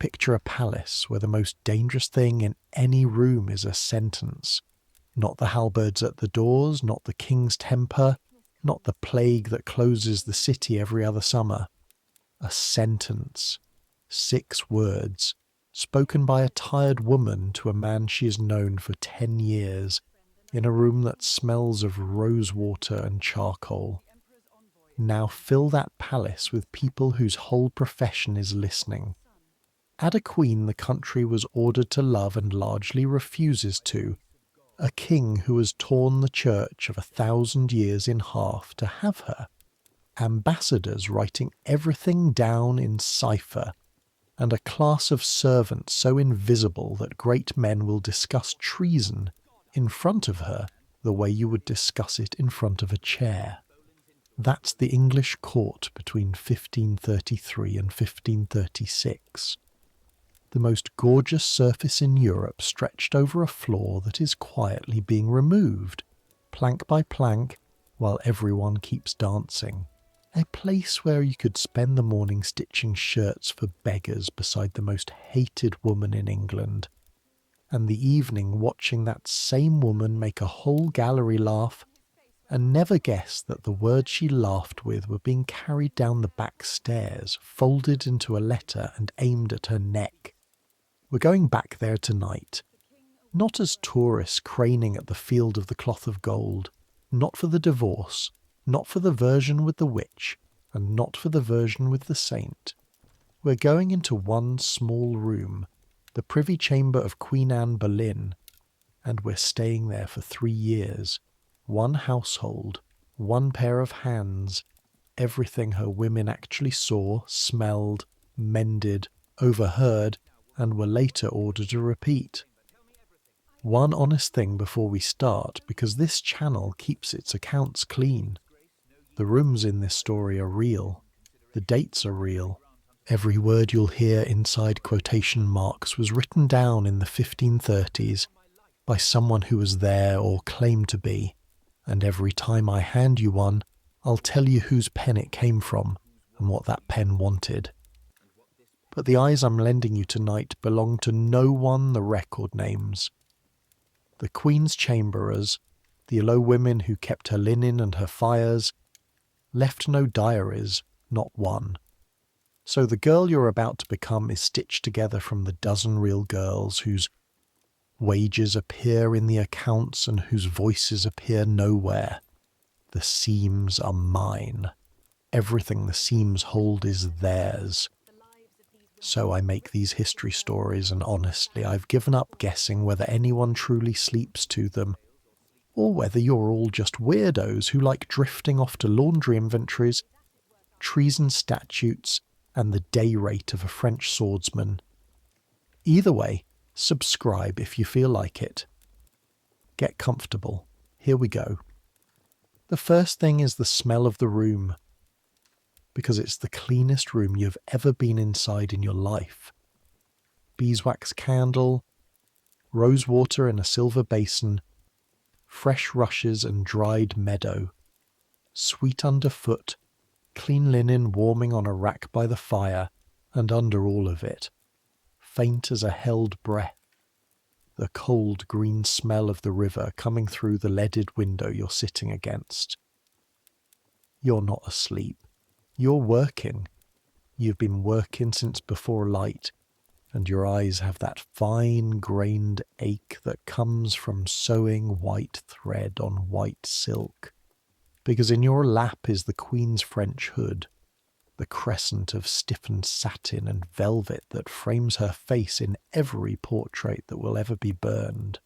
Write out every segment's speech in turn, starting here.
Picture a palace where the most dangerous thing in any room is a sentence. Not the halberds at the doors, not the king's temper, not the plague that closes the city every other summer. A sentence. 6 words, spoken by a tired woman to a man she has known for 10 years, in a room that smells of rosewater and charcoal. Now fill that palace with people whose whole profession is listening. Add a queen the country was ordered to love and largely refuses to, a king who has torn the church of 1,000 years in half to have her, ambassadors writing everything down in cipher, and a class of servants so invisible that great men will discuss treason in front of her the way you would discuss it in front of a chair. That's the English court between 1533 and 1536. The most gorgeous surface in Europe stretched over a floor that is quietly being removed, plank by plank, while everyone keeps dancing. A place where you could spend the morning stitching shirts for beggars beside the most hated woman in England, and the evening watching that same woman make a whole gallery laugh and never guess that the words she laughed with were being carried down the back stairs, folded into a letter and aimed at her neck. We're going back there tonight, not as tourists craning at the field of the cloth of gold, not for the divorce, not for the version with the witch, and not for the version with the saint. We're going into one small room, the privy chamber of Queen Anne Boleyn, and we're staying there for 3 years. One household, one pair of hands, everything her women actually saw, smelled, mended, overheard, and were later ordered to repeat. One honest thing before we start, because this channel keeps its accounts clean. The rooms in this story are real. The dates are real. Every word you'll hear inside quotation marks was written down in the 1530s by someone who was there or claimed to be, and every time I hand you one, I'll tell you whose pen it came from and what that pen wanted. But the eyes I'm lending you tonight belong to no one the record names. The Queen's chamberers, the yellow women who kept her linen and her fires, left no diaries, not one. So the girl you're about to become is stitched together from the dozen real girls whose wages appear in the accounts and whose voices appear nowhere. The seams are mine. Everything the seams hold is theirs. So I make these history stories, and honestly, I've given up guessing whether anyone truly sleeps to them, or whether you're all just weirdos who like drifting off to laundry inventories, treason statutes, and the day rate of a French swordsman. Either way, subscribe if you feel like it. Get comfortable. Here we go. The first thing is the smell of the room, because it's the cleanest room you've ever been inside in your life. Beeswax candle, rose water in a silver basin, fresh rushes and dried meadow, sweet underfoot, clean linen warming on a rack by the fire, and under all of it, faint as a held breath, the cold green smell of the river coming through the leaded window you're sitting against. You're not asleep. You're working. You've been working since before light, and your eyes have that fine-grained ache that comes from sewing white thread on white silk, because in your lap is the Queen's French hood, the crescent of stiffened satin and velvet that frames her face in every portrait that will ever be burned,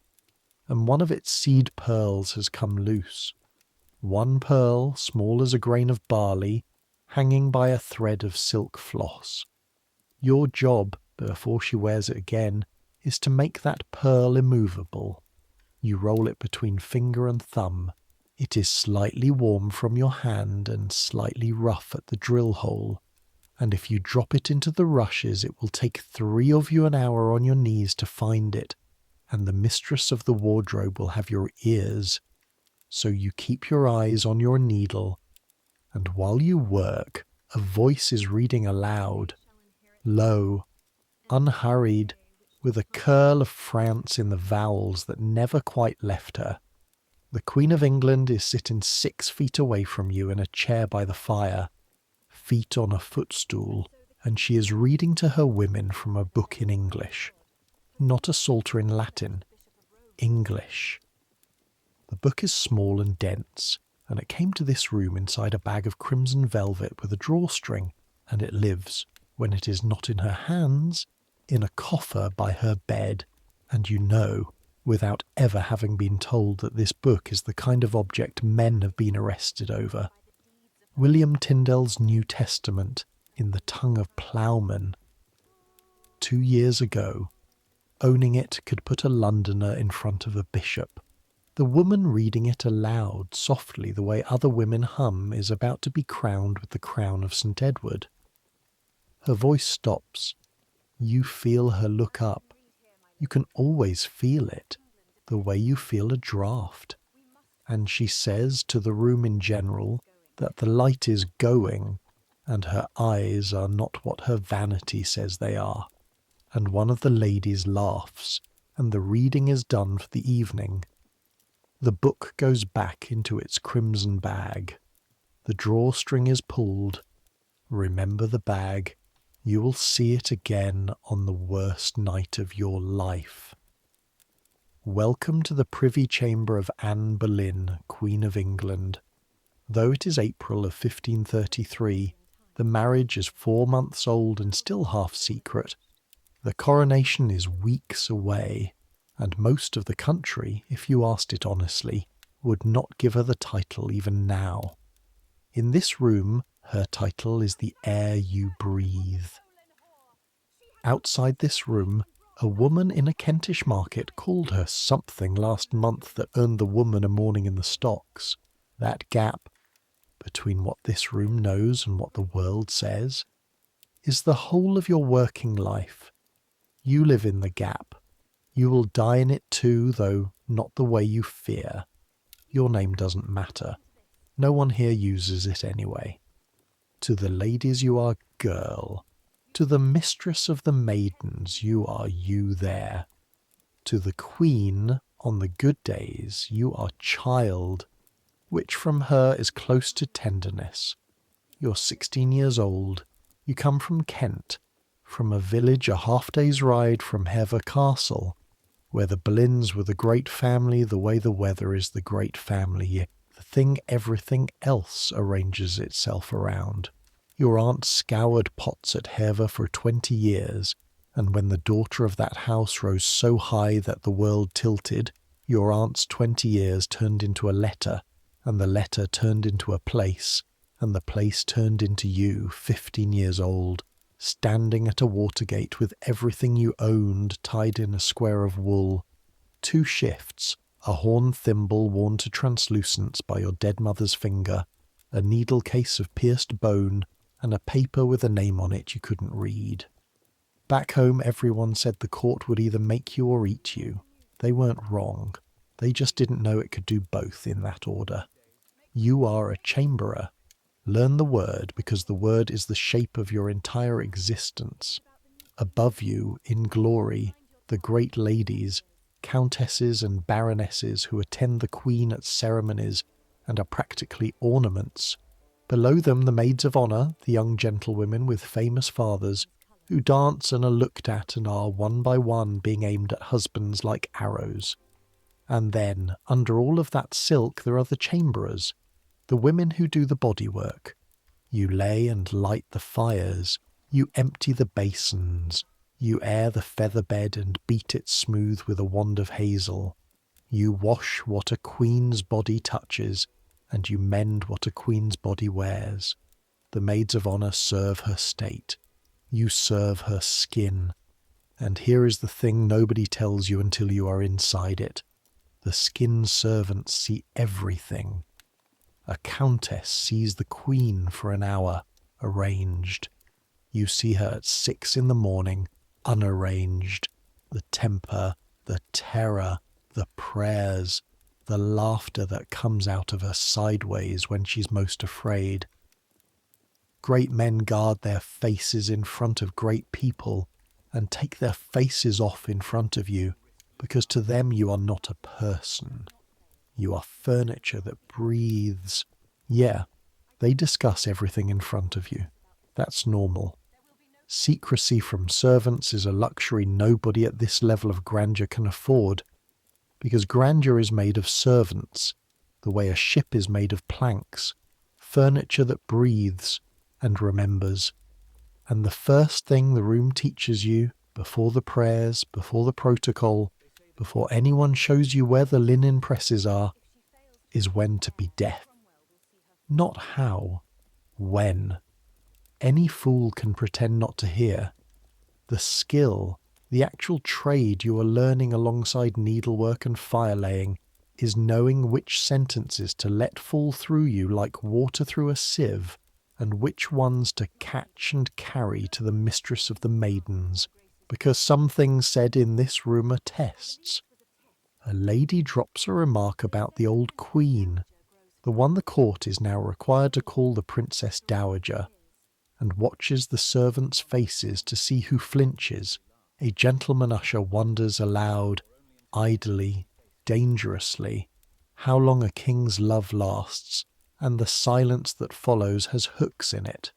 and one of its seed pearls has come loose. One pearl, small as a grain of barley, hanging by a thread of silk floss. Your job, before she wears it again, is to make that pearl immovable. You roll it between finger and thumb. It is slightly warm from your hand and slightly rough at the drill hole, and if you drop it into the rushes it will take 3 of you an hour on your knees to find it, and the mistress of the wardrobe will have your ears. So you keep your eyes on your needle, and while you work, a voice is reading aloud, low, unhurried, with a curl of France in the vowels that never quite left her. The Queen of England is sitting 6 feet away from you in a chair by the fire, feet on a footstool, and she is reading to her women from a book in English. Not a psalter in Latin. English. The book is small and dense, and it came to this room inside a bag of crimson velvet with a drawstring, and it lives, when it is not in her hands, in a coffer by her bed, and you know, without ever having been told, that this book is the kind of object men have been arrested over. William Tyndale's New Testament in the tongue of ploughmen. 2 years ago, owning it could put a Londoner in front of a bishop. The woman reading it aloud, softly, the way other women hum, is about to be crowned with the crown of St. Edward. Her voice stops. You feel her look up. You can always feel it, the way you feel a draught. And she says to the room in general that the light is going, and her eyes are not what her vanity says they are. And one of the ladies laughs, and the reading is done for the evening. The book goes back into its crimson bag. The drawstring is pulled. Remember the bag. You will see it again on the worst night of your life. Welcome to the privy chamber of Anne Boleyn, Queen of England. Though it is April of 1533, the marriage is 4 months old and still half secret. The coronation is weeks away, and most of the country, if you asked it honestly, would not give her the title even now. In this room, her title is the air you breathe. Outside this room, a woman in a Kentish market called her something last month that earned the woman a morning in the stocks. That gap between what this room knows and what the world says is the whole of your working life. You live in the gap. You will die in it too, though not the way you fear. Your name doesn't matter. No one here uses it anyway. To the ladies you are girl. To the mistress of the maidens you are you there. To the queen, on the good days, you are child, which from her is close to tenderness. You're 16 years old. You come from Kent, from a village a half-day's ride from Hever Castle, where the Boleyns were the great family the way the weather is the great family, the thing everything else arranges itself around. Your aunt scoured pots at Hever for 20 years, and when the daughter of that house rose so high that the world tilted, your aunt's 20 years turned into a letter, and the letter turned into a place, and the place turned into you, 15 years old, standing at a watergate with everything you owned tied in a square of wool. 2 shifts, a horn thimble worn to translucence by your dead mother's finger, a needle case of pierced bone, and a paper with a name on it you couldn't read. Back home everyone said the court would either make you or eat you. They weren't wrong. They just didn't know it could do both in that order. You are a chamberer. Learn the word, because the word is the shape of your entire existence. Above you, in glory, the great ladies, countesses and baronesses who attend the queen at ceremonies and are practically ornaments. Below them the maids of honour, the young gentlewomen with famous fathers, who dance and are looked at and are one by one being aimed at husbands like arrows. And then, under all of that silk, there are the chamberers, the women who do the bodywork. You lay and light the fires, you empty the basins, you air the feather bed and beat it smooth with a wand of hazel. You wash what a queen's body touches, and you mend what a queen's body wears. The maids of honour serve her state. You serve her skin. And here is the thing nobody tells you until you are inside it. The skin servants see everything. A countess sees the queen for an hour, arranged. You see her at 6 in the morning, unarranged. The temper, the terror, the prayers, the laughter that comes out of her sideways when she's most afraid. Great men guard their faces in front of great people, and take their faces off in front of you, because to them you are not a person. You are furniture that breathes. Yeah, they discuss everything in front of you. That's normal. Secrecy from servants is a luxury nobody at this level of grandeur can afford, because grandeur is made of servants, the way a ship is made of planks, furniture that breathes and remembers. And the first thing the room teaches you, before the prayers, before the protocol, before anyone shows you where the linen presses are, is when to be deaf. Not how, when. Any fool can pretend not to hear. The skill, the actual trade you are learning alongside needlework and fire-laying, is knowing which sentences to let fall through you like water through a sieve, and which ones to catch and carry to the mistress of the maidens, because some things said in this room are tests. A lady drops a remark about the old queen, the one the court is now required to call the Princess Dowager, and watches the servants' faces to see who flinches. A gentleman usher wonders aloud, idly, dangerously, how long a king's love lasts, and the silence that follows has hooks in it.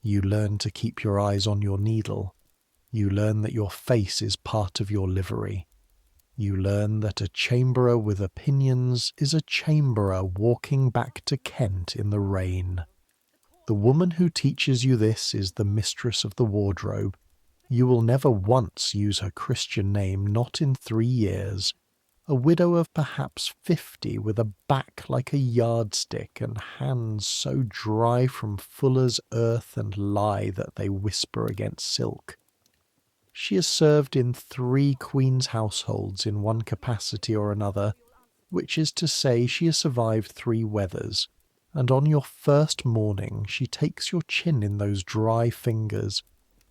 You learn to keep your eyes on your needle. You learn that your face is part of your livery. You learn that a chamberer with opinions is a chamberer walking back to Kent in the rain. The woman who teaches you this is the mistress of the wardrobe. You will never once use her Christian name, not in 3 years. A widow of perhaps 50, with a back like a yardstick and hands so dry from fuller's earth and lye that they whisper against silk. She has served in 3 queen's households in one capacity or another, which is to say she has survived 3 weathers, and on your first morning she takes your chin in those dry fingers,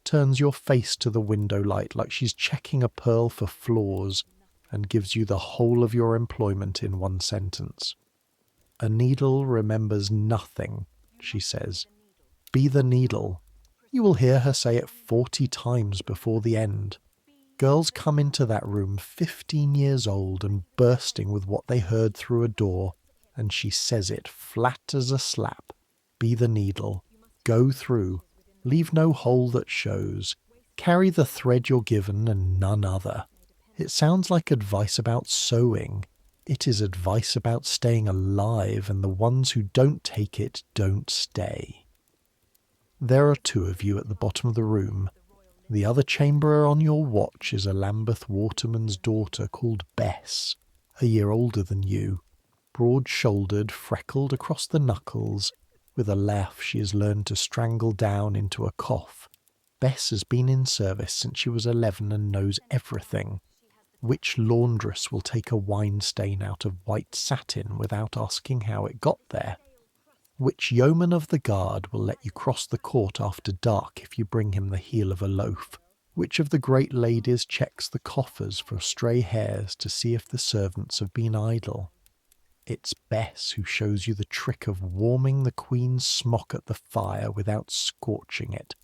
turns your face to the window light like she's checking a pearl for flaws, and gives you the whole of your employment in one sentence. A needle remembers nothing, she says. Be the needle. You will hear her say it 40 times before the end. Girls come into that room 15 years old and bursting with what they heard through a door, and she says it flat as a slap. Be the needle. Go through. Leave no hole that shows. Carry the thread you're given and none other. It sounds like advice about sewing. It is advice about staying alive, and the ones who don't take it don't stay. There are 2 of you at the bottom of the room. The other chamberer on your watch is a Lambeth waterman's daughter called Bess, a year older than you, broad-shouldered, freckled across the knuckles. With a laugh she has learned to strangle down into a cough. Bess has been in service since she was 11 and knows everything. Which laundress will take a wine stain out of white satin without asking how it got there? Which yeoman of the guard will let you cross the court after dark if you bring him the heel of a loaf? Which of the great ladies checks the coffers for stray hairs to see if the servants have been idle? It's Bess who shows you the trick of warming the queen's smock at the fire without scorching it.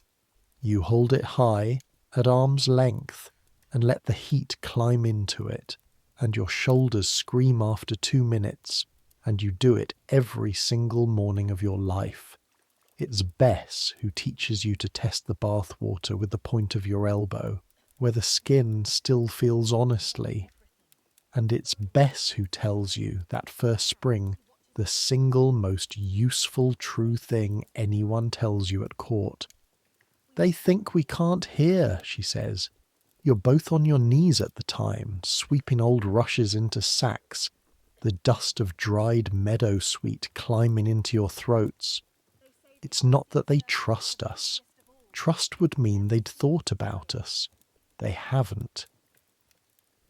You hold it high, at arm's length, and let the heat climb into it, and your shoulders scream after 2 minutes, and you do it every single morning of your life. It's Bess who teaches you to test the bath water with the point of your elbow, where the skin still feels honestly. And it's Bess who tells you, that first spring, the single most useful true thing anyone tells you at court. They think we can't hear, she says. You're both on your knees at the time, sweeping old rushes into sacks, the dust of dried meadowsweet climbing into your throats. It's not that they trust us. Trust would mean they'd thought about us. They haven't.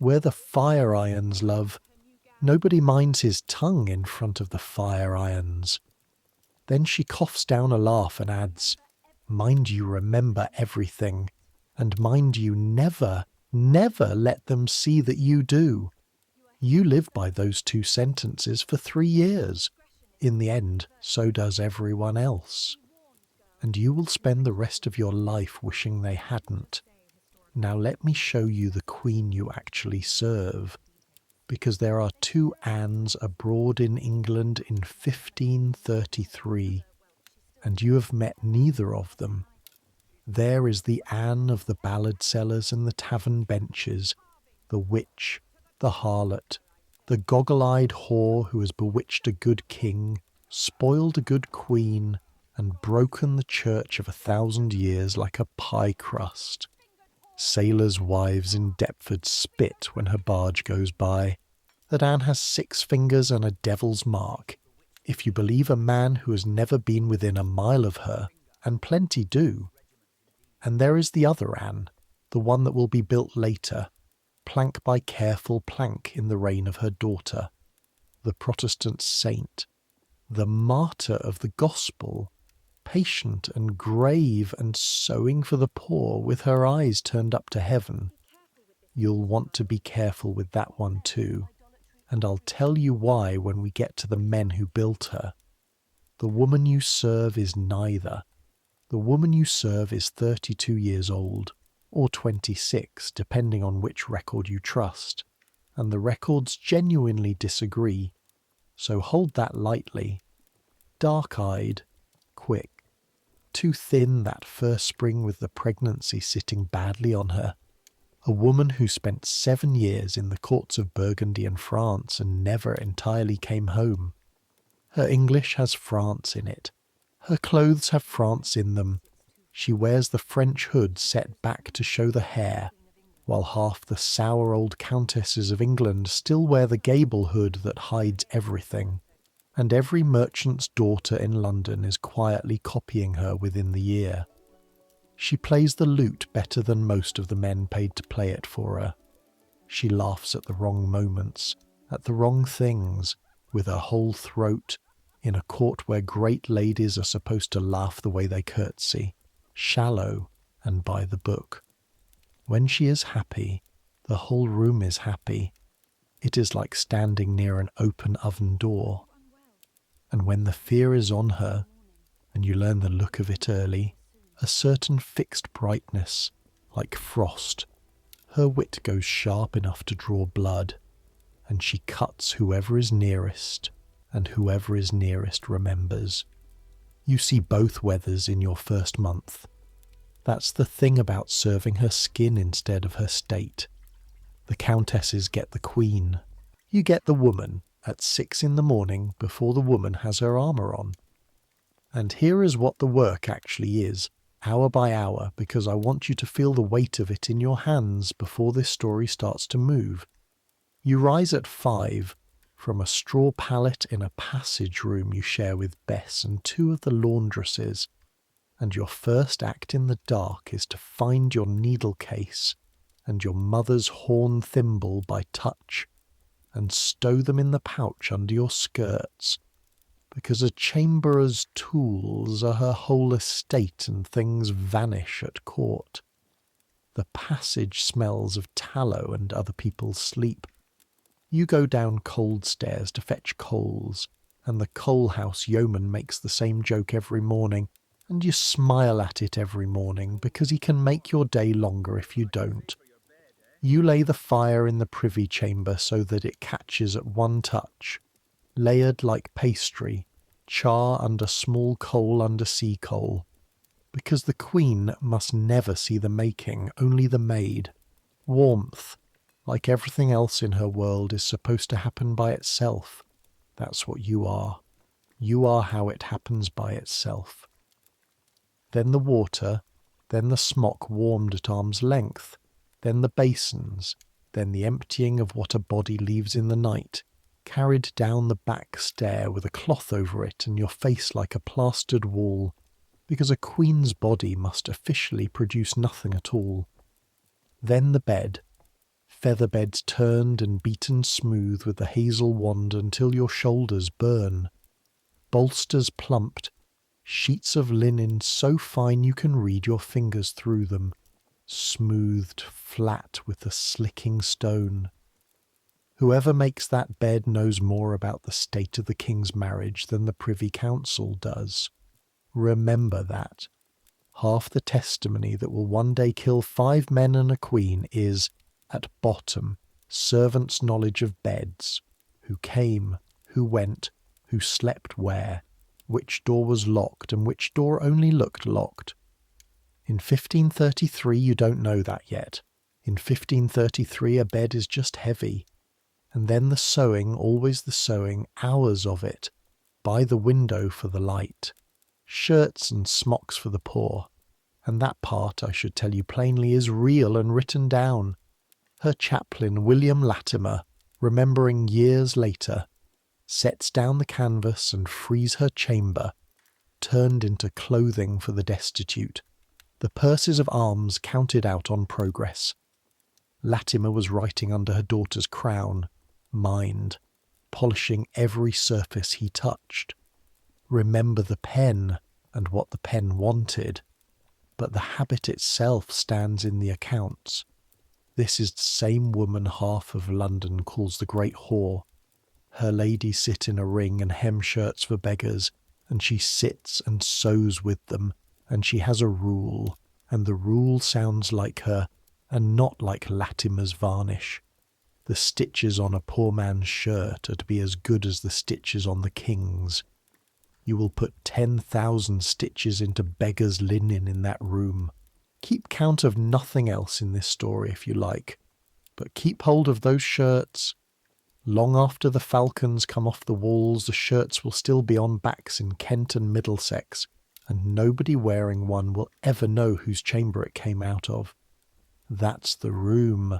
We're the fire irons, love. Nobody minds his tongue in front of the fire irons. Then she coughs down a laugh and adds, mind you remember everything, and mind you never, never let them see that you do. You live by those 2 sentences for 3 years. In the end, so does everyone else. And you will spend the rest of your life wishing they hadn't. Now let me show you the queen you actually serve, because there are two Annes abroad in England in 1533, and you have met neither of them. There is the Anne of the ballad sellers and the tavern benches, the witch, the harlot, the goggle-eyed whore who has bewitched a good king, spoiled a good queen, and broken the church of 1,000 years like a pie crust. Sailors' wives in Deptford spit when her barge goes by, that Anne has 6 fingers and a devil's mark, if you believe a man who has never been within a mile of her, and plenty do. And there is the other Anne, the one that will be built later, plank by careful plank in the reign of her daughter, the Protestant saint, the martyr of the gospel, patient and grave and sewing for the poor with her eyes turned up to heaven. You'll want to be careful with that one too, and I'll tell you why when we get to the men who built her. The woman you serve is neither. The woman you serve is 32 years old, or 26, depending on which record you trust, and the records genuinely disagree, so hold that lightly. Dark-eyed, quick, too thin that first spring with the pregnancy sitting badly on her. A woman who spent 7 years in the courts of Burgundy and France and never entirely came home. Her English has France in it. Her clothes have France in them. She wears the French hood set back to show the hair, while half the sour old countesses of England still wear the gable hood that hides everything, and every merchant's daughter in London is quietly copying her within the year. She plays the lute better than most of the men paid to play it for her. She laughs at the wrong moments, at the wrong things, with her whole throat, in a court where great ladies are supposed to laugh the way they curtsy, shallow and by the book. When she is happy, the whole room is happy. It is like standing near an open oven door. And when the fear is on her, and you learn the look of it early, a certain fixed brightness, like frost, her wit goes sharp enough to draw blood, and she cuts whoever is nearest, and whoever is nearest remembers. You see both weathers in your first month. That's the thing about serving her skin instead of her state. The countesses get the queen. You get the woman at 6 in the morning before the woman has her armour on. And here is what the work actually is, hour by hour, because I want you to feel the weight of it in your hands before this story starts to move. You rise at 5 from a straw pallet in a passage room you share with Bess and 2 of the laundresses, and your first act in the dark is to find your needle case and your mother's horn thimble by touch, and stow them in the pouch under your skirts, because a chamberer's tools are her whole estate and things vanish at court. The passage smells of tallow and other people's sleep. You go down cold stairs to fetch coals, and the coal-house yeoman makes the same joke every morning, and you smile at it every morning because he can make your day longer if you don't. You lay the fire in the privy chamber so that it catches at one touch, layered like pastry, char under small coal under sea coal, because the queen must never see the making, only the maid. Warmth, like everything else in her world, is supposed to happen by itself. That's what you are. You are how it happens by itself. Then the water, then the smock warmed at arm's length, then the basins, then the emptying of what a body leaves in the night, carried down the back stair with a cloth over it and your face like a plastered wall, because a queen's body must officially produce nothing at all. Then the bed, feather beds turned and beaten smooth with the hazel wand until your shoulders burn, bolsters plumped, sheets of linen so fine you can read your fingers through them, smoothed flat with the slicking stone. Whoever makes that bed knows more about the state of the king's marriage than the Privy Council does. Remember that. Half the testimony that will one day kill 5 men and a queen is, at bottom, servants' knowledge of beds, who came, who went, who slept where, which door was locked and which door only looked locked. In 1533 you don't know that yet. In 1533 a bed is just heavy. And then the sewing, always the sewing, hours of it, by the window for the light. Shirts and smocks for the poor. And that part, I should tell you plainly, is real and written down. Her chaplain, William Latimer, remembering years later, sets down the canvas and frees her chamber, turned into clothing for the destitute, the purses of alms counted out on progress. Latimer was writing under her daughter's crown, mind, polishing every surface he touched. Remember the pen and what the pen wanted, but the habit itself stands in the accounts. This is the same woman half of London calls the great whore. Her ladies sit in a ring and hem shirts for beggars, and she sits and sews with them, and she has a rule, and the rule sounds like her, and not like Latimer's varnish. The stitches on a poor man's shirt are to be as good as the stitches on the king's. You will put 10,000 stitches into beggar's linen in that room. Keep count of nothing else in this story if you like, but keep hold of those shirts. Long after the falcons come off the walls, the shirts will still be on backs in Kent and Middlesex, and nobody wearing one will ever know whose chamber it came out of. That's the room.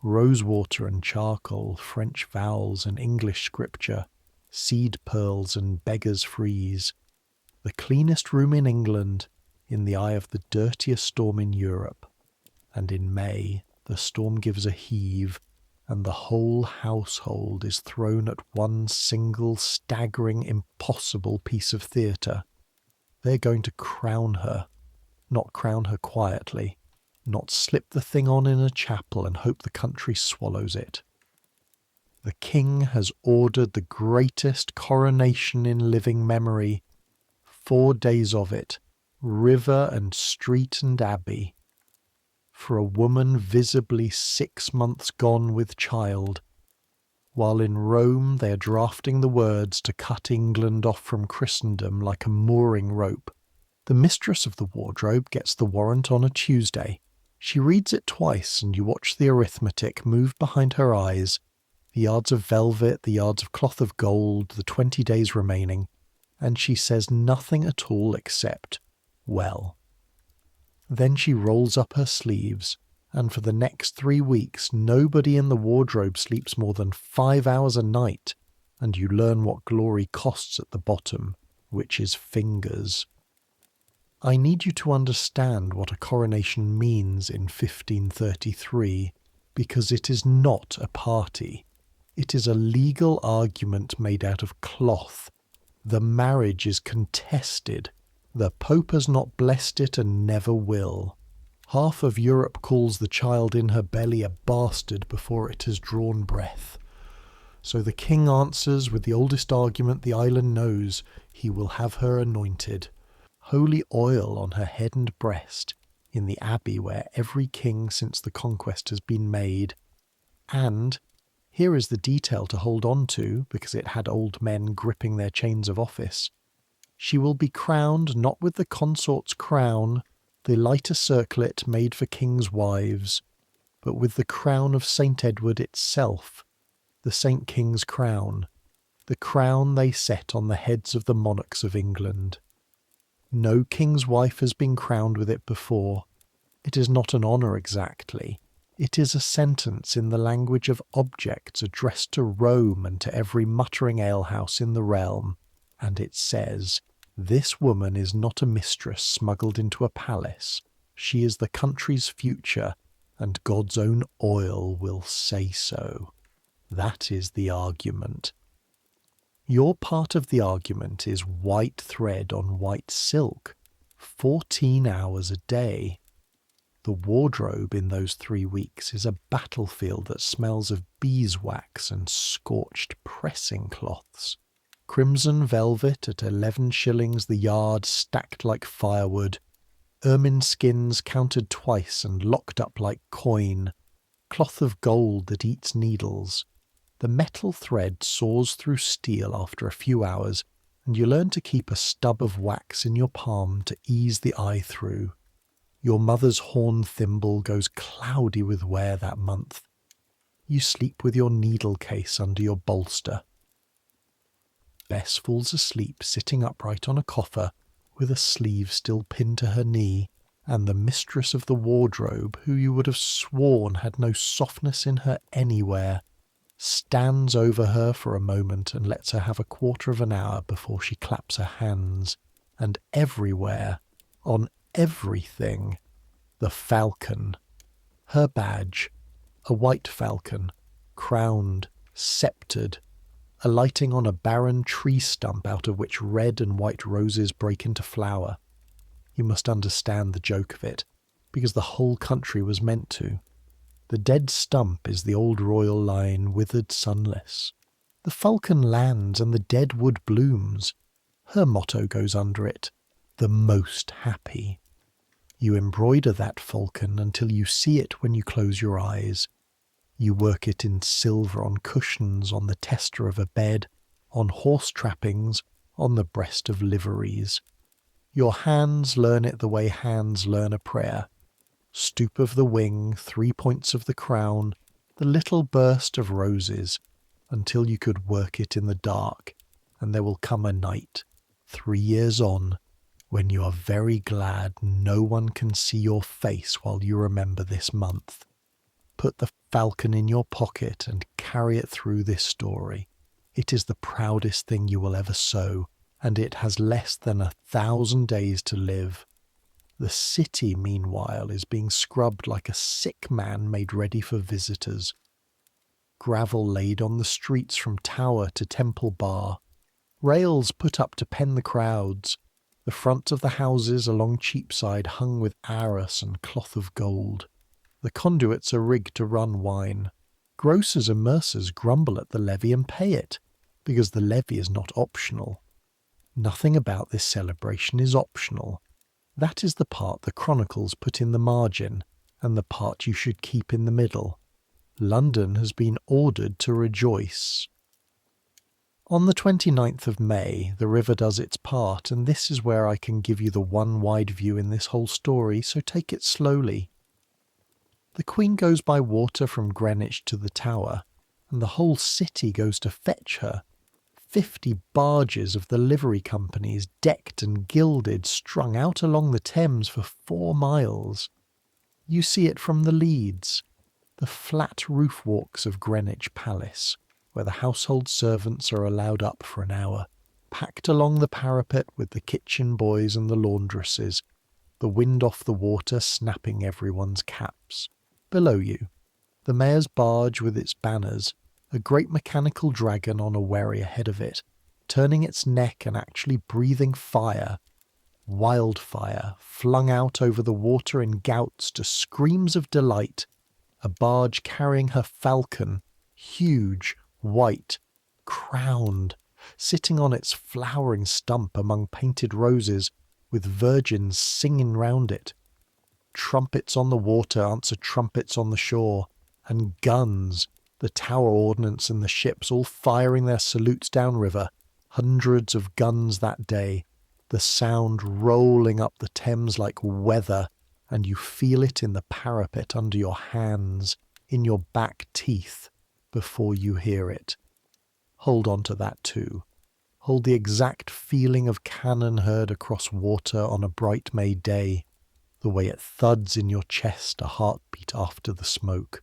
Rosewater and charcoal, French vowels and English scripture, seed pearls and beggar's frieze. The cleanest room in England, in the eye of the dirtiest storm in Europe. And in May, the storm gives a heave, and the whole household is thrown at one single, staggering, impossible piece of theatre. They're going to crown her, not crown her quietly, not slip the thing on in a chapel and hope the country swallows it. The king has ordered the greatest coronation in living memory, 4 days of it, river and street and abbey, for a woman visibly 6 months gone with child, while in Rome they are drafting the words to cut England off from Christendom like a mooring rope. The mistress of the wardrobe gets the warrant on a Tuesday. She reads it twice, and you watch the arithmetic move behind her eyes, the yards of velvet, the yards of cloth of gold, the 20 days remaining, and she says nothing at all except, well. Then she rolls up her sleeves, and for the next 3 weeks nobody in the wardrobe sleeps more than 5 hours a night, and you learn what glory costs at the bottom, which is fingers. I need you to understand what a coronation means in 1533, because it is not a party. It is a legal argument made out of cloth. The marriage is contested. The Pope has not blessed it and never will. Half of Europe calls the child in her belly a bastard before it has drawn breath. So the king answers with the oldest argument the island knows. He will have her anointed. Holy oil on her head and breast, in the abbey where every king since the conquest has been made. And, here is the detail to hold on to, because it had old men gripping their chains of office, she will be crowned not with the consort's crown, the lighter circlet made for kings' wives, but with the crown of St. Edward itself, the St. King's crown, the crown they set on the heads of the monarchs of England. No king's wife has been crowned with it before. It is not an honour exactly. It is a sentence in the language of objects addressed to Rome and to every muttering alehouse in the realm, and it says, "This woman is not a mistress smuggled into a palace. She is the country's future, and God's own oil will say so." That is the argument. Your part of the argument is white thread on white silk, 14 hours a day. The wardrobe in those 3 weeks is a battlefield that smells of beeswax and scorched pressing cloths. Crimson velvet at 11 shillings the yard stacked like firewood, ermine skins counted twice and locked up like coin, cloth of gold that eats needles. The metal thread saws through steel after a few hours, and you learn to keep a stub of wax in your palm to ease the eye through. Your mother's horn thimble goes cloudy with wear that month. You sleep with your needle case under your bolster. Bess falls asleep sitting upright on a coffer, with a sleeve still pinned to her knee, and the mistress of the wardrobe, who you would have sworn had no softness in her anywhere, stands over her for a moment and lets her have a quarter of an hour before she claps her hands. And everywhere, on everything, the falcon. Her badge, a white falcon, crowned, sceptred, alighting on a barren tree stump out of which red and white roses break into flower. You must understand the joke of it, because the whole country was meant to. The dead stump is the old royal line, withered sunless. The falcon lands and the dead wood blooms. Her motto goes under it, the most happy. You embroider that falcon until you see it when you close your eyes. You work it in silver on cushions, on the tester of a bed, on horse trappings, on the breast of liveries. Your hands learn it the way hands learn a prayer. Stoop of the wing, 3 points of the crown, the little burst of roses, until you could work it in the dark, and there will come a night, 3 years on, when you are very glad no one can see your face while you remember this month. Put the falcon in your pocket and carry it through this story. It is the proudest thing you will ever sew, and it has less than 1,000 days to live. The city, meanwhile, is being scrubbed like a sick man made ready for visitors. Gravel laid on the streets from Tower to Temple Bar. Rails put up to pen the crowds. The front of the houses along Cheapside hung with arras and cloth of gold. The conduits are rigged to run wine. Grocers and mercers grumble at the levy and pay it, because the levy is not optional. Nothing about this celebration is optional. That is the part the chronicles put in the margin, and the part you should keep in the middle. London has been ordered to rejoice. On the 29th of May, the river does its part, and this is where I can give you the one wide view in this whole story, so take it slowly. The Queen goes by water from Greenwich to the Tower, and the whole city goes to fetch her. 50 barges of the livery companies, decked and gilded, strung out along the Thames for 4 miles. You see it from the leads, the flat roof walks of Greenwich Palace, where the household servants are allowed up for an hour, packed along the parapet with the kitchen boys and the laundresses, the wind off the water snapping everyone's caps. Below you, the mayor's barge with its banners, a great mechanical dragon on a wherry ahead of it, turning its neck and actually breathing fire, wildfire, flung out over the water in gouts to screams of delight, a barge carrying her falcon, huge, white, crowned, sitting on its flowering stump among painted roses, with virgins singing round it. Trumpets on the water answer trumpets on the shore, and guns, the Tower ordnance and the ships all firing their salutes downriver, hundreds of guns that day, the sound rolling up the Thames like weather, and you feel it in the parapet under your hands, in your back teeth, before you hear it. Hold on to that too. Hold the exact feeling of cannon heard across water on a bright May day, the way it thuds in your chest a heartbeat after the smoke.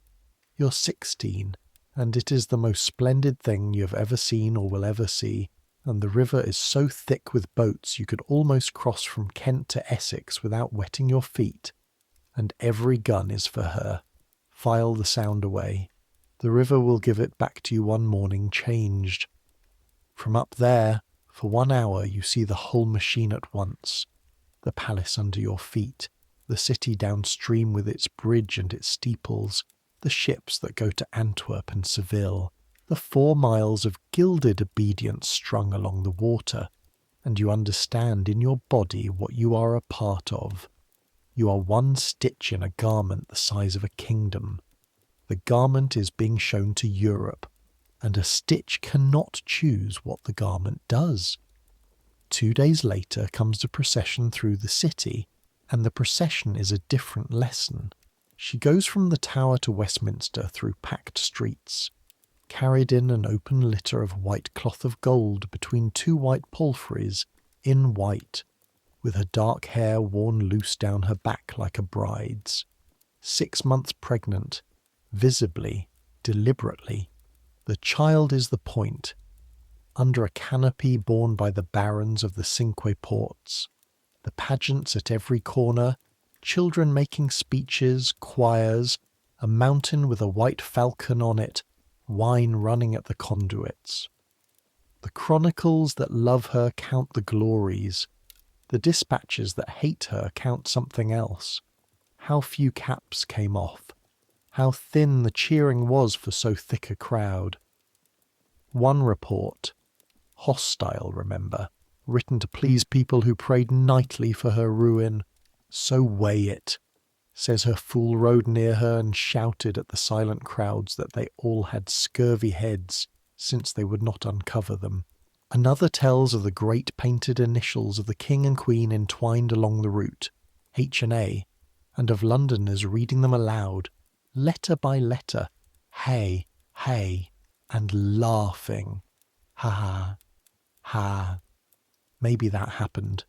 You're 16, and it is the most splendid thing you have ever seen or will ever see, and the river is so thick with boats you could almost cross from Kent to Essex without wetting your feet. And every gun is for her. File the sound away. The river will give it back to you one morning changed. From up there, for 1 hour you see the whole machine at once. The palace under your feet, the city downstream with its bridge and its steeples, the ships that go to Antwerp and Seville, the 4 miles of gilded obedience strung along the water, and you understand in your body what you are a part of. You are one stitch in a garment the size of a kingdom. The garment is being shown to Europe, and a stitch cannot choose what the garment does. 2 days later comes the procession through the city, and the procession is a different lesson. She goes from the Tower to Westminster through packed streets, carried in an open litter of white cloth of gold between 2 white palfreys, in white, with her dark hair worn loose down her back like a bride's. 6 months pregnant, visibly, deliberately. The child is the point, under a canopy borne by the barons of the Cinque Ports. The pageants at every corner, children making speeches, choirs, a mountain with a white falcon on it, wine running at the conduits. The chronicles that love her count the glories. The dispatches that hate her count something else. How few caps came off. How thin the cheering was for so thick a crowd. One report, hostile, remember, written to please people who prayed nightly for her ruin. So weigh it, says her fool rode near her and shouted at the silent crowds that they all had scurvy heads, since they would not uncover them. Another tells of the great painted initials of the King and Queen entwined along the route, H&A, and of Londoners reading them aloud, letter by letter, hey, hey, and laughing. Ha ha, ha. Maybe that happened.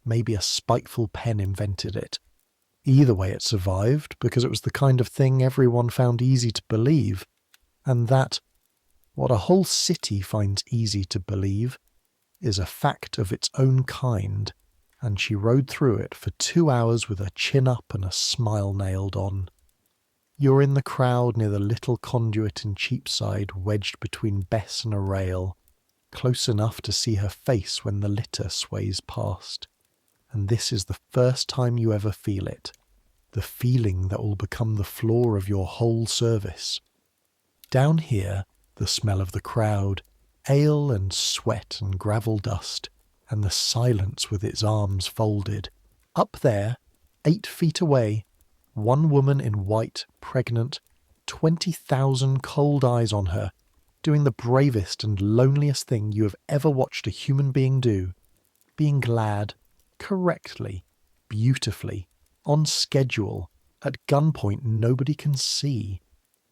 Maybe a spiteful pen invented it. Either way it survived, because it was the kind of thing everyone found easy to believe, and that, what a whole city finds easy to believe, is a fact of its own kind, and she rode through it for 2 hours with her chin up and a smile nailed on. You're in the crowd near the little conduit in Cheapside, wedged between Bess and a rail, close enough to see her face when the litter sways past. And this is the first time you ever feel it, the feeling that will become the floor of your whole service. Down here, the smell of the crowd, ale and sweat and gravel dust, and the silence with its arms folded. Up there, 8 feet away, one woman in white, pregnant, 20,000 cold eyes on her, doing the bravest and loneliest thing you have ever watched a human being do, being glad, correctly, beautifully, on schedule, at gunpoint nobody can see.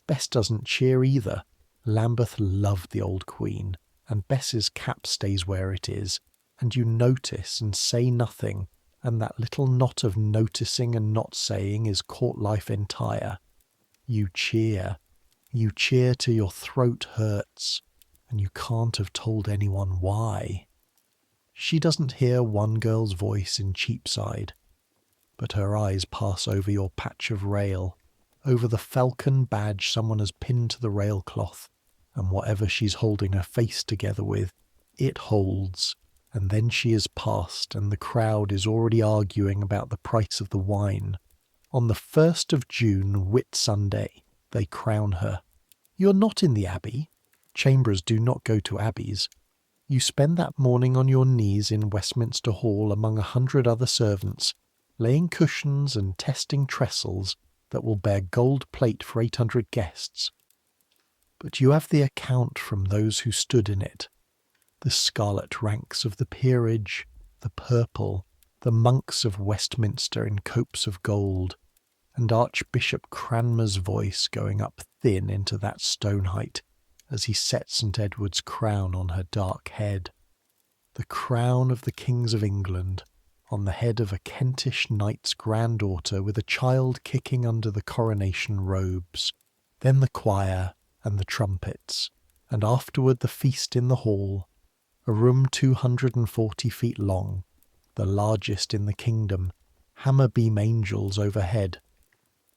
Bess doesn't cheer either. Lambeth loved the old Queen, and Bess's cap stays where it is, and you notice and say nothing, and that little knot of noticing and not saying is court life entire. You cheer till your throat hurts, and you can't have told anyone why. She doesn't hear one girl's voice in Cheapside, but her eyes pass over your patch of rail, over the falcon badge someone has pinned to the railcloth, and whatever she's holding her face together with, it holds, and then she is past, and the crowd is already arguing about the price of the wine. On the 1st of June, Whit Sunday, they crown her. You're not in the Abbey. Chamberers do not go to abbeys. You spend that morning on your knees in Westminster Hall among 100 other servants, laying cushions and testing trestles that will bear gold plate for 800 guests. But you have the account from those who stood in it. The scarlet ranks of the peerage, the purple, the monks of Westminster in copes of gold, and Archbishop Cranmer's voice going up thin into that stone height as he set St. Edward's crown on her dark head. The crown of the kings of England, on the head of a Kentish knight's granddaughter with a child kicking under the coronation robes. Then the choir and the trumpets, and afterward the feast in the hall, a room 240 feet long, the largest in the kingdom, hammer-beam angels overhead,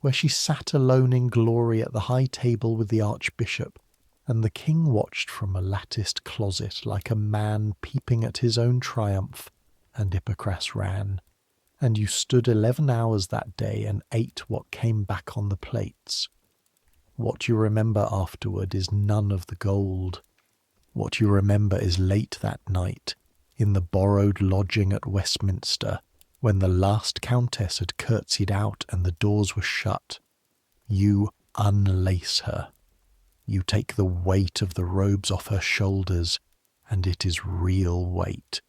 where she sat alone in glory at the high table with the archbishop, and the king watched from a latticed closet like a man peeping at his own triumph, and Ippocras ran. And you stood 11 hours that day and ate what came back on the plates. What you remember afterward is none of the gold. What you remember is late that night, in the borrowed lodging at Westminster, When the last countess had curtsied out and the doors were shut, you unlace her. You take the weight of the robes off her shoulders, and it is real weight.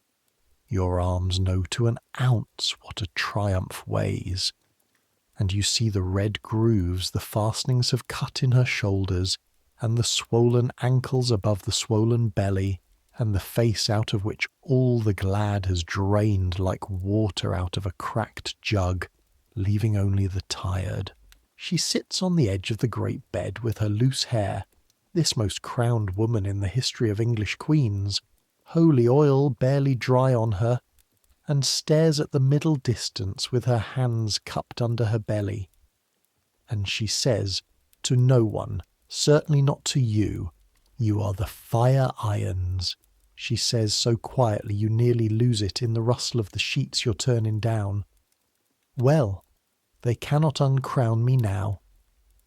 Your arms know to an ounce what a triumph weighs, and you see the red grooves the fastenings have cut in her shoulders, and the swollen ankles above the swollen belly, and the face out of which all the glad has drained like water out of a cracked jug, leaving only the tired. She sits on the edge of the great bed with her loose hair, this most crowned woman in the history of English queens, holy oil barely dry on her, and stares at the middle distance with her hands cupped under her belly. And she says to no one, certainly not to you, "You are the fire irons." She says so quietly you nearly lose it in the rustle of the sheets you're turning down. "Well, they cannot uncrown me now."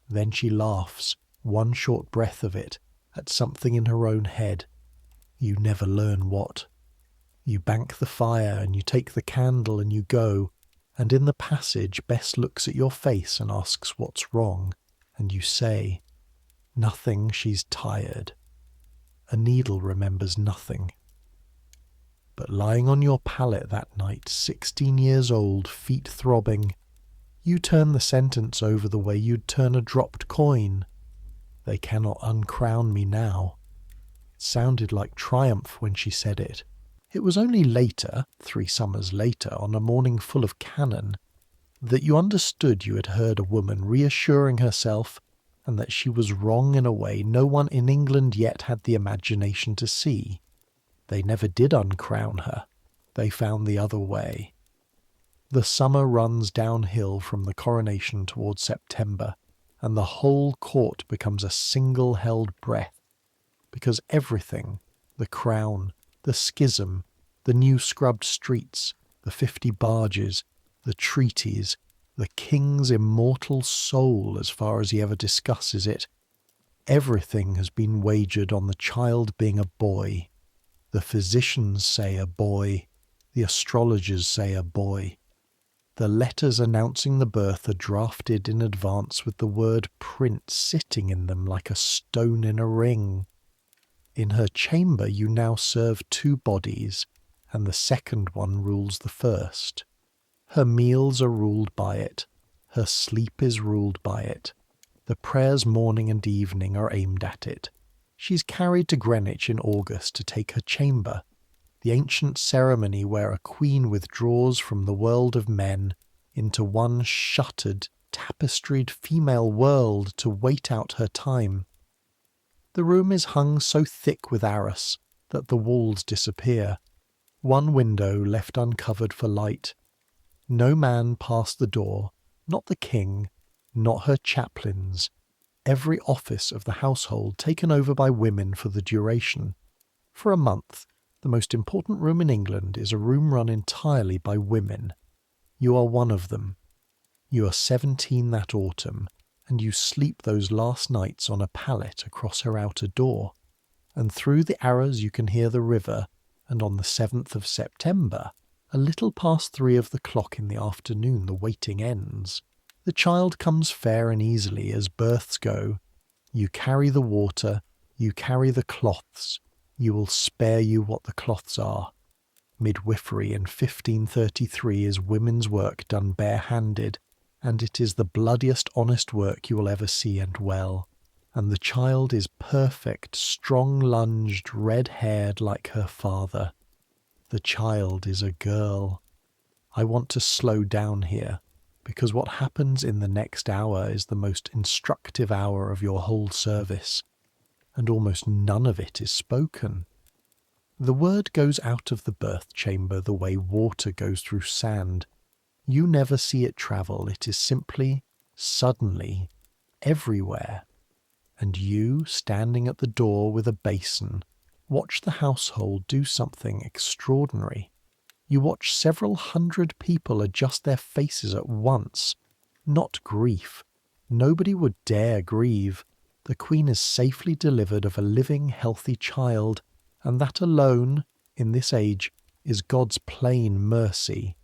Then she laughs, one short breath of it, at something in her own head. You never learn what. You bank the fire and you take the candle and you go, and in the passage Bess looks at your face and asks what's wrong, and you say, "Nothing, she's tired." A needle remembers nothing. But lying on your pallet that night, 16 years old, feet throbbing, you turn the sentence over the way you'd turn a dropped coin. They cannot uncrown me now. It sounded like triumph when she said it. It was only later, 3 summers later, on a morning full of cannon, that you understood you had heard a woman reassuring herself, and that she was wrong in a way no one in England yet had the imagination to see. They never did uncrown her. They found the other way. The summer runs downhill from the coronation towards September, and the whole court becomes a single held breath, because everything, the crown, the schism, the new scrubbed streets, the 50 barges, the treaties, the king's immortal soul as far as he ever discusses it, everything has been wagered on the child being a boy. The physicians say a boy, the astrologers say a boy. The letters announcing the birth are drafted in advance with the word prince sitting in them like a stone in a ring. In her chamber you now serve 2 bodies, and the second one rules the first. Her meals are ruled by it. Her sleep is ruled by it. The prayers morning and evening are aimed at it. She's carried to Greenwich in August to take her chamber, the ancient ceremony where a queen withdraws from the world of men into one shuttered, tapestried female world to wait out her time. The room is hung so thick with arras that the walls disappear. One window left uncovered for light. No man passed the door, not the king, not her chaplains. Every office of the household taken over by women for the duration. For a month, the most important room in England is a room run entirely by women. You are one of them. You are 17 that autumn, and you sleep those last nights on a pallet across her outer door, and through the arras you can hear the river, and on the 7th of September, a little past 3 of the clock in the afternoon, the waiting ends. The child comes fair and easily as births go. You carry the water, you carry the cloths. You will spare you what the cloths are. Midwifery in 1533 is women's work done bare-handed, and it is the bloodiest honest work you will ever see, and well. And the child is perfect, strong-lunged, red-haired like her father. The child is a girl. I want to slow down here, because what happens in the next hour is the most instructive hour of your whole service, and almost none of it is spoken. The word goes out of the birth chamber the way water goes through sand. You never see it travel. It is simply, suddenly, everywhere. And you, standing at the door with a basin, watch the household do something extraordinary. You watch several hundred people adjust their faces at once. Not grief. Nobody would dare grieve. The Queen is safely delivered of a living, healthy child, and that alone, in this age, is God's plain mercy.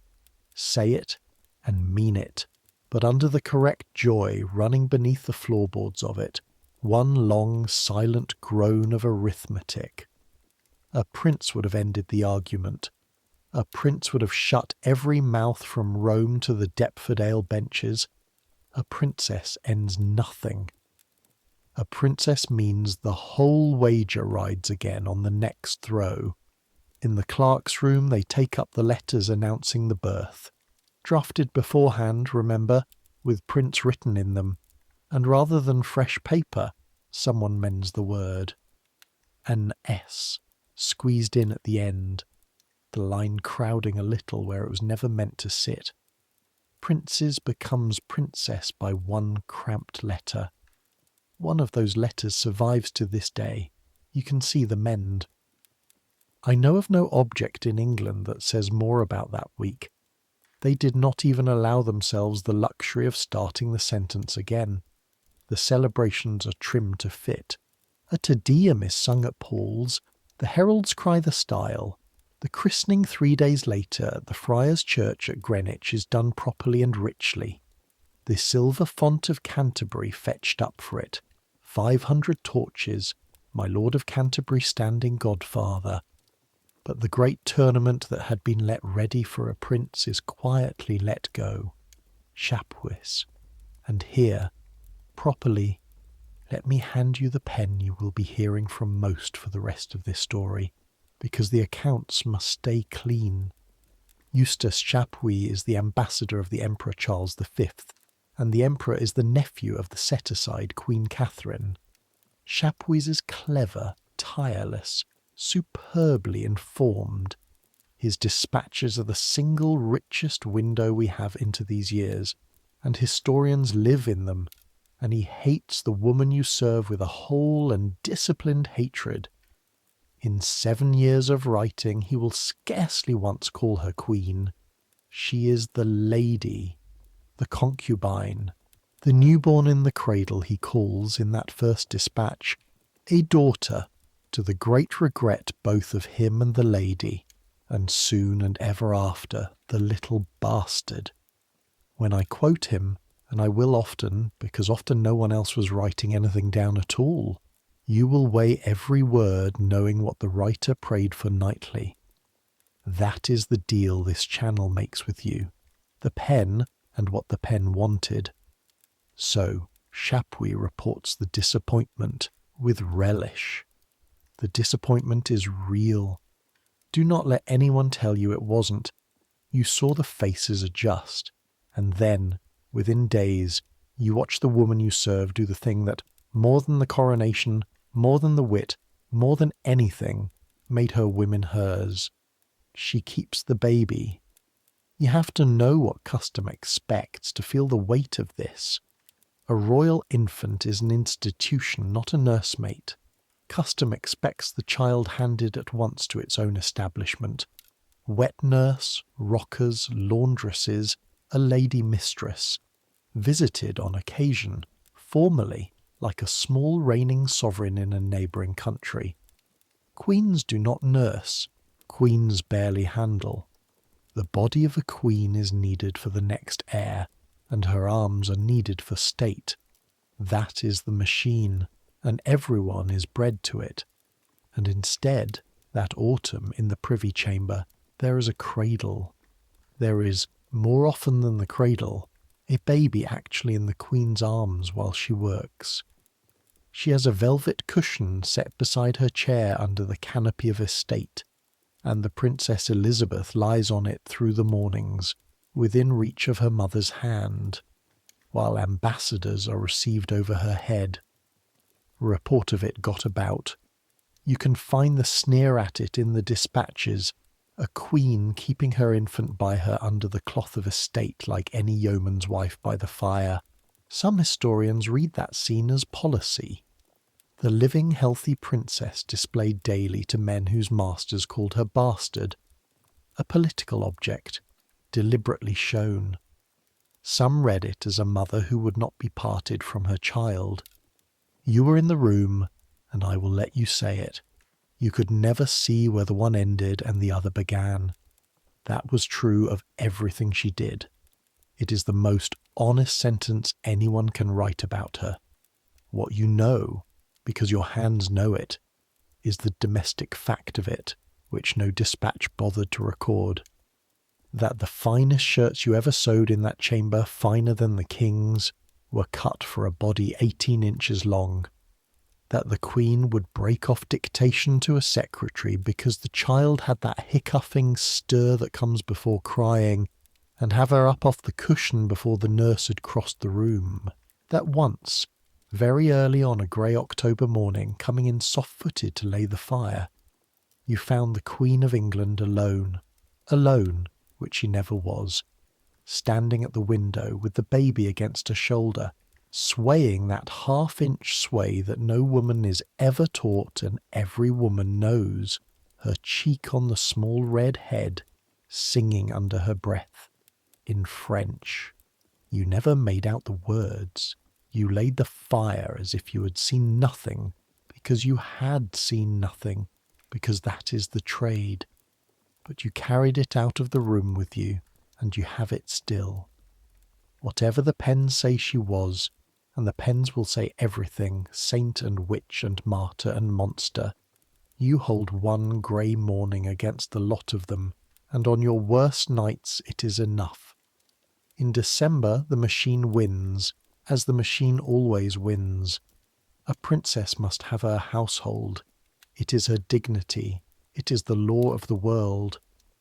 Say it and mean it, but under the correct joy running beneath the floorboards of it, one long silent groan of arithmetic. A prince would have ended the argument. A prince would have shut every mouth from Rome to the Deptford benches. A princess ends nothing. A princess means the whole wager rides again on the next throw. In the clerk's room they take up the letters announcing the birth. Drafted beforehand, remember, with prince written in them, and rather than fresh paper, someone mends the word. An S, squeezed in at the end, the line crowding a little where it was never meant to sit. Princes becomes princess by one cramped letter. One of those letters survives to this day. You can see the mend. I know of no object in England that says more about that week. They did not even allow themselves the luxury of starting the sentence again. The celebrations are trimmed to fit. A Te Deum is sung at Paul's. The heralds cry the style. The christening 3 days later at the Friars' Church at Greenwich is done properly and richly. The silver font of Canterbury fetched up for it. 500 torches, my Lord of Canterbury standing godfather. But the great tournament that had been let ready for a prince is quietly let go. Chapuis. And here, properly, let me hand you the pen you will be hearing from most for the rest of this story, because the accounts must stay clean. Eustace Chapuis is the ambassador of the Emperor Charles V, and the Emperor is the nephew of the set-aside Queen Catherine. Chapuis is clever, tireless, superbly informed. His dispatches are the single richest window we have into these years, and historians live in them, and he hates the woman you serve with a whole and disciplined hatred. In 7 years of writing he will scarcely once call her queen. She is the lady, the concubine, the newborn in the cradle he calls, in that first dispatch, a daughter, to the great regret both of him and the lady, and soon and ever after the little bastard. When I quote him, and I will often, because often no one else was writing anything down at all, you will weigh every word, knowing what the writer prayed for nightly. That is the deal this channel makes with you, the pen and what the pen wanted. So Chapuis reports the disappointment with relish. The disappointment is real. Do not let anyone tell you it wasn't. You saw the faces adjust, and then, within days, you watch the woman you serve do the thing that, more than the coronation, more than the wit, more than anything, made her women hers. She keeps the baby. You have to know what custom expects to feel the weight of this. A royal infant is an institution, not a nursemaid. Custom expects the child handed at once to its own establishment. Wet nurse, rockers, laundresses, a lady mistress, visited on occasion, formally, like a small reigning sovereign in a neighbouring country. Queens do not nurse, queens barely handle. The body of a queen is needed for the next heir, and her arms are needed for state. That is the machine, and everyone is bred to it. And instead, that autumn in the privy chamber, there is a cradle. There is, more often than the cradle, a baby actually in the Queen's arms while she works. She has a velvet cushion set beside her chair under the canopy of estate, and the Princess Elizabeth lies on it through the mornings, within reach of her mother's hand, while ambassadors are received over her head. A report of it got about. You can find the sneer at it in the dispatches, a queen keeping her infant by her under the cloth of estate like any yeoman's wife by the fire. Some historians read that scene as policy. The living, healthy princess displayed daily to men whose masters called her bastard. A political object, deliberately shown. Some read it as a mother who would not be parted from her child. You were in the room, and I will let you say it. You could never see where the one ended and the other began. That was true of everything she did. It is the most honest sentence anyone can write about her. What you know, because your hands know it, is the domestic fact of it, which no dispatch bothered to record. That the finest shirts you ever sewed in that chamber, finer than the king's, were cut for a body 18 inches long. That the Queen would break off dictation to a secretary because the child had that hiccoughing stir that comes before crying, and have her up off the cushion before the nurse had crossed the room. That once, very early on a grey October morning, coming in soft-footed to lay the fire, you found the Queen of England alone, which she never was, standing at the window with the baby against her shoulder, swaying that half-inch sway that no woman is ever taught and every woman knows, her cheek on the small red head, singing under her breath, in French. You never made out the words. You laid the fire as if you had seen nothing, because you had seen nothing, because that is the trade. But you carried it out of the room with you, and you have it still. Whatever the pens say she was, and the pens will say everything, saint and witch and martyr and monster, you hold one grey morning against the lot of them, and on your worst nights it is enough. In December the machine wins, as the machine always wins. A princess must have her household. It is her dignity. It is the law of the world.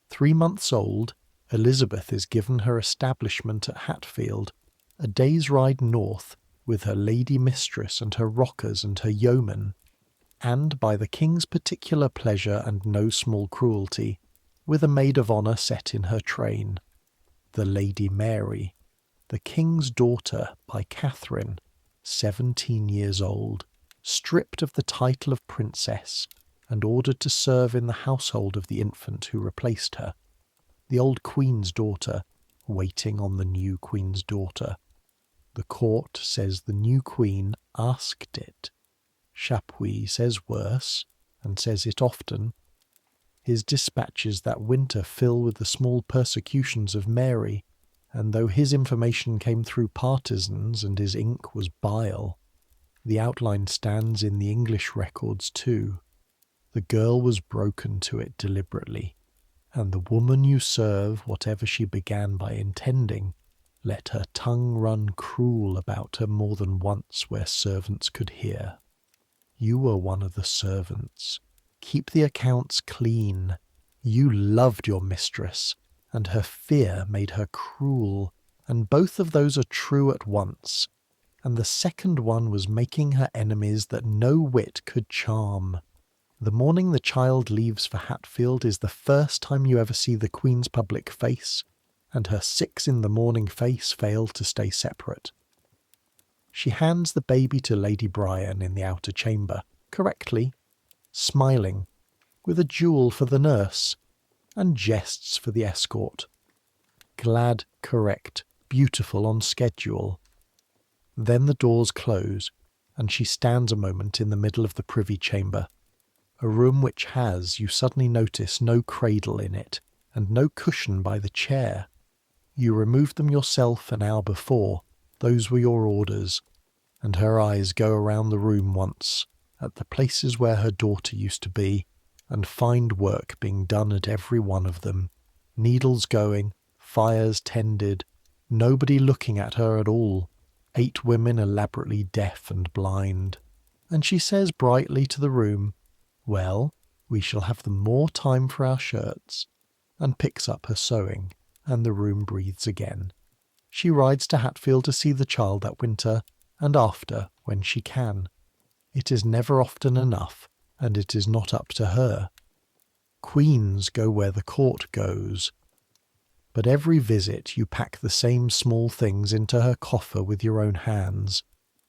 3 months old, Elizabeth is given her establishment at Hatfield, a day's ride north, with her lady mistress and her rockers and her yeomen, and by the king's particular pleasure and no small cruelty, with a maid of honour set in her train, the Lady Mary, the king's daughter by Catherine, 17 years old, stripped of the title of princess, and ordered to serve in the household of the infant who replaced her, the old queen's daughter, waiting on the new queen's daughter. The court says the new queen asked it. Chapuis says worse, and says it often. His dispatches that winter fill with the small persecutions of Mary, and though his information came through partisans and his ink was bile, the outline stands in the English records too. The girl was broken to it deliberately, and the woman you serve, whatever she began by intending, let her tongue run cruel about her more than once where servants could hear. You were one of the servants. Keep the accounts clean. You loved your mistress, and her fear made her cruel, and both of those are true at once. And the second one was making her enemies that no wit could charm. The morning the child leaves for Hatfield is the first time you ever see the Queen's public face, and her 6 in the morning face failed to stay separate. She hands the baby to Lady Bryan in the outer chamber, correctly, smiling, with a jewel for the nurse, and jests for the escort. Glad, correct, beautiful on schedule. Then the doors close, and she stands a moment in the middle of the privy chamber, a room which has, you suddenly notice, no cradle in it, and no cushion by the chair. You removed them yourself an hour before, those were your orders, and her eyes go around the room once, at the places where her daughter used to be, and find work being done at every one of them, needles going, fires tended, nobody looking at her at all, 8 women elaborately deaf and blind. And she says brightly to the room, "Well, we shall have the more time for our shirts," and picks up her sewing, and the room breathes again. She rides to Hatfield to see the child that winter, and after, when she can. It is never often enough, and it is not up to her. Queens go where the court goes. But every visit you pack the same small things into her coffer with your own hands.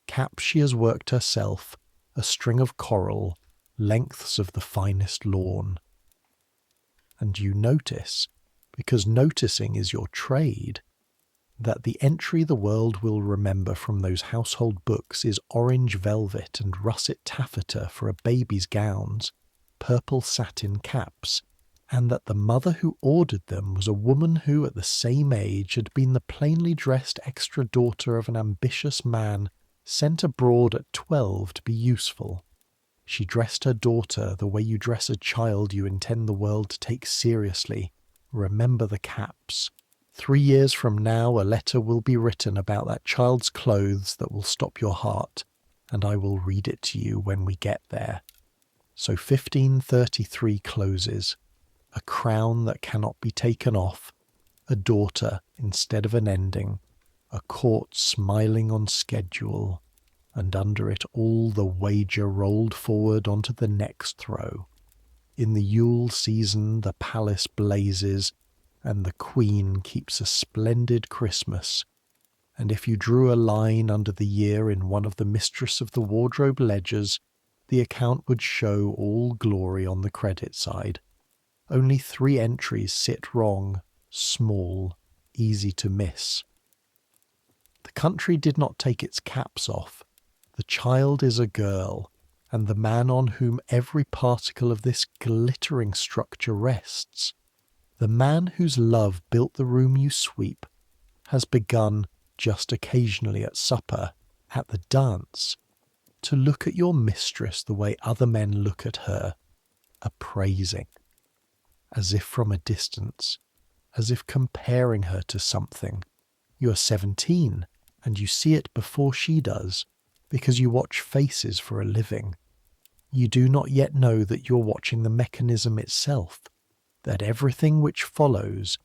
Caps she has worked herself, a string of coral, lengths of the finest lawn. And you notice, because noticing is your trade, that the entry the world will remember from those household books is orange velvet and russet taffeta for a baby's gowns, purple satin caps, and that the mother who ordered them was a woman who at the same age had been the plainly dressed extra daughter of an ambitious man sent abroad at 12 to be useful. She dressed her daughter the way you dress a child you intend the world to take seriously. Remember the caps. 3 years from now a letter will be written about that child's clothes that will stop your heart, and I will read it to you when we get there. So 1533 closes. A crown that cannot be taken off, a daughter instead of an ending, a court smiling on schedule, and under it all the wager rolled forward onto the next throw. In the Yule season the palace blazes, and the Queen keeps a splendid Christmas, and if you drew a line under the year in one of the Mistress of the Wardrobe ledgers, the account would show all glory on the credit side. Only 3 entries sit wrong, small, easy to miss. The country did not take its caps off. The child is a girl, and the man on whom every particle of this glittering structure rests, the man whose love built the room you sweep, has begun, just occasionally at supper, at the dance, to look at your mistress the way other men look at her, appraising, as if from a distance, as if comparing her to something. You are 17, and you see it before she does, because you watch faces for a living. You do not yet know that you're watching the mechanism itself, that everything which follows,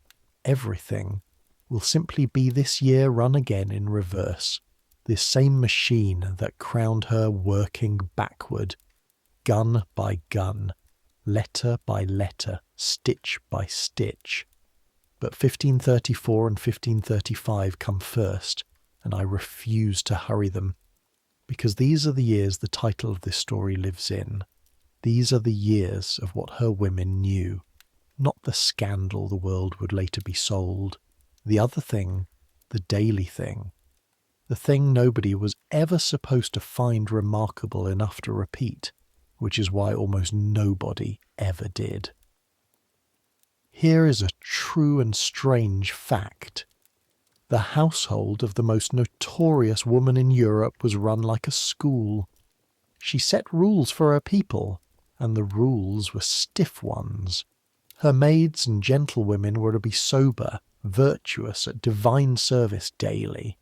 everything, will simply be this year run again in reverse, this same machine that crowned her working backward, gun by gun, letter by letter, stitch by stitch. But 1534 and 1535 come first, and I refuse to hurry them, because these are the years the title of this story lives in. These are the years of what her women knew, not the scandal the world would later be sold. The other thing, the daily thing, the thing nobody was ever supposed to find remarkable enough to repeat, which is why almost nobody ever did. Here is a true and strange fact. The household of the most notorious woman in Europe was run like a school. She set rules for her people, and the rules were stiff ones. Her maids and gentlewomen were to be sober, virtuous, at divine service daily.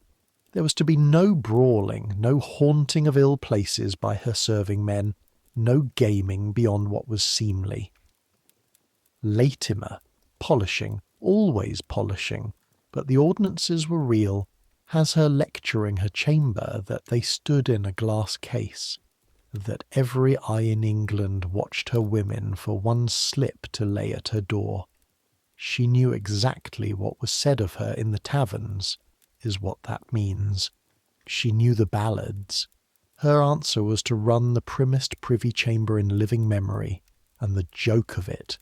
There was to be no brawling, no haunting of ill places by her serving men, no gaming beyond what was seemly. Latimer, polishing, always polishing, but the ordinances were real, has her lecturing her chamber that they stood in a glass case, that every eye in England watched her women for one slip to lay at her door. She knew exactly what was said of her in the taverns, is what that means. She knew the ballads. Her answer was to run the primmest privy chamber in living memory, and the joke of it,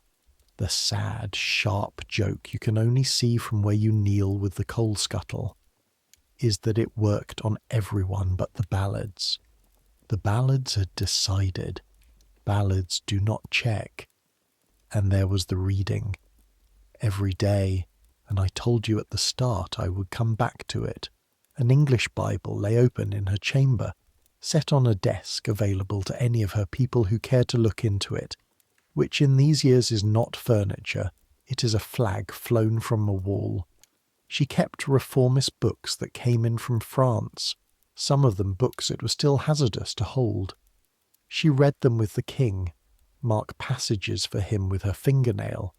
the sad, sharp joke you can only see from where you kneel with the coal scuttle, is that it worked on everyone but the ballads. The ballads had decided. Ballads do not check. And there was the reading. Every day, and I told you at the start I would come back to it. An English Bible lay open in her chamber, set on a desk available to any of her people who cared to look into it, which in these years is not furniture, it is a flag flown from a wall. She kept reformist books that came in from France, some of them books it was still hazardous to hold. She read them with the king, marked passages for him with her fingernail.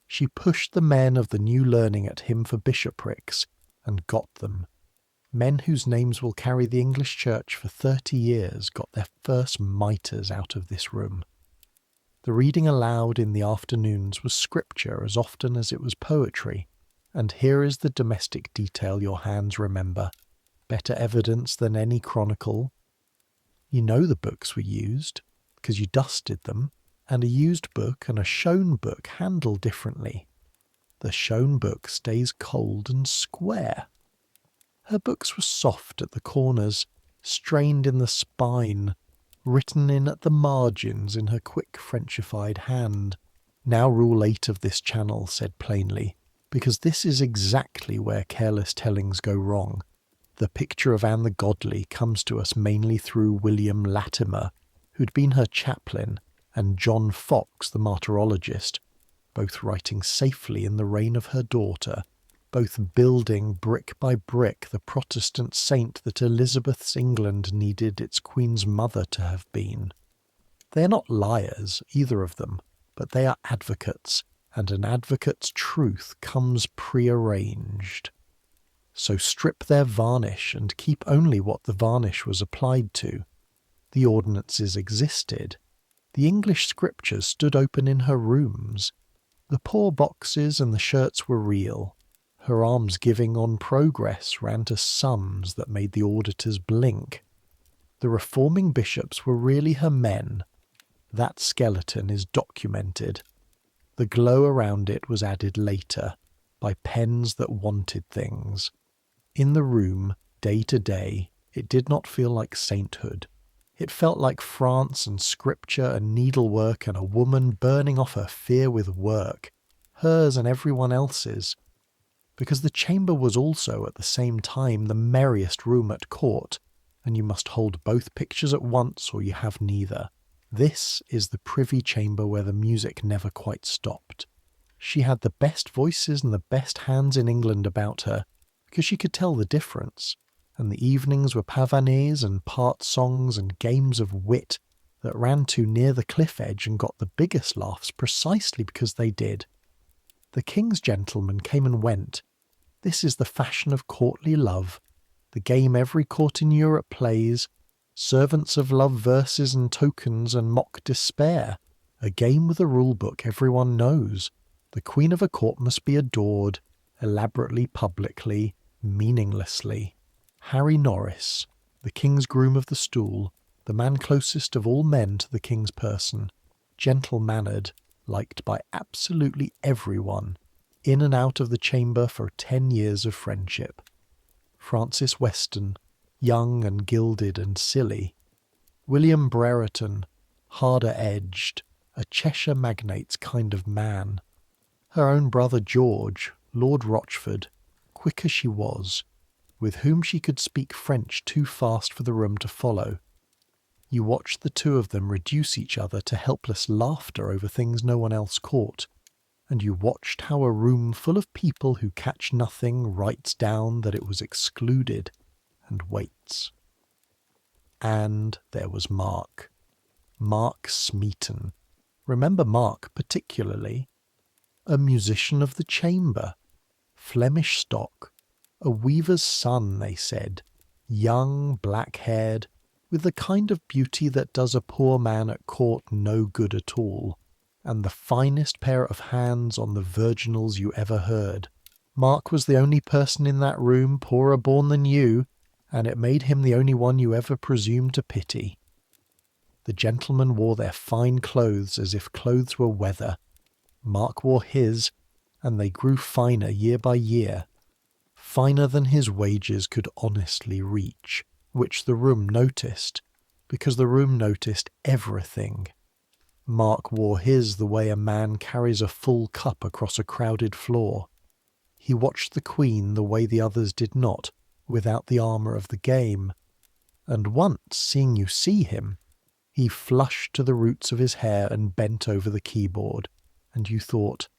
She pushed the men of the new learning at him for bishoprics, and got them. Men whose names will carry the English Church for 30 years got their first mitres out of this room. The reading aloud in the afternoons was scripture as often as it was poetry, and here is the domestic detail your hands remember, better evidence than any chronicle. You know the books were used, because you dusted them, and a used book and a shown book handle differently. The shown book stays cold and square. Her books were soft at the corners, strained in the spine, written in at the margins in her quick Frenchified hand. Now Rule 8 of this channel said plainly, because this is exactly where careless tellings go wrong. The picture of Anne the Godly comes to us mainly through William Latimer, who'd been her chaplain, and John Fox, the martyrologist, both writing safely in the reign of her daughter, both building brick by brick the Protestant saint that Elizabeth's England needed its Queen's mother to have been. They are not liars, either of them, but they are advocates, and an advocate's truth comes prearranged. So strip their varnish and keep only what the varnish was applied to. The ordinances existed. The English scriptures stood open in her rooms. The poor boxes and the shirts were real. Her almsgiving on progress ran to sums that made the auditors blink. The reforming bishops were really her men. That skeleton is documented. The glow around it was added later, by pens that wanted things. In the room, day to day, it did not feel like sainthood. It felt like France and scripture and needlework and a woman burning off her fear with work, hers and everyone else's. Because the chamber was also, at the same time, the merriest room at court, and you must hold both pictures at once or you have neither. This is the privy chamber where the music never quite stopped. She had the best voices and the best hands in England about her, because she could tell the difference, and the evenings were pavanays and part songs and games of wit that ran too near the cliff edge and got the biggest laughs precisely because they did. The king's gentlemen came and went. This is the fashion of courtly love, the game every court in Europe plays, servants of love verses and tokens and mock despair, a game with a rule-book everyone knows. The queen of a court must be adored, elaborately, publicly, meaninglessly. Harry Norris, the king's groom of the stool, the man closest of all men to the king's person, gentle-mannered, liked by absolutely everyone, in and out of the chamber for 10 years of friendship. Francis Weston, young and gilded and silly. William Brereton, harder-edged, a Cheshire magnate's kind of man. Her own brother George, Lord Rochford, quick as she was, with whom she could speak French too fast for the room to follow. You watched the two of them reduce each other to helpless laughter over things no one else caught, and you watched how a room full of people who catch nothing writes down that it was excluded, and waits. And there was Mark. Mark Smeaton. Remember Mark particularly? A musician of the chamber. Flemish stock. A weaver's son, they said. Young, black-haired, with the kind of beauty that does a poor man at court no good at all, and the finest pair of hands on the virginals you ever heard. Mark was the only person in that room poorer born than you, and it made him the only one you ever presumed to pity. The gentlemen wore their fine clothes as if clothes were weather. Mark wore his, and they grew finer year by year, finer than his wages could honestly reach, which the room noticed, because the room noticed everything. Mark wore his the way a man carries a full cup across a crowded floor. He watched the Queen the way the others did not, without the armour of the game. And once, seeing you see him, he flushed to the roots of his hair and bent over the keyboard, and you thought,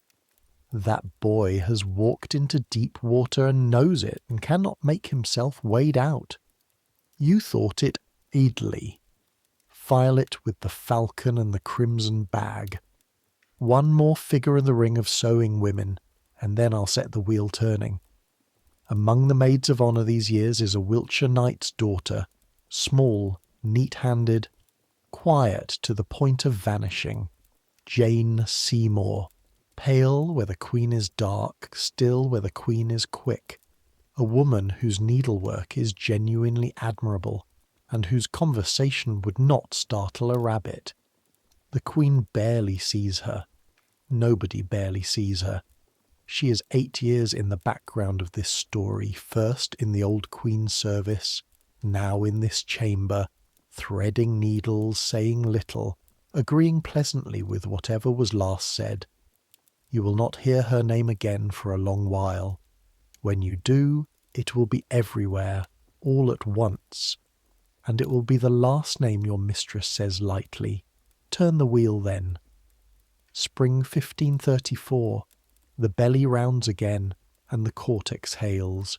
that boy has walked into deep water and knows it and cannot make himself wade out. You thought it idly. File it with the falcon and the crimson bag. One more figure in the ring of sewing women, and then I'll set the wheel turning. Among the maids of honour these years is a Wiltshire knight's daughter, small, neat-handed, quiet to the point of vanishing, Jane Seymour, pale where the Queen is dark, still where the Queen is quick, a woman whose needlework is genuinely admirable, and whose conversation would not startle a rabbit. The Queen barely sees her. Nobody barely sees her. She is 8 years in the background of this story, first in the old Queen's service, now in this chamber, threading needles, saying little, agreeing pleasantly with whatever was last said, You will not hear her name again for a long while. When you do, it will be everywhere, all at once, and it will be the last name your mistress says lightly. Turn the wheel then. Spring 1534. The belly rounds again, and the court exhales.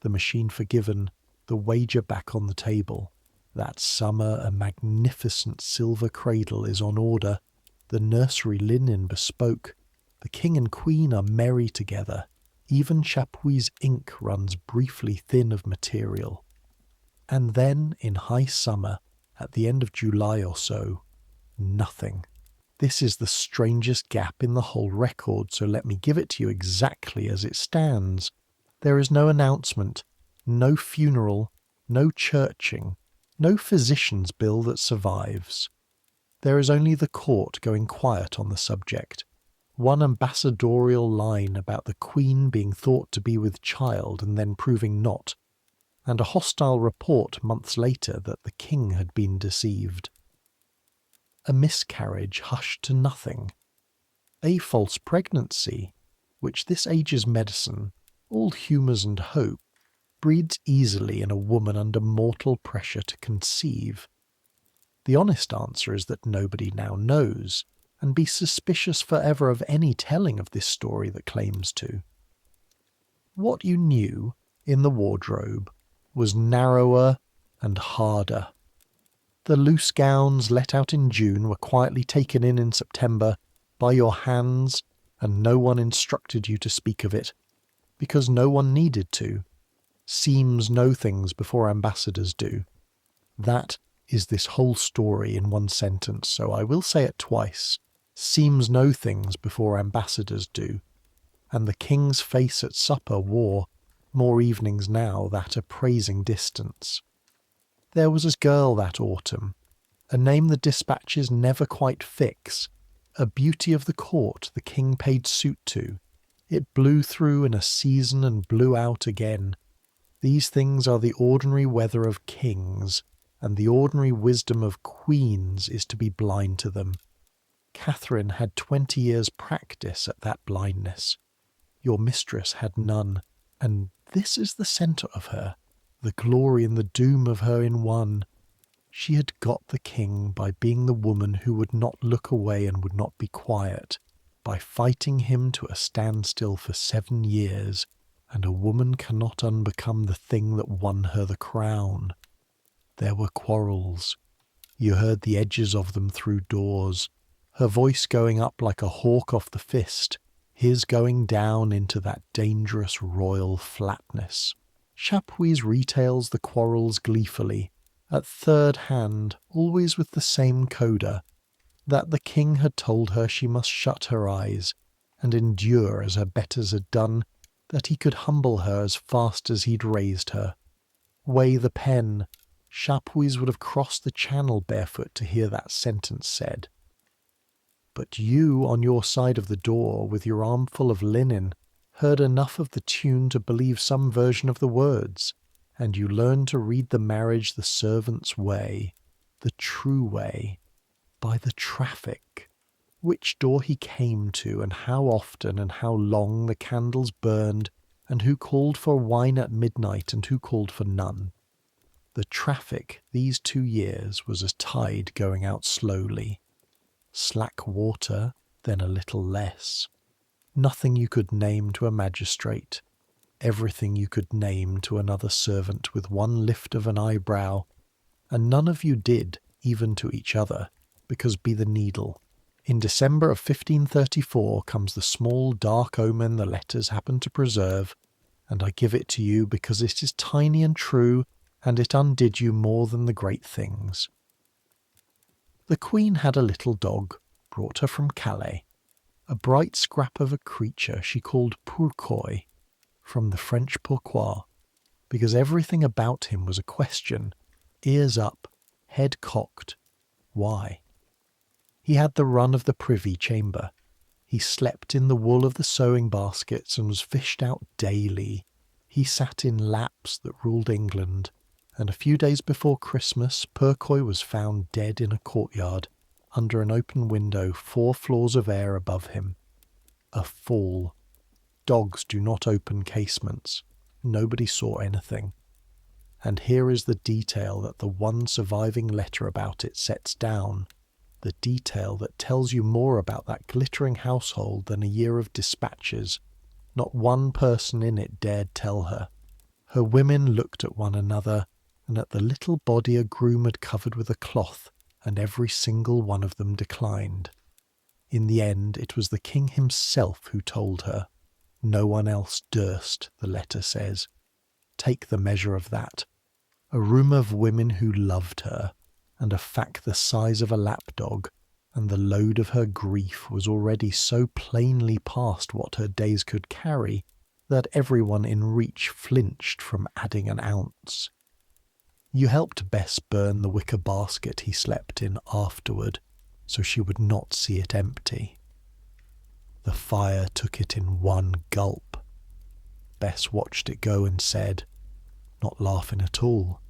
The machine forgiven, the wager back on the table. That summer a magnificent silver cradle is on order, the nursery linen bespoke. The king and queen are merry together. Even Chapuis's ink runs briefly thin of material. And then, in high summer, at the end of July or so, nothing. This is the strangest gap in the whole record, so let me give it to you exactly as it stands. There is no announcement, no funeral, no churching, no physician's bill that survives. There is only the court going quiet on the subject. One ambassadorial line about the Queen being thought to be with child and then proving not, and a hostile report months later that the King had been deceived. A miscarriage hushed to nothing. A false pregnancy, which this age's medicine, all humours and hope, breeds easily in a woman under mortal pressure to conceive. The honest answer is that nobody now knows, and be suspicious forever of any telling of this story that claims to. What you knew in the wardrobe was narrower and harder. The loose gowns let out in June were quietly taken in September by your hands, and no one instructed you to speak of it, because no one needed to. Seams know things before ambassadors do. That is this whole story in one sentence, so I will say it twice. Seems know things before ambassadors do, and the king's face at supper wore, more evenings now, that appraising distance. There was a girl that autumn, a name the dispatches never quite fix, a beauty of the court the king paid suit to. It blew through in a season and blew out again. These things are the ordinary weather of kings, and the ordinary wisdom of queens is to be blind to them. Catherine had 20 years' practice at that blindness. Your mistress had none, and this is the centre of her, the glory and the doom of her in one. She had got the king by being the woman who would not look away and would not be quiet, by fighting him to a standstill for 7 years, and a woman cannot unbecome the thing that won her the crown. There were quarrels. You heard the edges of them through doors, her voice going up like a hawk off the fist, his going down into that dangerous royal flatness. Chapuis retails the quarrels gleefully, at third hand, always with the same coda, that the king had told her she must shut her eyes, and endure as her betters had done, that he could humble her as fast as he'd raised her. Weigh the pen. Chapuis would have crossed the channel barefoot to hear that sentence said. But you, on your side of the door, with your armful of linen, heard enough of the tune to believe some version of the words, and you learned to read the marriage the servant's way, the true way, by the traffic, which door he came to, and how often and how long the candles burned, and who called for wine at midnight and who called for none. The traffic these 2 years was a tide going out slowly. Slack water, then a little less. Nothing you could name to a magistrate, everything you could name to another servant with one lift of an eyebrow, and none of you did, even to each other, because be the needle. In December of 1534 comes the small dark omen the letters happen to preserve, and I give it to you because it is tiny and true, and it undid you more than the great things. The Queen had a little dog, brought her from Calais, a bright scrap of a creature she called Pourquoi, from the French pourquoi, because everything about him was a question, ears up, head cocked. Why? He had the run of the privy chamber. He slept in the wool of the sewing baskets and was fished out daily. He sat in laps that ruled England, and a few days before Christmas Pourquoi was found dead in a courtyard, under an open window 4 floors of air above him. A fall. Dogs do not open casements. Nobody saw anything. And here is the detail that the one surviving letter about it sets down, the detail that tells you more about that glittering household than a year of dispatches. Not one person in it dared tell her. Her women looked at one another, and at the little body a groom had covered with a cloth, and every single one of them declined. In the end, it was the king himself who told her. No one else durst, the letter says. Take the measure of that. A room of women who loved her, and a fact the size of a lapdog, and the load of her grief was already so plainly past what her days could carry that everyone in reach flinched from adding an ounce. You helped Bess burn the wicker basket he slept in afterward, so she would not see it empty. The fire took it in one gulp. Bess watched it go and said, not laughing at all,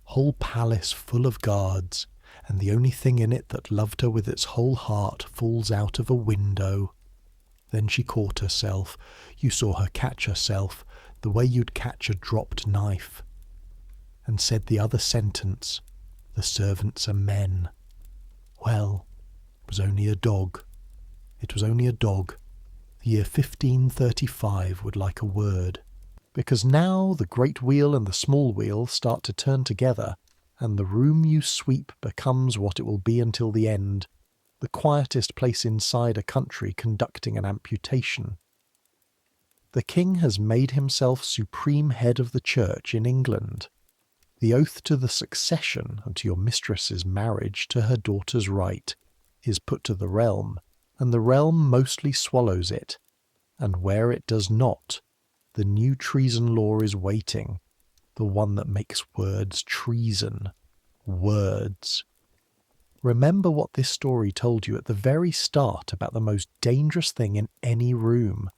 whole palace full of guards, and the only thing in it that loved her with its whole heart falls out of a window. Then she caught herself. You saw her catch herself, the way you'd catch a dropped knife. And said the other sentence, the servants are men. Well, it was only a dog. It was only a dog. The year 1535 would like a word. Because now the great wheel and the small wheel start to turn together, and the room you sweep becomes what it will be until the end, the quietest place inside a country conducting an amputation. The king has made himself supreme head of the church in England. The oath to the succession and to your mistress's marriage to her daughter's right is put to the realm, and the realm mostly swallows it, and where it does not, the new treason law is waiting, the one that makes words treason. Words. Remember what this story told you at the very start about the most dangerous thing in any room.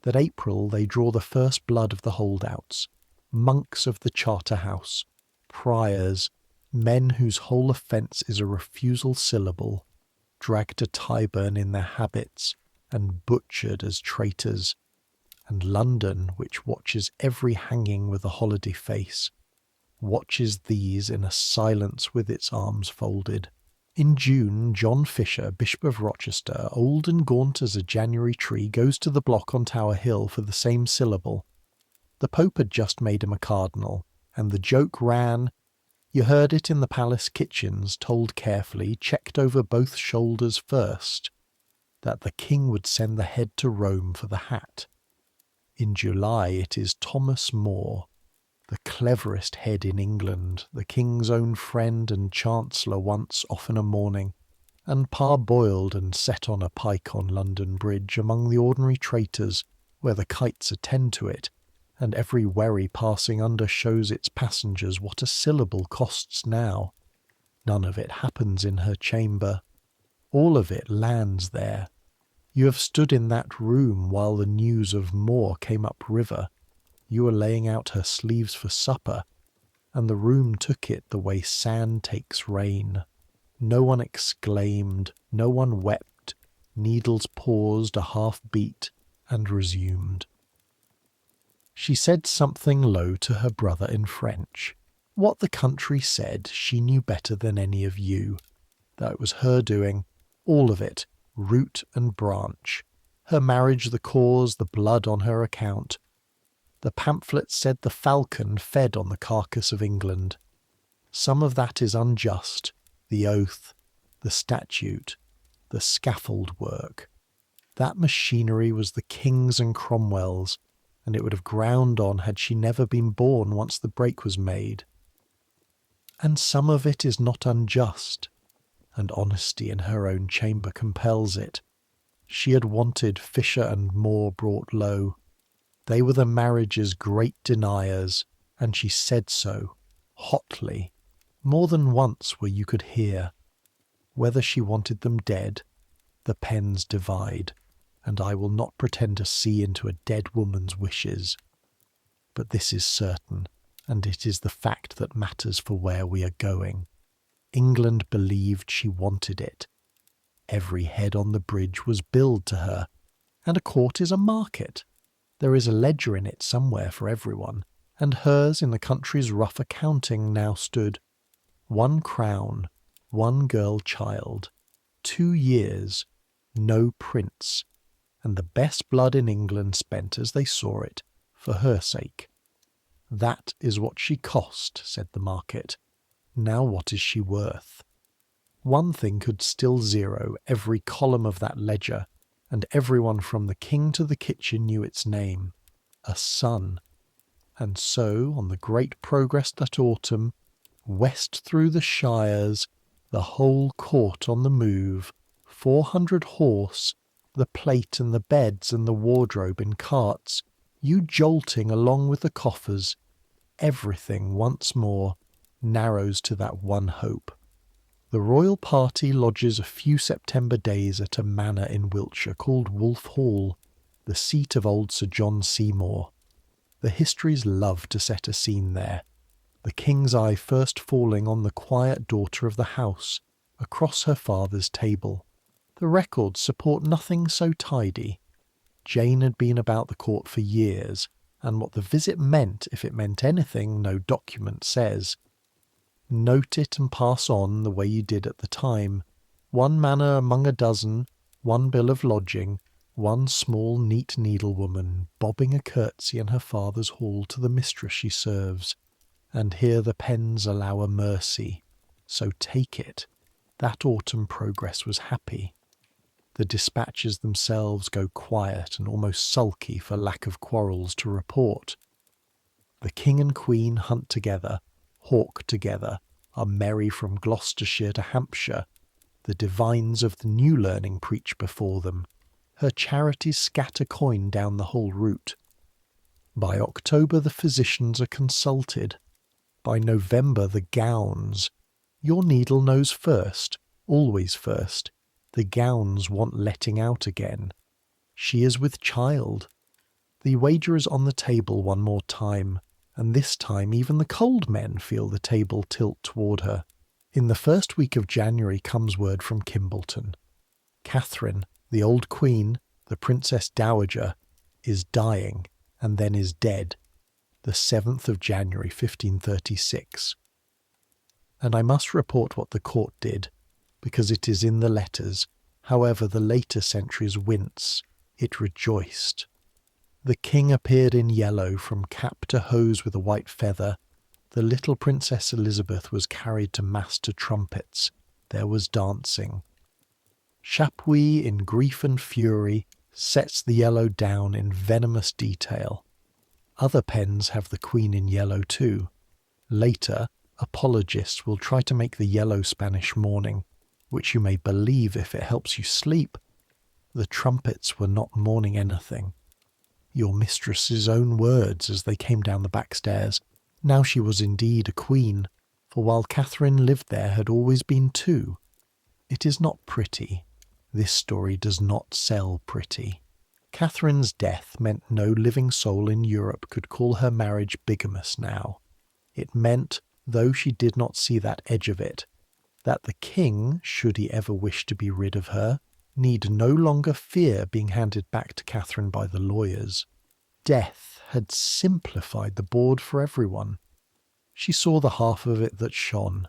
That April they draw the first blood of the holdouts, monks of the Charterhouse, priors, men whose whole offence is a refusal syllable, dragged to Tyburn in their habits, and butchered as traitors, and London, which watches every hanging with a holiday face, watches these in a silence with its arms folded. In June, John Fisher, Bishop of Rochester, old and gaunt as a January tree, goes to the block on Tower Hill for the same syllable. The Pope had just made him a cardinal, and the joke ran, you heard it in the palace kitchens, told carefully, checked over both shoulders first, that the king would send the head to Rome for the hat. In July it is Thomas More, the cleverest head in England, the king's own friend and chancellor once, often a morning, and parboiled and set on a pike on London Bridge among the ordinary traitors, where the kites attend to it, and every wherry passing under shows its passengers what a syllable costs now. None of it happens in her chamber. All of it lands there. You have stood in that room while the news of More came up river. You were laying out her sleeves for supper, and the room took it the way sand takes rain. No one exclaimed, no one wept, needles paused a half beat, and resumed. She said something low to her brother in French. What the country said she knew better than any of you. That it was her doing, all of it, root and branch. Her marriage the cause, the blood on her account. The pamphlet said the falcon fed on the carcass of England. Some of that is unjust, the oath, the statute, the scaffold work. That machinery was the King's and Cromwell's, and it would have ground on had she never been born once the break was made. And some of it is not unjust, and honesty in her own chamber compels it. She had wanted Fisher and More brought low. They were the marriage's great deniers, and she said so, hotly, more than once where you could hear. Whether she wanted them dead, the pens divide, and I will not pretend to see into a dead woman's wishes. But this is certain, and it is the fact that matters for where we are going. England believed she wanted it. Every head on the bridge was billed to her, and a court is a market. There is a ledger in it somewhere for everyone, and hers in the country's rough accounting now stood 1 crown, 1 girl child, 2 years, no prince, and the best blood in England spent as they saw it, for her sake. That is what she cost, said the market. Now what is she worth? One thing could still zero every column of that ledger, and everyone from the king to the kitchen knew its name. A son. And so, on the great progress that autumn, west through the shires, the whole court on the move, 400 horse, the plate and the beds and the wardrobe in carts, you jolting along with the coffers, everything once more narrows to that one hope. The royal party lodges a few September days at a manor in Wiltshire called Wolf Hall, the seat of old Sir John Seymour. The histories love to set a scene there, the king's eye first falling on the quiet daughter of the house, across her father's table. The records support nothing so tidy. Jane had been about the court for years, and what the visit meant, if it meant anything, no document says. Note it and pass on the way you did at the time. 1 manor among a dozen, 1 bill of lodging, 1 small neat needlewoman bobbing a curtsy in her father's hall to the mistress she serves. And here the pens allow a mercy. So take it. That autumn progress was happy. The dispatches themselves go quiet and almost sulky for lack of quarrels to report. The king and queen hunt together, hawk together, are merry from Gloucestershire to Hampshire. The divines of the new learning preach before them. Her charities scatter coin down the whole route. By October the physicians are consulted. By November the gowns. Your needle knows first, always first. The gowns want letting out again. She is with child. The wager is on the table one more time, and this time even the cold men feel the table tilt toward her. In the first week of January comes word from Kimbolton. Catherine, the old queen, the Princess Dowager, is dying, and then is dead, the 7th of January 1536. And I must report what the court did, because it is in the letters. However the later centuries wince, it rejoiced. The king appeared in yellow from cap to hose with a white feather. The little Princess Elizabeth was carried to mass to trumpets. There was dancing. Chapuis, in grief and fury, sets the yellow down in venomous detail. Other pens have the queen in yellow too. Later, apologists will try to make the yellow Spanish mourning, which you may believe if it helps you sleep. The trumpets were not mourning anything. Your mistress's own words as they came down the back stairs. Now she was indeed a queen, for while Catherine lived there had always been 2. It is not pretty. This story does not sell pretty. Catherine's death meant no living soul in Europe could call her marriage bigamous now. It meant, though she did not see that edge of it, that the king, should he ever wish to be rid of her, need no longer fear being handed back to Catherine by the lawyers. Death had simplified the board for everyone. She saw the half of it that shone.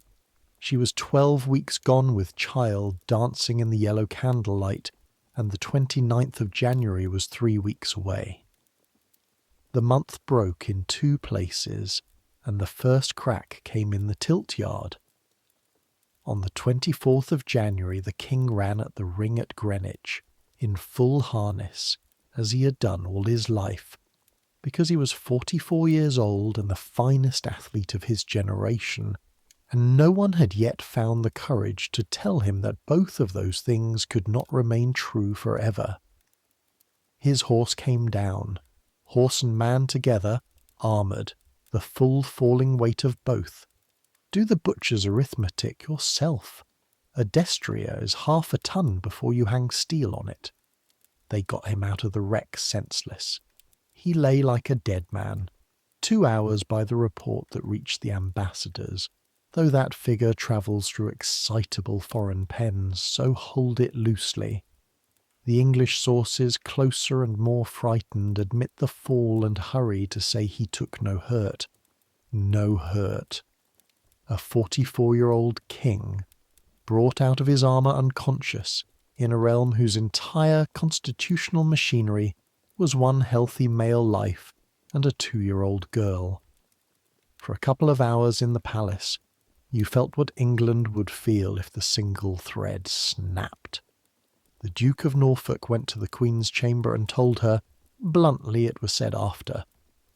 She was 12 weeks gone with child dancing in the yellow candlelight, and the 29th of January was 3 weeks away. The month broke in 2 places, and the first crack came in the tilt yard. On the 24th of January the king ran at the ring at Greenwich, in full harness, as he had done all his life, because he was 44 years old and the finest athlete of his generation, and no one had yet found the courage to tell him that both of those things could not remain true forever. His horse came down, horse and man together, armoured, the full falling weight of both. Do the butcher's arithmetic yourself. A destrier is 1/2 a ton before you hang steel on it. They got him out of the wreck senseless. He lay like a dead man, 2 hours by the report that reached the ambassadors, though that figure travels through excitable foreign pens, so hold it loosely. The English sources, closer and more frightened, admit the fall and hurry to say he took no hurt. No hurt. A 44-year-old king, brought out of his armour unconscious, in a realm whose entire constitutional machinery was one healthy male life and a 2-year-old girl. For a couple of hours in the palace, you felt what England would feel if the single thread snapped. The Duke of Norfolk went to the Queen's chamber and told her, bluntly it was said after,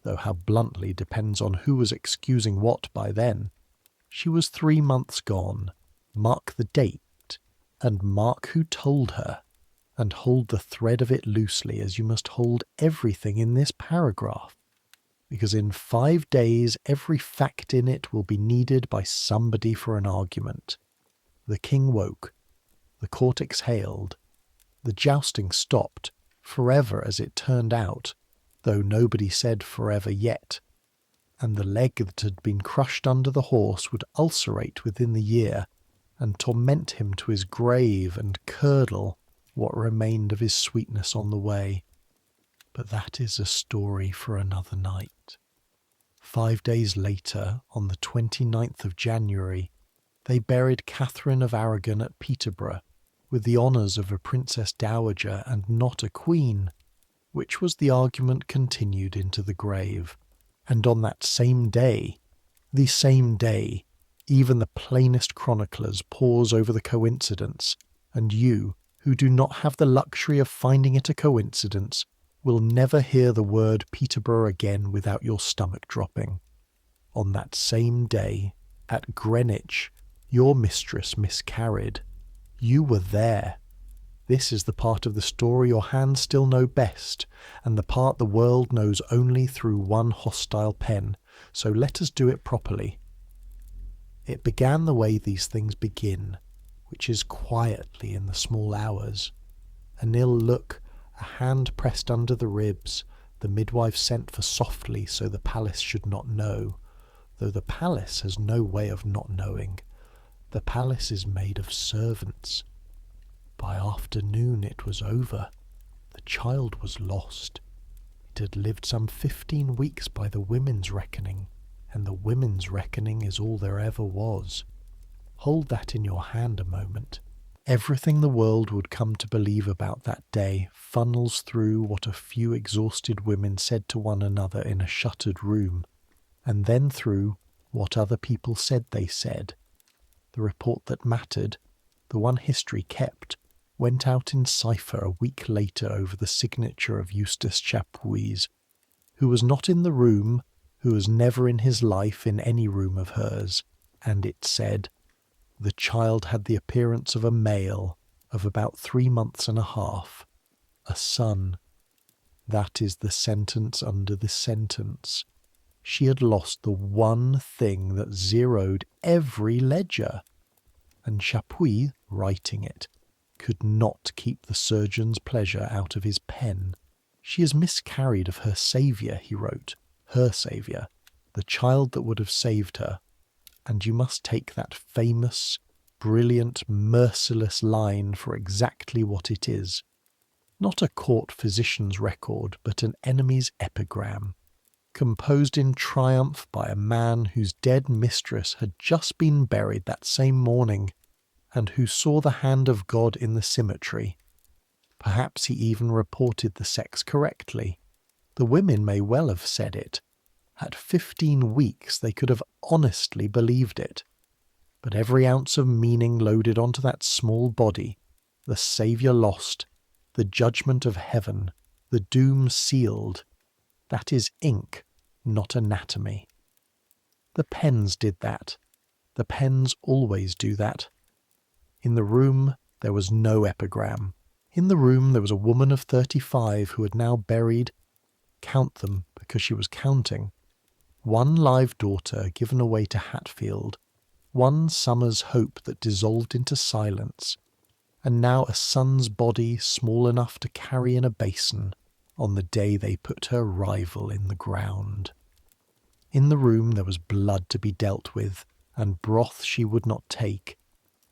though how bluntly depends on who was excusing what by then, she was 3 months gone. Mark the date, and mark who told her, and hold the thread of it loosely as you must hold everything in this paragraph, because in 5 days every fact in it will be needed by somebody for an argument. The king woke. The court exhaled. The jousting stopped, forever as it turned out, though nobody said forever yet, and the leg that had been crushed under the horse would ulcerate within the year, and torment him to his grave and curdle what remained of his sweetness on the way. But that is a story for another night. 5 days later, on the 29th of January, they buried Catherine of Aragon at Peterborough, with the honours of a princess dowager and not a queen, which was the argument continued into the grave. And on that same day, the same day, even the plainest chroniclers pause over the coincidence, and you, who do not have the luxury of finding it a coincidence, will never hear the word Peterborough again without your stomach dropping. On that same day, at Greenwich, your mistress miscarried. You were there. This is the part of the story your hands still know best, and the part the world knows only through one hostile pen, so let us do it properly. It began the way these things begin, which is quietly in the small hours. An ill look, a hand pressed under the ribs, the midwife sent for softly so the palace should not know, though the palace has no way of not knowing. The palace is made of servants. By afternoon it was over. The child was lost. It had lived some 15 weeks by the women's reckoning, and the women's reckoning is all there ever was. Hold that in your hand a moment. Everything the world would come to believe about that day funnels through what a few exhausted women said to one another in a shuttered room, and then through what other people said they said. The report that mattered, the one history kept, went out in cipher a week later over the signature of Eustace Chapuis, who was not in the room, who was never in his life in any room of hers, and it said, "The child had the appearance of a male, of about 3 months and a half, a son." That is the sentence under the sentence. She had lost the one thing that zeroed every ledger, and Chapuis, writing it, could not keep the surgeon's pleasure out of his pen. "She has miscarried of her saviour," he wrote, her saviour, the child that would have saved her, and you must take that famous, brilliant, merciless line for exactly what it is. Not a court physician's record, but an enemy's epigram, composed in triumph by a man whose dead mistress had just been buried that same morning, and who saw the hand of God in the cemetery. Perhaps he even reported the sex correctly. The women may well have said it. At 15 weeks they could have honestly believed it. But every ounce of meaning loaded onto that small body, the Saviour lost, the judgment of heaven, the doom sealed, that is ink, not anatomy. The pens did that. The pens always do that. In the room there was no epigram. In the room there was a woman of 35 who had now buried, count them because she was counting, one live daughter given away to Hatfield, one summer's hope that dissolved into silence, and now a son's body small enough to carry in a basin on the day they put her rival in the ground. In the room there was blood to be dealt with, and broth she would not take,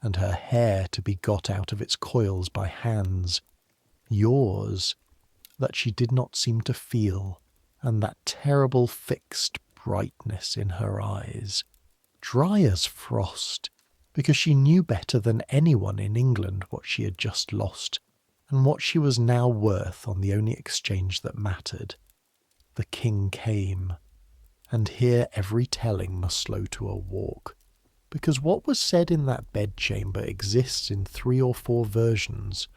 and her hair to be got out of its coils by hands. yours, that she did not seem to feel, and that terrible fixed brightness in her eyes, dry as frost, because she knew better than anyone in England what she had just lost, and what she was now worth on the only exchange that mattered. The king came, and here every telling must slow to a walk, because what was said in that bedchamber exists in 3 or 4 versions,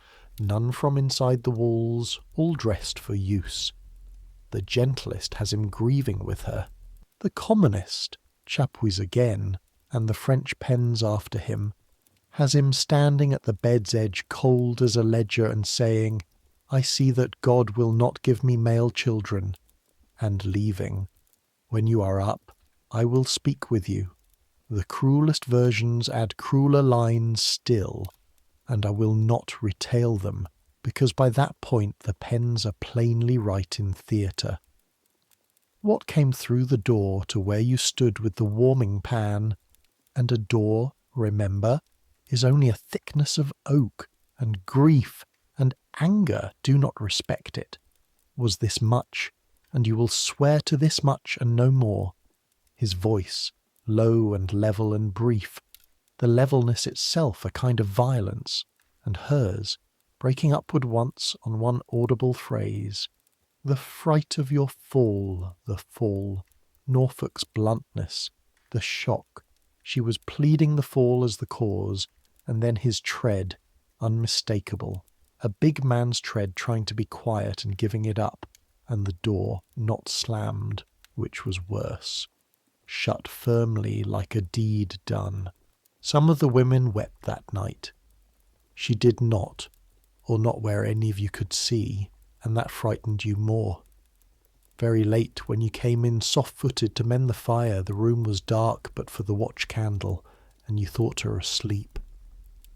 none from inside the walls, all dressed for use. The gentlest has him grieving with her, the commonest, Chapuis again, and the French pens after him, has him standing at the bed's edge cold as a ledger and saying, "I see that God will not give me male children," and leaving. "When you are up, I will speak with you. The cruellest versions add crueller lines still, and I will not retail them, because by that point the pens are plainly right in theatre. What came through the door to where you stood with the warming pan, and a door, remember, is only a thickness of oak, and grief and anger do not respect it, was this much, and you will swear to this much and no more." His voice, low and level and brief, the levelness itself a kind of violence, and hers, breaking upward once on one audible phrase, "The fright of your fall, the fall, Norfolk's bluntness, the shock." She was pleading the fall as the cause, and then his tread, unmistakable, a big man's tread trying to be quiet and giving it up, and the door not slammed, which was worse, shut firmly like a deed done. Some of the women wept that night. She did not, or not where any of you could see, and that frightened you more. Very late, when you came in soft-footed to mend the fire, the room was dark but for the watch candle, and you thought her asleep.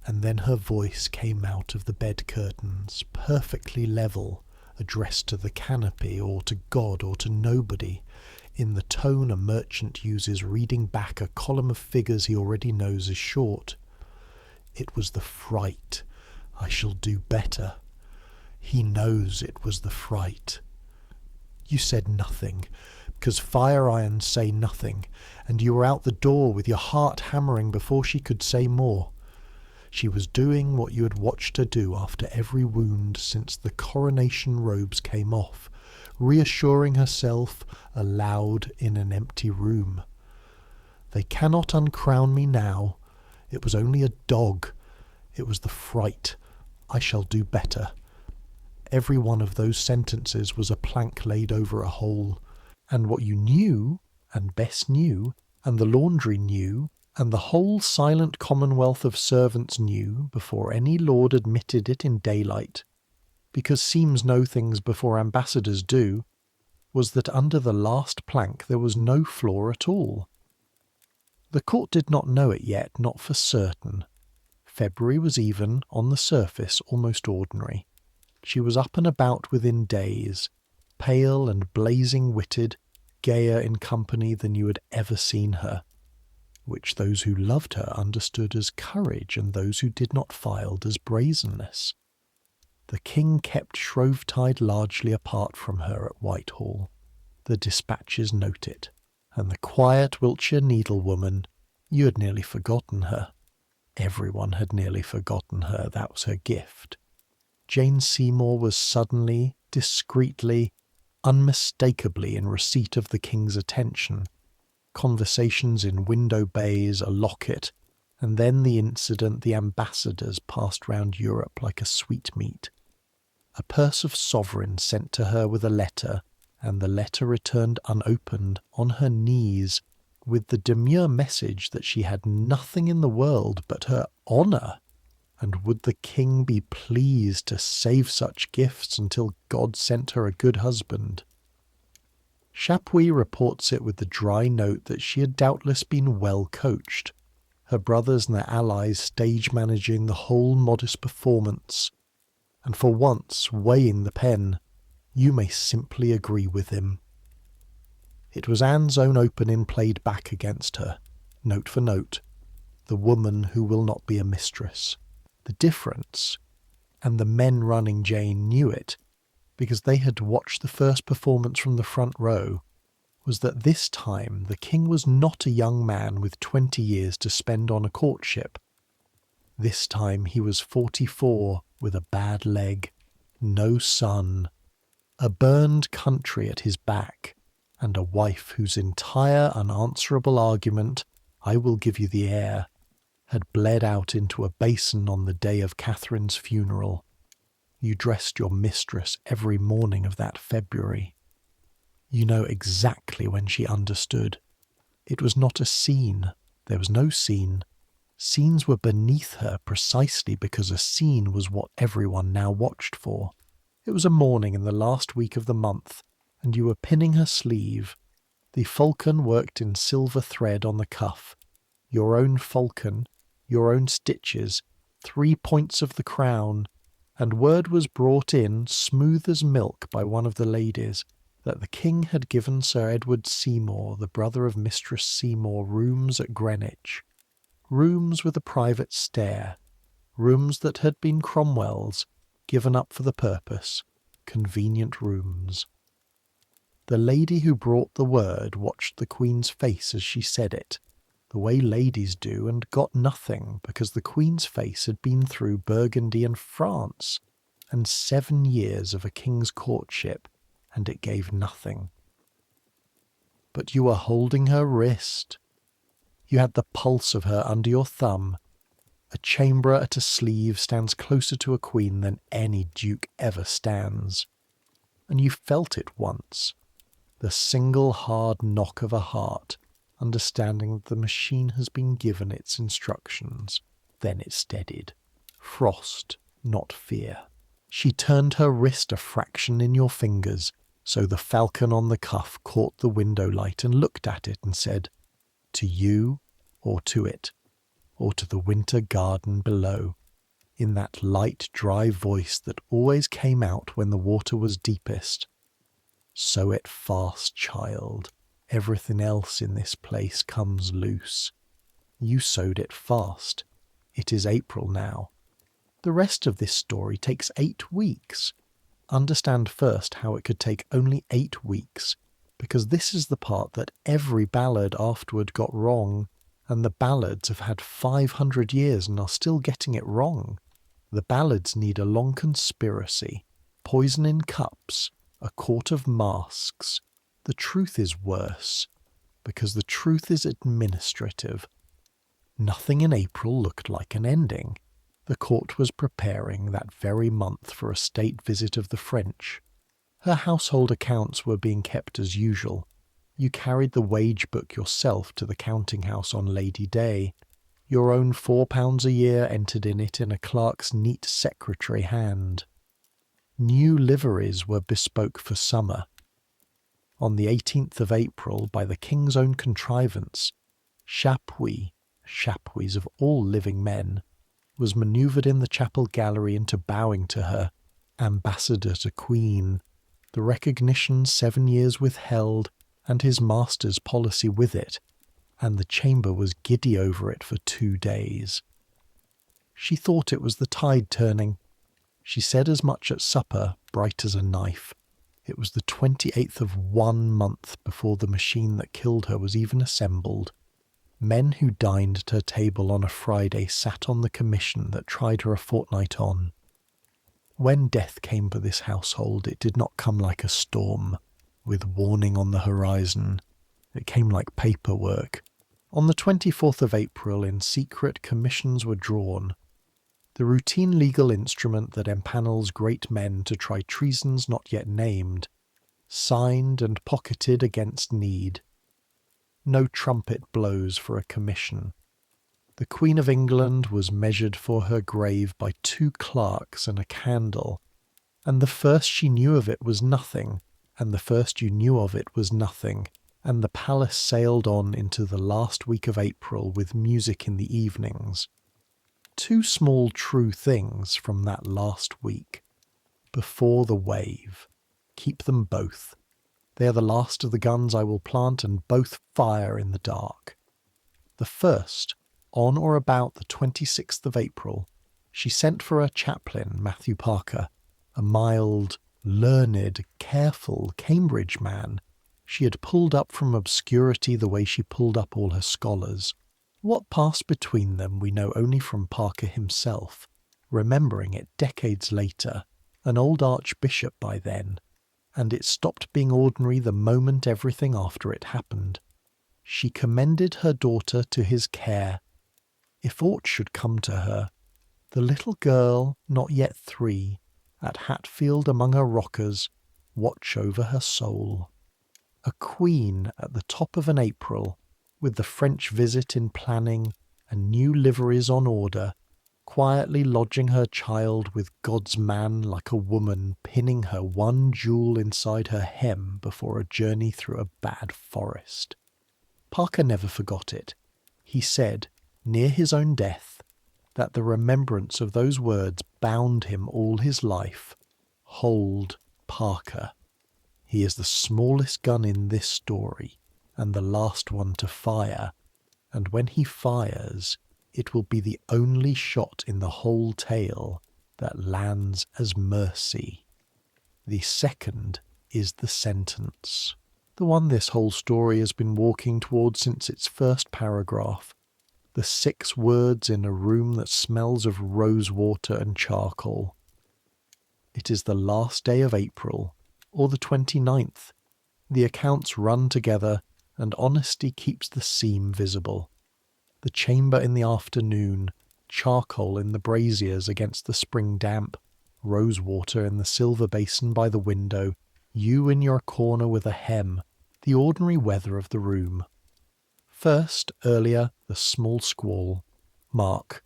And then her voice came out of the bed curtains, perfectly level, addressed to the canopy, or to God, or to nobody, in the tone a merchant uses reading back a column of figures he already knows is short. It was the fright. I shall do better. He knows it was the fright. You said nothing, because fire irons say nothing, and you were out the door with your heart hammering before she could say more. She was doing what you had watched her do after every wound since the coronation robes came off, reassuring herself aloud in an empty room. "They cannot uncrown me now. It was only a dog. It was the fright. I shall do better." Every one of those sentences was a plank laid over a hole, and what you knew, and Bess knew, and the laundry knew, and the whole silent commonwealth of servants knew, before any lord admitted it in daylight, because seams know things before ambassadors do, was that under the last plank there was no floor at all. The court did not know it yet, not for certain. February was even, on the surface, almost ordinary. She was up and about within days, pale and blazing-witted, gayer in company than you had ever seen her, which those who loved her understood as courage, and those who did not filed as brazenness. The king kept Shrovetide largely apart from her at Whitehall. The dispatches note it, and the quiet Wiltshire needlewoman, you had nearly forgotten her. Everyone had nearly forgotten her, that was her gift. Jane Seymour was suddenly, discreetly, unmistakably in receipt of the king's attention. Conversations in window bays, a locket, and then the incident the ambassadors passed round Europe like a sweetmeat. A purse of sovereigns sent to her with a letter, and the letter returned unopened, on her knees, with the demure message that she had nothing in the world but her honour, and would the king be pleased to save such gifts until God sent her a good husband? Chapuis reports it with the dry note that she had doubtless been well coached, her brothers and their allies stage-managing the whole modest performance, and for once weighing the pen. You may simply agree with him. It was Anne's own opening played back against her, note for note, the woman who will not be a mistress. The difference, and the men running Jane knew it, because they had watched the first performance from the front row, was that this time the king was not a young man with 20 years to spend on a courtship. This time he was 44 with a bad leg, no son, a burned country at his back, and a wife whose entire unanswerable argument, "I will give you the heir," had bled out into a basin on the day of Catherine's funeral. You dressed your mistress every morning of that February. You know exactly when she understood. It was not a scene. There was no scene. Scenes were beneath her precisely because a scene was what everyone now watched for. It was a morning in the last week of the month, and you were pinning her sleeve. The falcon worked in silver thread on the cuff. Your own falcon, your own stitches, 3 points of the crown, and word was brought in, smooth as milk, by one of the ladies, that the king had given Sir Edward Seymour, the brother of Mistress Seymour, rooms at Greenwich. Rooms with a private stair. Rooms that had been Cromwell's, given up for the purpose. Convenient rooms. The lady who brought the word watched the Queen's face as she said it, the way ladies do, and got nothing, because the Queen's face had been through Burgundy and France, and 7 years of a king's courtship, and it gave nothing. But you were holding her wrist. You had the pulse of her under your thumb. A chamberer at a sleeve stands closer to a queen than any duke ever stands. And you felt it once, the single hard knock of a heart, understanding that the machine has been given its instructions. Then it steadied. Frost, not fear. She turned her wrist a fraction in your fingers, so the falcon on the cuff caught the window light and looked at it and said, "To you, or to it, or to the winter garden below," in that light, dry voice that always came out when the water was deepest. "Sew it fast, child. Everything else in this place comes loose." You sewed it fast. It is April now. The rest of this story takes 8 weeks. Understand first how it could take only 8 weeks, because this is the part that every ballad afterward got wrong, and the ballads have had 500 years and are still getting it wrong. The ballads need a long conspiracy, poison in cups, a court of masks. The truth is worse, because the truth is administrative. Nothing in April looked like an ending. The court was preparing that very month for a state visit of the French. Her household accounts were being kept as usual. You carried the wage book yourself to the counting-house on Lady Day. Your own £4 a year entered in it in a clerk's neat secretary hand. New liveries were bespoke for summer. On the 18th of April, by the king's own contrivance, Chapuis of all living men, was manoeuvred in the chapel gallery into bowing to her, ambassador to Queen, the recognition 7 years withheld, and his master's policy with it, and the chamber was giddy over it for 2 days. She thought it was the tide turning. She said as much at supper, bright as a knife. It was the 28th of 1 month before the machine that killed her was even assembled. Men who dined at her table on a Friday sat on the commission that tried her a fortnight on. When death came for this household, it did not come like a storm, with warning on the horizon. It came like paperwork. On the 24th of April, in secret, commissions were drawn. The routine legal instrument that empanels great men to try treasons not yet named, signed and pocketed against need. No trumpet blows for a commission. The Queen of England was measured for her grave by 2 clerks and a candle, and the first she knew of it was nothing, and the first you knew of it was nothing, and the palace sailed on into the last week of April with music in the evenings. 2 small true things from that last week. Before the wave. Keep them both. They are the last of the guns I will plant, and both fire in the dark. The first, on or about the 26th of April, She sent for a chaplain, Matthew Parker, a mild, learned, careful Cambridge man. She had pulled up from obscurity the way she pulled up all her scholars. What passed between them we know only from Parker himself, remembering it decades later, an old archbishop by then, and it stopped being ordinary the moment everything after it happened. She commended her daughter to his care. If aught should come to her, the little girl, not yet 3, at Hatfield among her rockers, watch over her soul. A queen at the top of an April, with the French visit in planning and new liveries on order, quietly lodging her child with God's man like a woman pinning her one jewel inside her hem before a journey through a bad forest. Parker never forgot it. He said, near his own death, that the remembrance of those words bound him all his life. Hold Parker. He is the smallest gun in this story, and the last one to fire, and when he fires, it will be the only shot in the whole tale that lands as mercy. The second is the sentence, the one this whole story has been walking towards since its first paragraph. The 6 words in a room that smells of rose water and charcoal. It is the last day of April, or the 29th. The accounts run together, and honesty keeps the seam visible. The chamber in the afternoon, charcoal in the braziers against the spring damp, rose water in the silver basin by the window, you in your corner with a hem, the ordinary weather of the room. First, earlier, the small squall. Mark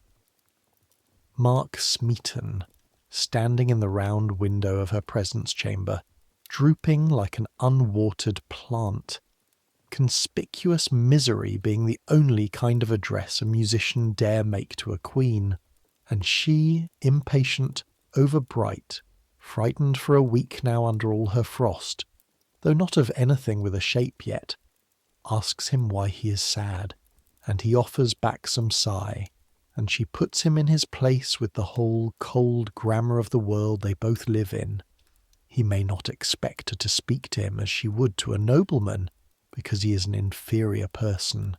Smeaton, standing in the round window of her presence chamber, drooping like an unwatered plant. Conspicuous misery being the only kind of address a musician dare make to a queen, and she, impatient, overbright, frightened for a week now under all her frost, though not of anything with a shape yet, asks him why he is sad, and he offers back some sigh, and she puts him in his place with the whole cold grammar of the world they both live in. He may not expect her to speak to him as she would to a nobleman, because he is an inferior person.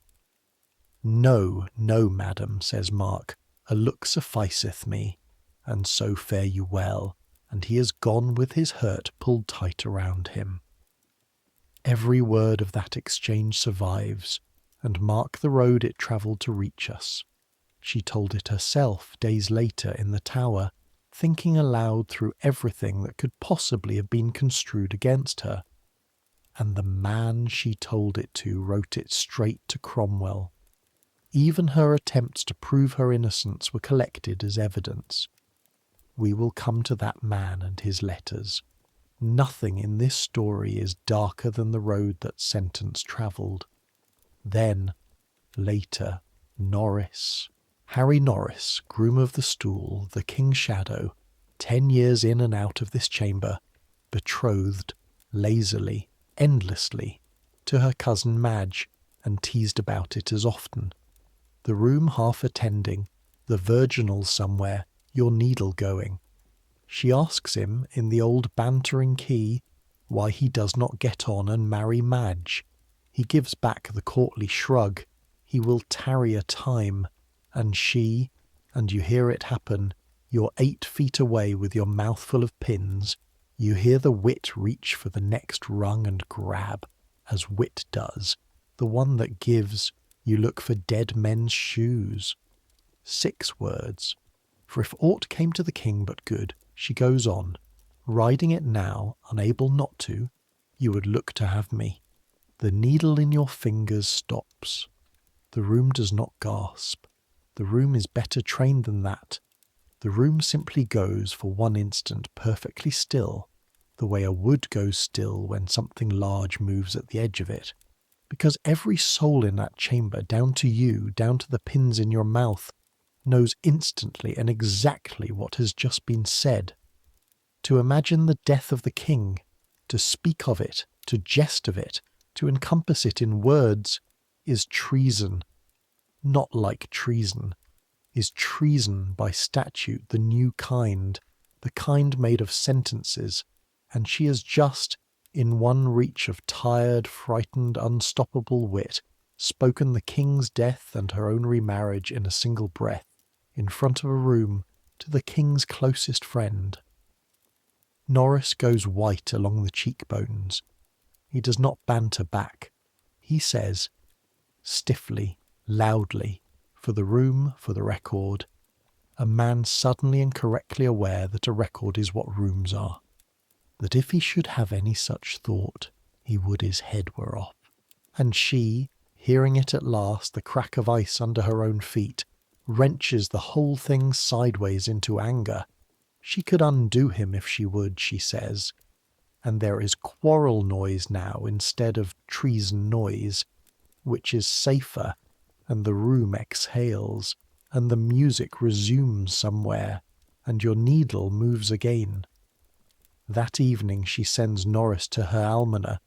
No, no, madam, says Mark, a look sufficeth me, and so fare you well, and he is gone with his hurt pulled tight around him. Every word of that exchange survives, and mark the road it travelled to reach us. She told it herself days later in the Tower, thinking aloud through everything that could possibly have been construed against her. And the man she told it to wrote it straight to Cromwell. Even her attempts to prove her innocence were collected as evidence. We will come to that man and his letters. Nothing in this story is darker than the road that sentence travelled. Then, later, Harry Norris, groom of the stool, the king's shadow, 10 years in and out of this chamber, betrothed, lazily, endlessly, to her cousin Madge, and teased about it as often. The room half attending, the virginal somewhere, your needle going. She asks him, in the old bantering key, why he does not get on and marry Madge. He gives back the courtly shrug. He will tarry a time. And she, and you hear it happen, you're 8 feet away with your mouth full of pins. You hear the wit reach for the next rung and grab, as wit does, the one that gives. You look for dead men's shoes. 6 words. For if aught came to the king but good, she goes on, riding it now, unable not to, you would look to have me. The needle in your fingers stops. The room does not gasp. The room is better trained than that. The room simply goes for one instant perfectly still, the way a wood goes still when something large moves at the edge of it, because every soul in that chamber, down to you, down to the pins in your mouth, knows instantly and exactly what has just been said. To imagine the death of the king, to speak of it, to jest of it, to encompass it in words, is treason. Not like treason. is treason by statute, the new kind, the kind made of sentences, and she has just, in one reach of tired, frightened, unstoppable wit, spoken the king's death and her own remarriage in a single breath, in front of a room, to the king's closest friend. Norris goes white along the cheekbones. He does not banter back. He says, stiffly, loudly, for the room, for the record, a man suddenly and correctly aware that a record is what rooms are, that if he should have any such thought, he would his head were off. And she, hearing it at last, the crack of ice under her own feet, wrenches the whole thing sideways into anger. She could undo him if she would, she says, and there is quarrel noise now instead of treason noise, which is safer, and the room exhales, and the music resumes somewhere, and your needle moves again. That evening she sends Norris to her almoner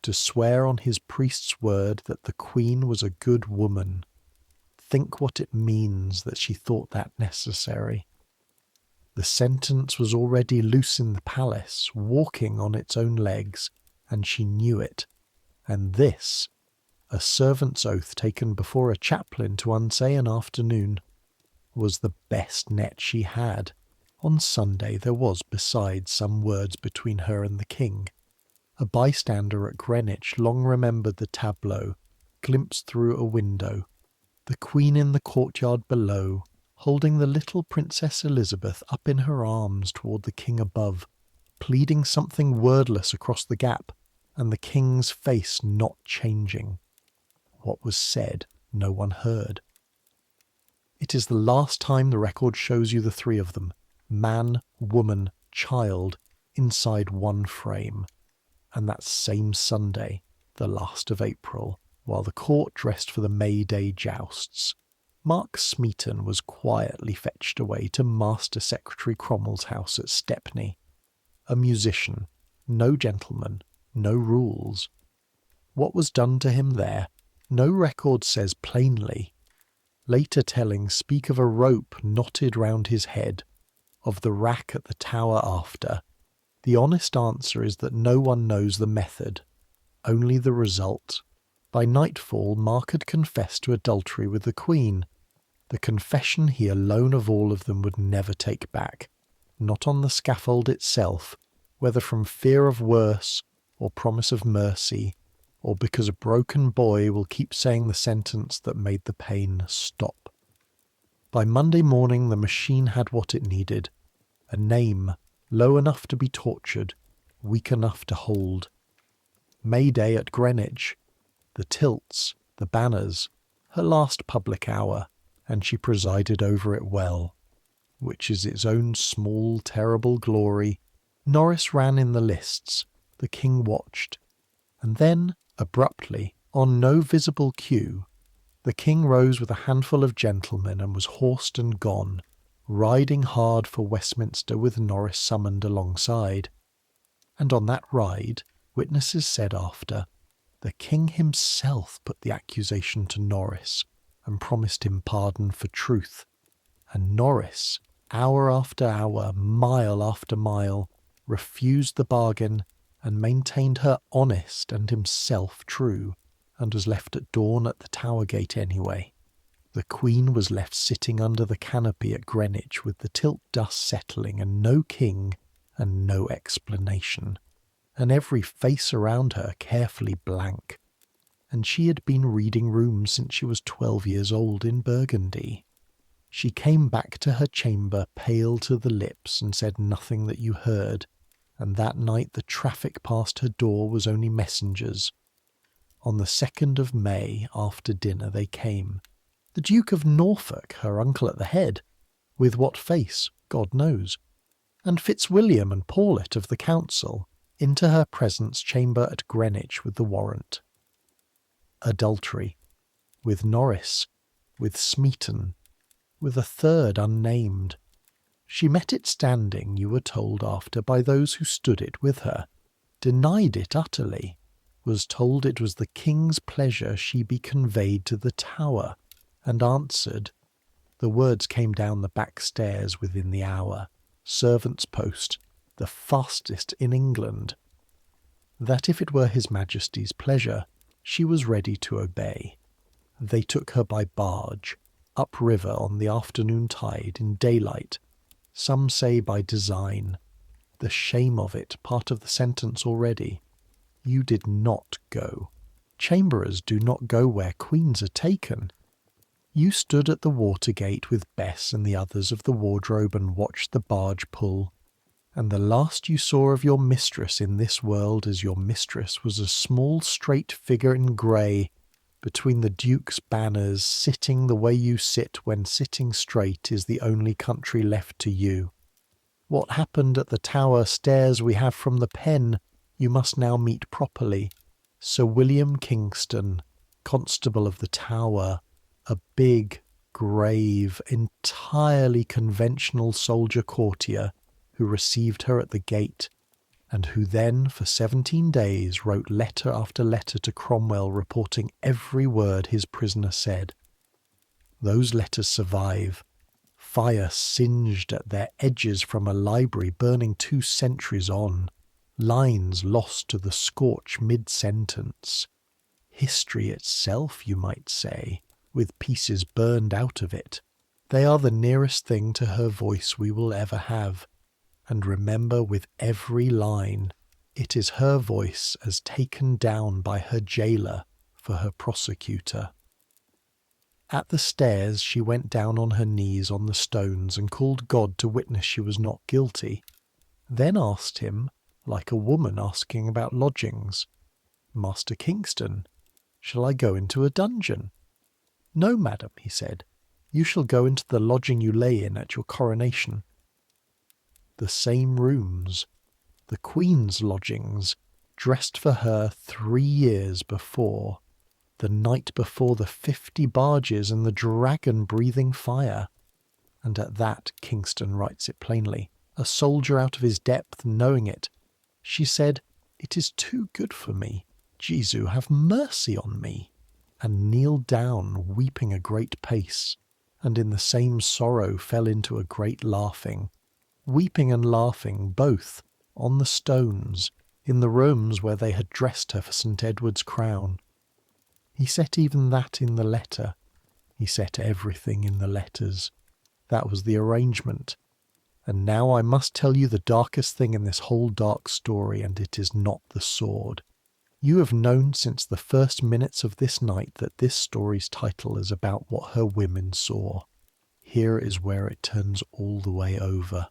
to swear on his priest's word that the Queen was a good woman. Think what it means that she thought that necessary. The sentence was already loose in the palace, walking on its own legs, and she knew it. And this, a servant's oath taken before a chaplain to unsay an afternoon, was the best net she had. On Sunday there was besides some words between her and the king. A bystander at Greenwich long remembered the tableau, glimpsed through a window, the Queen in the courtyard below, holding the little Princess Elizabeth up in her arms toward the king above, pleading something wordless across the gap, and the king's face not changing. What was said no one heard. It is the last time the record shows you the three of them, man, woman, child, inside one frame. And that same Sunday, the last of April, while the court dressed for the May Day jousts, Mark Smeaton was quietly fetched away to Master Secretary Cromwell's house at Stepney. A musician, no gentleman, no rules. What was done to him there, no record says plainly. Later tellings speak of a rope knotted round his head, of the rack at the Tower after. The honest answer is that no one knows the method, only the result. By nightfall, Mark had confessed to adultery with the Queen, the confession he alone of all of them would never take back, not on the scaffold itself, whether from fear of worse, or promise of mercy, or because a broken boy will keep saying the sentence that made the pain stop. By Monday morning the machine had what it needed, a name, low enough to be tortured, weak enough to hold. May Day at Greenwich, the tilts, the banners, her last public hour, and she presided over it well, which is its own small, terrible glory. Norris ran in the lists, the king watched, and then, abruptly, on no visible cue, the king rose with a handful of gentlemen and was horsed and gone, riding hard for Westminster with Norris summoned alongside. And on that ride, witnesses said after, the king himself put the accusation to Norris and promised him pardon for truth. And Norris, hour after hour, mile after mile, refused the bargain and maintained her honest and himself true, and was left at dawn at the Tower Gate anyway. The Queen was left sitting under the canopy at Greenwich with the tilt dust settling and no king and no explanation, and every face around her carefully blank. And she had been reading rooms since she was 12 years old in Burgundy. She came back to her chamber pale to the lips and said nothing that you heard, and that night the traffic past her door was only messengers. On the 2nd of May, after dinner, they came. The Duke of Norfolk, her uncle at the head, with what face, God knows, and Fitzwilliam and Paulet of the council, into her presence chamber at Greenwich with the warrant. Adultery, with Norris, with Smeaton, with a third unnamed. She met it standing, you were told after, by those who stood it with her, denied it utterly, was told it was the king's pleasure she be conveyed to the Tower, and answered, The words came down the back stairs within the hour. Servant's post, the fastest in England. That if it were His Majesty's pleasure, she was ready to obey. They took her by barge, upriver on the afternoon tide in daylight, some say by design. The shame of it, part of the sentence already. You did not go. Chamberers do not go where queens are taken. You stood at the water-gate with Bess and the others of the wardrobe and watched the barge pull. And the last you saw of your mistress in this world as your mistress was a small straight figure in grey between the Duke's banners, sitting the way you sit when sitting straight is the only country left to you. What happened at the Tower stairs we have from the pen, you must now meet properly. Sir William Kingston, Constable of the Tower, a big, grave, entirely conventional soldier courtier who received her at the gate, and who then, for 17 days, wrote letter after letter to Cromwell reporting every word his prisoner said. Those letters survive. Fire singed at their edges from a library burning 2 centuries on. Lines lost to the scorch mid-sentence. History itself, you might say, with pieces burned out of it. They are the nearest thing to her voice we will ever have. And remember with every line, it is her voice as taken down by her jailer for her prosecutor. At the stairs she went down on her knees on the stones and called God to witness she was not guilty, then asked him, like a woman asking about lodgings, Master Kingston, shall I go into a dungeon? No, madam, he said, you shall go into the lodging you lay in at your coronation. The same rooms, the Queen's lodgings, dressed for her 3 years before, the night before the 50 barges and the dragon breathing fire. And at that Kingston writes it plainly, a soldier out of his depth knowing it. She said, it is too good for me. Jesu, have mercy on me. And kneeled down, weeping a great pace, and in the same sorrow fell into a great laughing. Weeping and laughing, both, on the stones, in the rooms where they had dressed her for St. Edward's crown. He set even that in the letter. He set everything in the letters. That was the arrangement. And now I must tell you the darkest thing in this whole dark story, and it is not the sword. You have known since the first minutes of this night that this story's title is about what her women saw. Here is where it turns all the way over.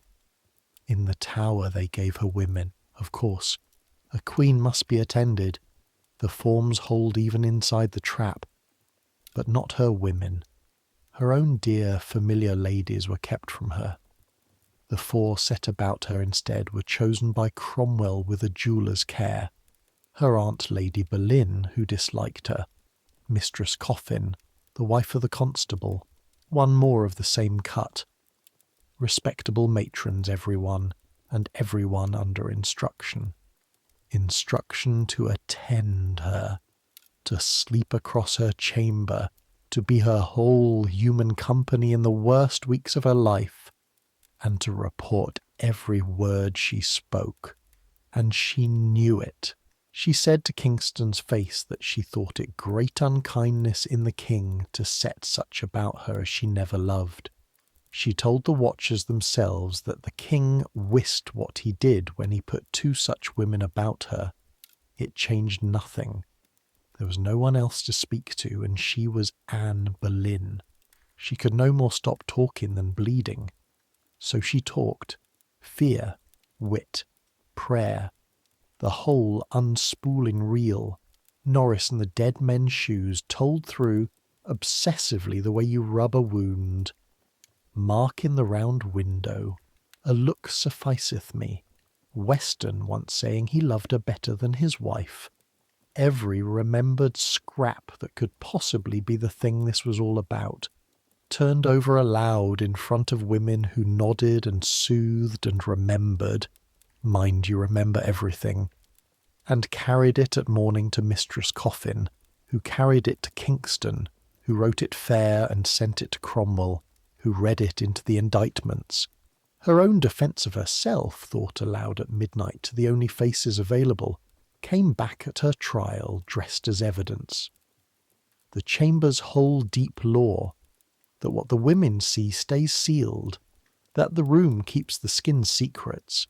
In the Tower they gave her women, of course. A queen must be attended. The forms hold even inside the trap. But not her women. Her own dear, familiar ladies were kept from her. The 4 set about her instead were chosen by Cromwell with a jeweller's care. Her aunt Lady Boleyn, who disliked her. Mistress Coffin, the wife of the constable. 1 more of the same cut. Respectable matrons every one, and every one under instruction. Instruction to attend her, to sleep across her chamber, to be her whole human company in the worst weeks of her life, and to report every word she spoke. And she knew it. She said to Kingston's face that she thought it great unkindness in the king to set such about her as she never loved. She told the watchers themselves that the king wist what he did when he put 2 such women about her. It changed nothing. There was no one else to speak to, and she was Anne Boleyn. She could no more stop talking than bleeding. So she talked. Fear, wit, prayer, the whole unspooling reel. Norris and the dead men's shoes told through, obsessively the way you rub a wound. Mark in the round window, a look sufficeth me. Weston once saying he loved her better than his wife. Every remembered scrap that could possibly be the thing this was all about, turned over aloud in front of women who nodded and soothed and remembered. Mind you remember everything. And carried it at morning to Mistress Coffin, who carried it to Kingston, who wrote it fair and sent it to Cromwell, who read it into the indictments. Her own defence of herself, thought aloud at midnight to the only faces available, came back at her trial dressed as evidence. The chamber's whole deep law, that what the women see stays sealed, that the room keeps the skin's secrets,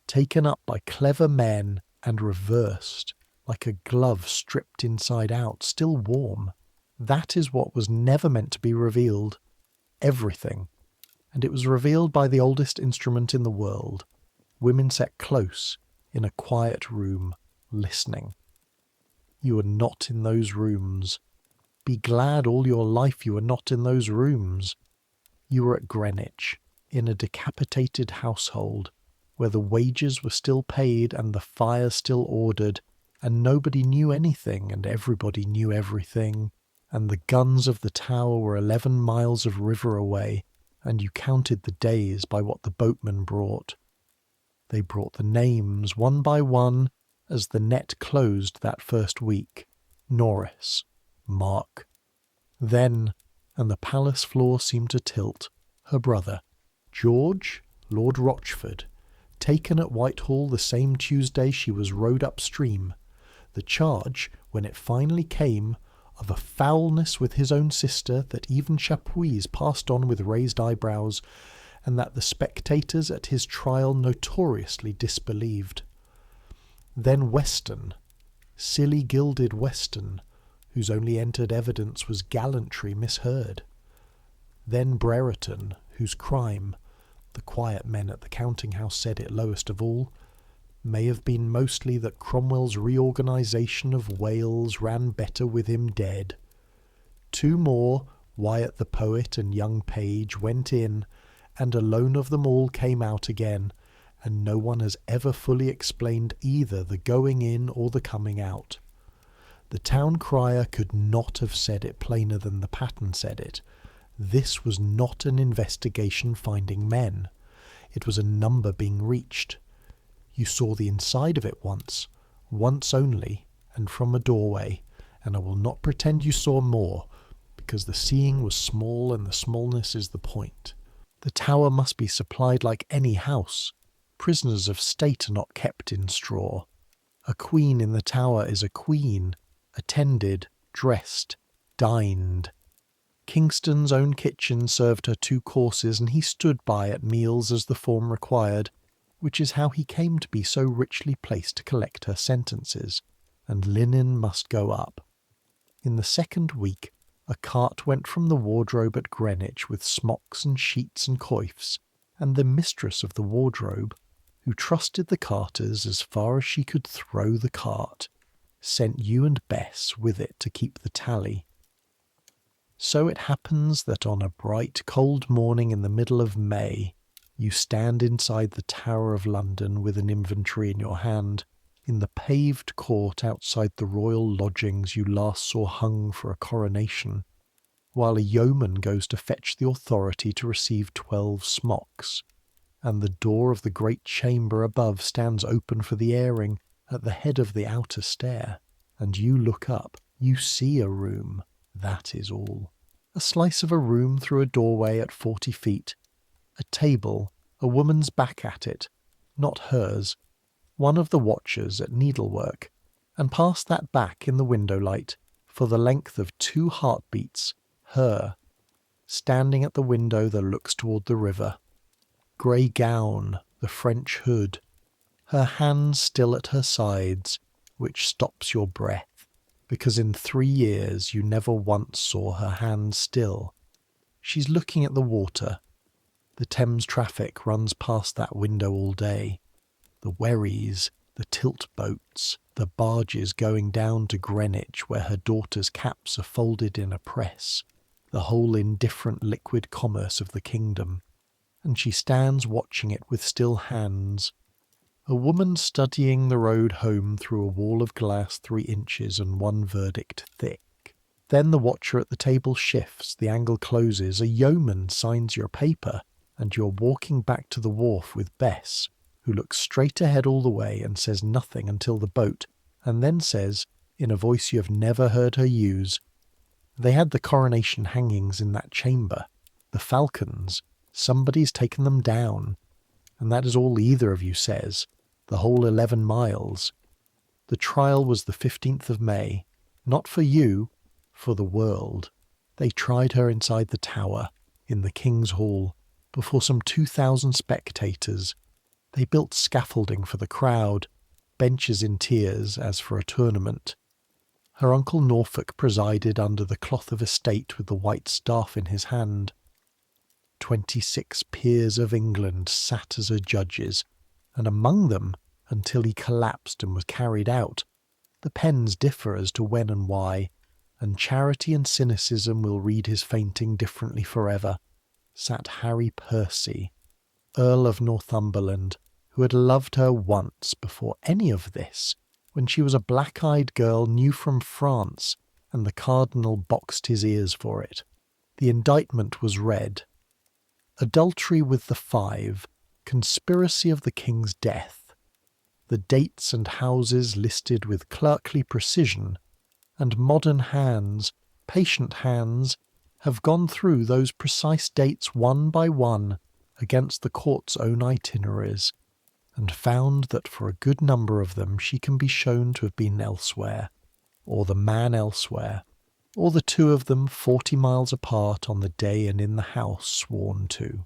taken up by clever men and reversed, like a glove stripped inside out, still warm. That is what was never meant to be revealed. Everything. And it was revealed by the oldest instrument in the world. Women sat close, in a quiet room, listening. You were not in those rooms. Be glad all your life you were not in those rooms. You were at Greenwich, in a decapitated household, where the wages were still paid and the fire still ordered, and nobody knew anything and everybody knew everything, and the guns of the tower were 11 miles of river away, and you counted the days by what the boatmen brought. They brought the names, one by one, as the net closed that first week. Norris, Mark. Then, and the palace floor seemed to tilt, her brother, George, Lord Rochford, taken at Whitehall the same Tuesday she was rowed upstream. The charge, when it finally came, of a foulness with his own sister that even Chapuis passed on with raised eyebrows, and that the spectators at his trial notoriously disbelieved. Then Weston, silly gilded Weston, whose only entered evidence was gallantry misheard. Then Brereton, whose crime, the quiet men at the counting-house said it lowest of all, may have been mostly that Cromwell's reorganisation of Wales ran better with him dead. 2 more, Wyatt the poet and young Page, went in, and alone of them all came out again, and no one has ever fully explained either the going in or the coming out. The town crier could not have said it plainer than the pattern said it. This was not an investigation finding men. It was a number being reached. You saw the inside of it once only, and from a doorway, and I will not pretend you saw more, because the seeing was small and the smallness is the point. The tower must be supplied like any house. Prisoners of state are not kept in straw. A queen in the tower is a queen, attended, dressed, dined. Kingston's own kitchen served her 2 courses, and he stood by at meals as the form required, which is how he came to be so richly placed to collect her sentences, and linen must go up. In the 2nd week, a cart went from the wardrobe at Greenwich with smocks and sheets and coifs, and the mistress of the wardrobe, who trusted the carters as far as she could throw the cart, sent you and Bess with it to keep the tally. So it happens that on a bright cold morning in the middle of May, you stand inside the Tower of London with an inventory in your hand, in the paved court outside the royal lodgings you last saw hung for a coronation, while a yeoman goes to fetch the authority to receive 12 smocks, and the door of the great chamber above stands open for the airing at the head of the outer stair, and you look up. You see a room, that is all. A slice of a room through a doorway at 40 feet, a table, a woman's back at it, not hers, one of the watchers at needlework, and past that back in the window light, for the length of 2 heartbeats, her, standing at the window that looks toward the river. Grey gown, the French hood, her hands still at her sides, which stops your breath, because in 3 years you never once saw her hands still. She's looking at the water. The Thames traffic runs past that window all day. The wherries, the tilt boats, the barges going down to Greenwich where her daughters' caps are folded in a press, the whole indifferent liquid commerce of the kingdom. And she stands watching it with still hands. A woman studying the road home through a wall of glass 3 inches and 1 verdict thick. Then the watcher at the table shifts, the angle closes, a yeoman signs your paper, and you're walking back to the wharf with Bess, who looks straight ahead all the way and says nothing until the boat, and then says, in a voice you have never heard her use, "They had the coronation hangings in that chamber. The falcons, somebody's taken them down. And that is all either of you says, the whole 11 miles. The trial was the 15th of May, not for you, for the world. They tried her inside the tower, in the King's Hall, before some 2,000 spectators. They built scaffolding for the crowd, benches in tiers as for a tournament. Her uncle Norfolk presided under the cloth of estate with the white staff in his hand. 26 peers of England sat as her judges, and among them, until he collapsed and was carried out, the pens differ as to when and why, and charity and cynicism will read his fainting differently forever, sat Harry Percy, Earl of Northumberland, who had loved her once before any of this, when she was a black-eyed girl new from France, and the cardinal boxed his ears for it. The indictment was read. Adultery with the 5, conspiracy of the king's death. The dates and houses listed with clerkly precision, and modern hands, patient hands, have gone through those precise dates one by one against the court's own itineraries, and found that for a good number of them she can be shown to have been elsewhere, or the man elsewhere, or the two of them 40 miles apart on the day and in the house sworn to.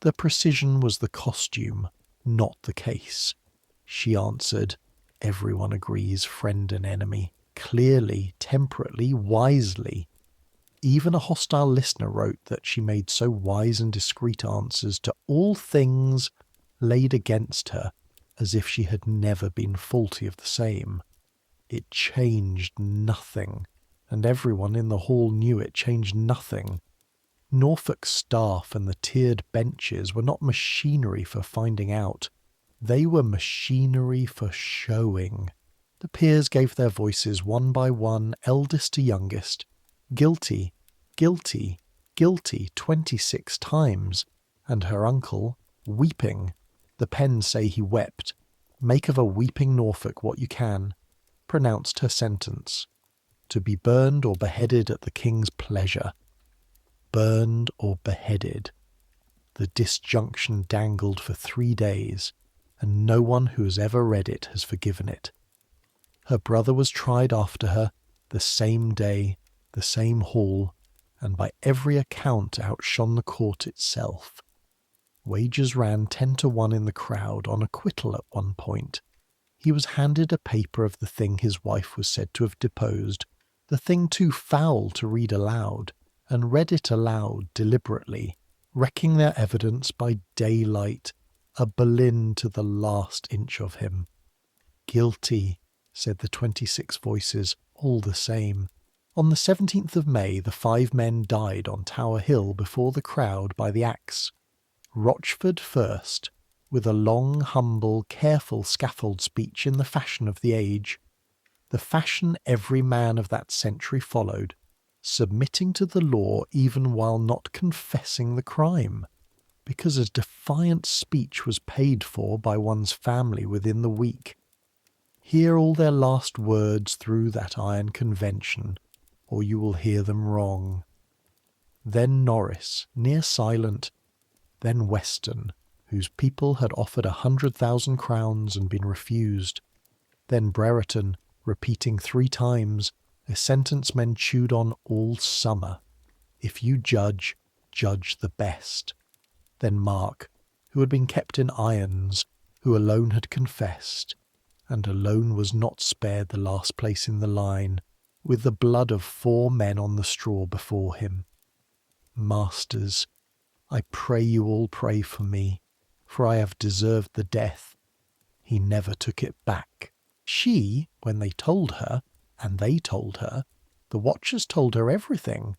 The precision was the costume, not the case. She answered, everyone agrees, friend and enemy, clearly, temperately, wisely. Even a hostile listener wrote that she made so wise and discreet answers to all things laid against her, as if she had never been faulty of the same. It changed nothing, and everyone in the hall knew it changed nothing. Norfolk's staff and the tiered benches were not machinery for finding out. They were machinery for showing. The peers gave their voices one by one, eldest to youngest. Guilty, guilty, guilty 26 times, and her uncle, weeping. The pens say he wept. Make of a weeping Norfolk what you can. Pronounced her sentence. To be burned or beheaded at the king's pleasure. Burned or beheaded. The disjunction dangled for 3 days, and no one who has ever read it has forgiven it. Her brother was tried after her, the same day, the same hall, and by every account outshone the court itself. Wagers ran 10 to 1 in the crowd on acquittal at one point. He was handed a paper of the thing his wife was said to have deposed, the thing too foul to read aloud, and read it aloud deliberately, wrecking their evidence by daylight, a Boleyn to the last inch of him. Guilty, said the 26 voices, all the same. On the 17th of May, the 5 men died on Tower Hill before the crowd by the axe. Rochford first, with a long, humble, careful scaffold speech in the fashion of the age. The fashion every man of that century followed, submitting to the law even while not confessing the crime, because a defiant speech was paid for by one's family within the week. Hear all their last words through that iron convention, or you will hear them wrong. Then Norris, near silent, then Weston, whose people had offered 100,000 crowns and been refused, then Brereton, repeating 3 times, a sentence men chewed on all summer. If you judge, judge the best. Then Mark, who had been kept in irons, who alone had confessed, and alone was not spared the last place in the line, with the blood of 4 men on the straw before him. Masters, I pray you all pray for me, for I have deserved the death. He never took it back. She, when they told her, and they told her, the watchers told her everything.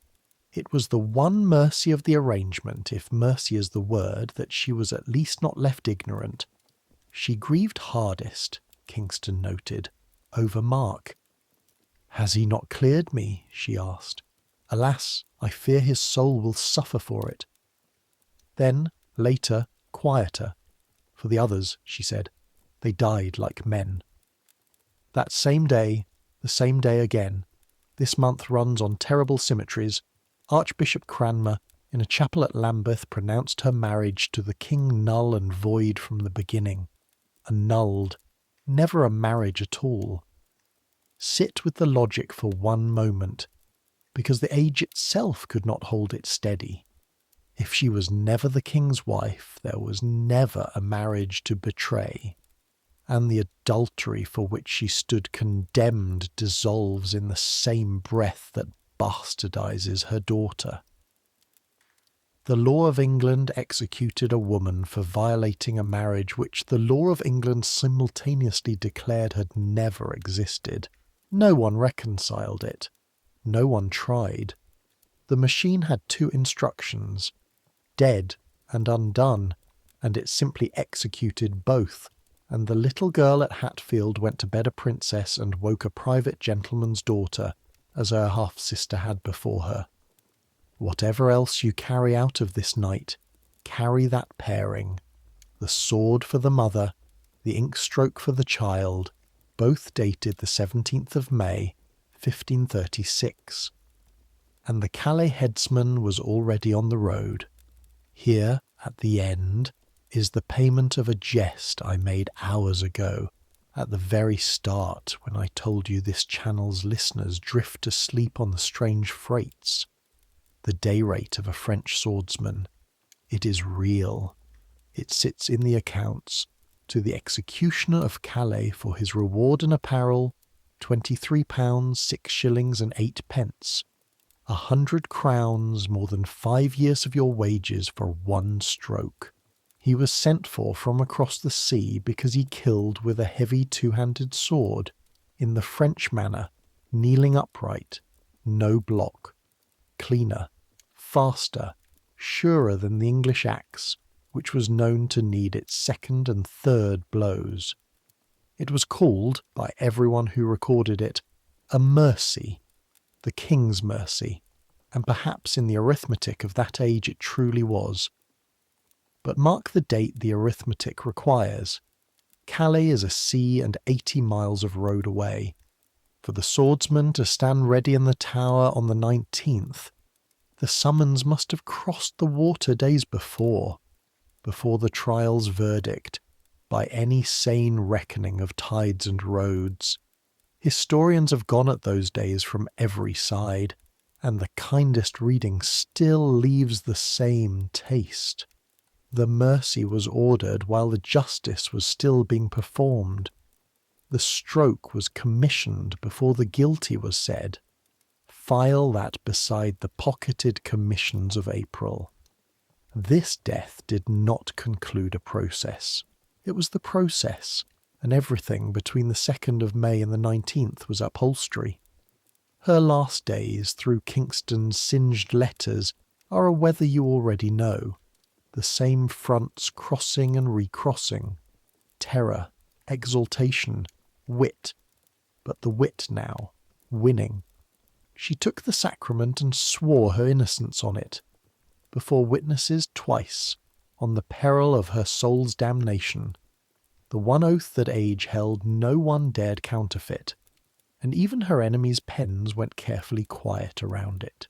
It was the one mercy of the arrangement, if mercy is the word, that she was at least not left ignorant. She grieved hardest, Kingston noted, over Mark. Has he not cleared me? She asked. Alas, I fear his soul will suffer for it. Then, later, quieter. For the others, she said, they died like men. That same day, the same day again, this month runs on terrible symmetries, Archbishop Cranmer, in a chapel at Lambeth, pronounced her marriage to the king null and void from the beginning. Annulled, never a marriage at all. Sit with the logic for one moment, because the age itself could not hold it steady. If she was never the king's wife, there was never a marriage to betray, and the adultery for which she stood condemned dissolves in the same breath that bastardizes her daughter. The law of England executed a woman for violating a marriage which the law of England simultaneously declared had never existed. No one reconciled it. No one tried. The machine had two instructions, dead and undone, and it simply executed both, and the little girl at Hatfield went to bed a princess and woke a private gentleman's daughter, as her half-sister had before her. Whatever else you carry out of this night, carry that pairing. The sword for the mother, the ink-stroke for the child, both dated the 17th of May, 1536. And the Calais headsman was already on the road. Here, at the end, is the payment of a jest I made hours ago, at the very start, when I told you this channel's listeners drift to sleep on the strange freights. The day rate of a French swordsman. It is real. It sits in the accounts. To the executioner of Calais for his reward and apparel, £23 6 shillings and 8 pence. 100 crowns, more than 5 years of your wages for one stroke. He was sent for from across the sea because he killed with a heavy two-handed sword, in the French manner, kneeling upright, no block, cleaner, faster, surer than the English axe, which was known to need its second and third blows. It was called, by everyone who recorded it, a mercy, the king's mercy, and perhaps in the arithmetic of that age it truly was. But mark the date the arithmetic requires. Calais is a sea and 80 miles of road away. For the swordsman to stand ready in the Tower on the 19th, the summons must have crossed the water days before the trial's verdict, by any sane reckoning of tides and roads. Historians have gone at those days from every side, and the kindest reading still leaves the same taste. The mercy was ordered while the justice was still being performed. The stroke was commissioned before the guilty was said. File that beside the pocketed commissions of April. This death did not conclude a process. It was the process, and everything between the 2nd of May and the 19th was upholstery. Her last days, through Kingston's singed letters, are a weather you already know. The same fronts crossing and recrossing. Terror, exultation, wit. But the wit now, winning. She took the sacrament and swore her innocence on it, before witnesses twice, on the peril of her soul's damnation. The one oath that age held no one dared counterfeit, and even her enemies' pens went carefully quiet around it.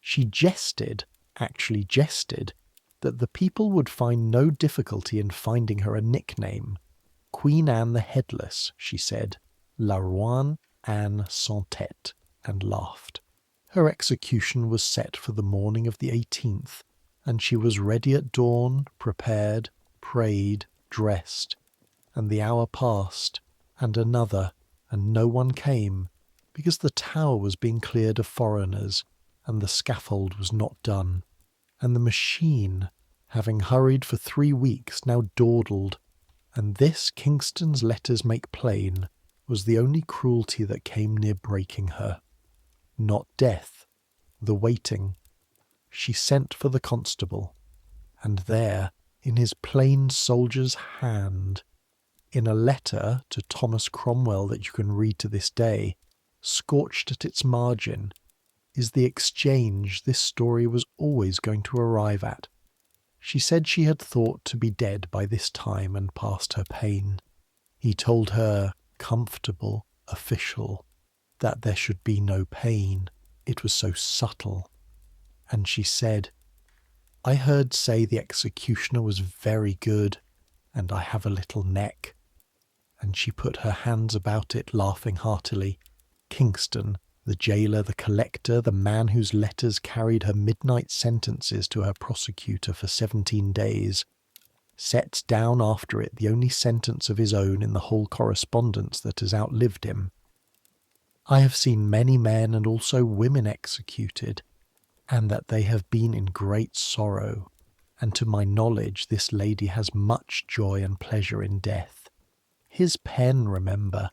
She jested, actually jested, that the people would find no difficulty in finding her a nickname. Queen Anne the Headless, she said, La Roine Anne sans tête, and laughed. Her execution was set for the morning of the 18th, and she was ready at dawn, prepared, prayed, dressed, and the hour passed, and another, and no one came, because the Tower was being cleared of foreigners, and the scaffold was not done, and the machine, having hurried for 3 weeks, now dawdled, and this Kingston's letters make plain, was the only cruelty that came near breaking her. Not death, the waiting. She sent for the constable, and there, in his plain soldier's hand, in a letter to Thomas Cromwell that you can read to this day, scorched at its margin, is the exchange this story was always going to arrive at. She said she had thought to be dead by this time and past her pain. He told her, comfortable, official, that there should be no pain. It was so subtle. And she said, I heard say the executioner was very good, and I have a little neck. And she put her hands about it, laughing heartily. Kingston, the jailer, the collector, the man whose letters carried her midnight sentences to her prosecutor for 17 days, set down after it the only sentence of his own in the whole correspondence that has outlived him. I have seen many men and also women executed, and that they have been in great sorrow, and to my knowledge this lady has much joy and pleasure in death. His pen, remember.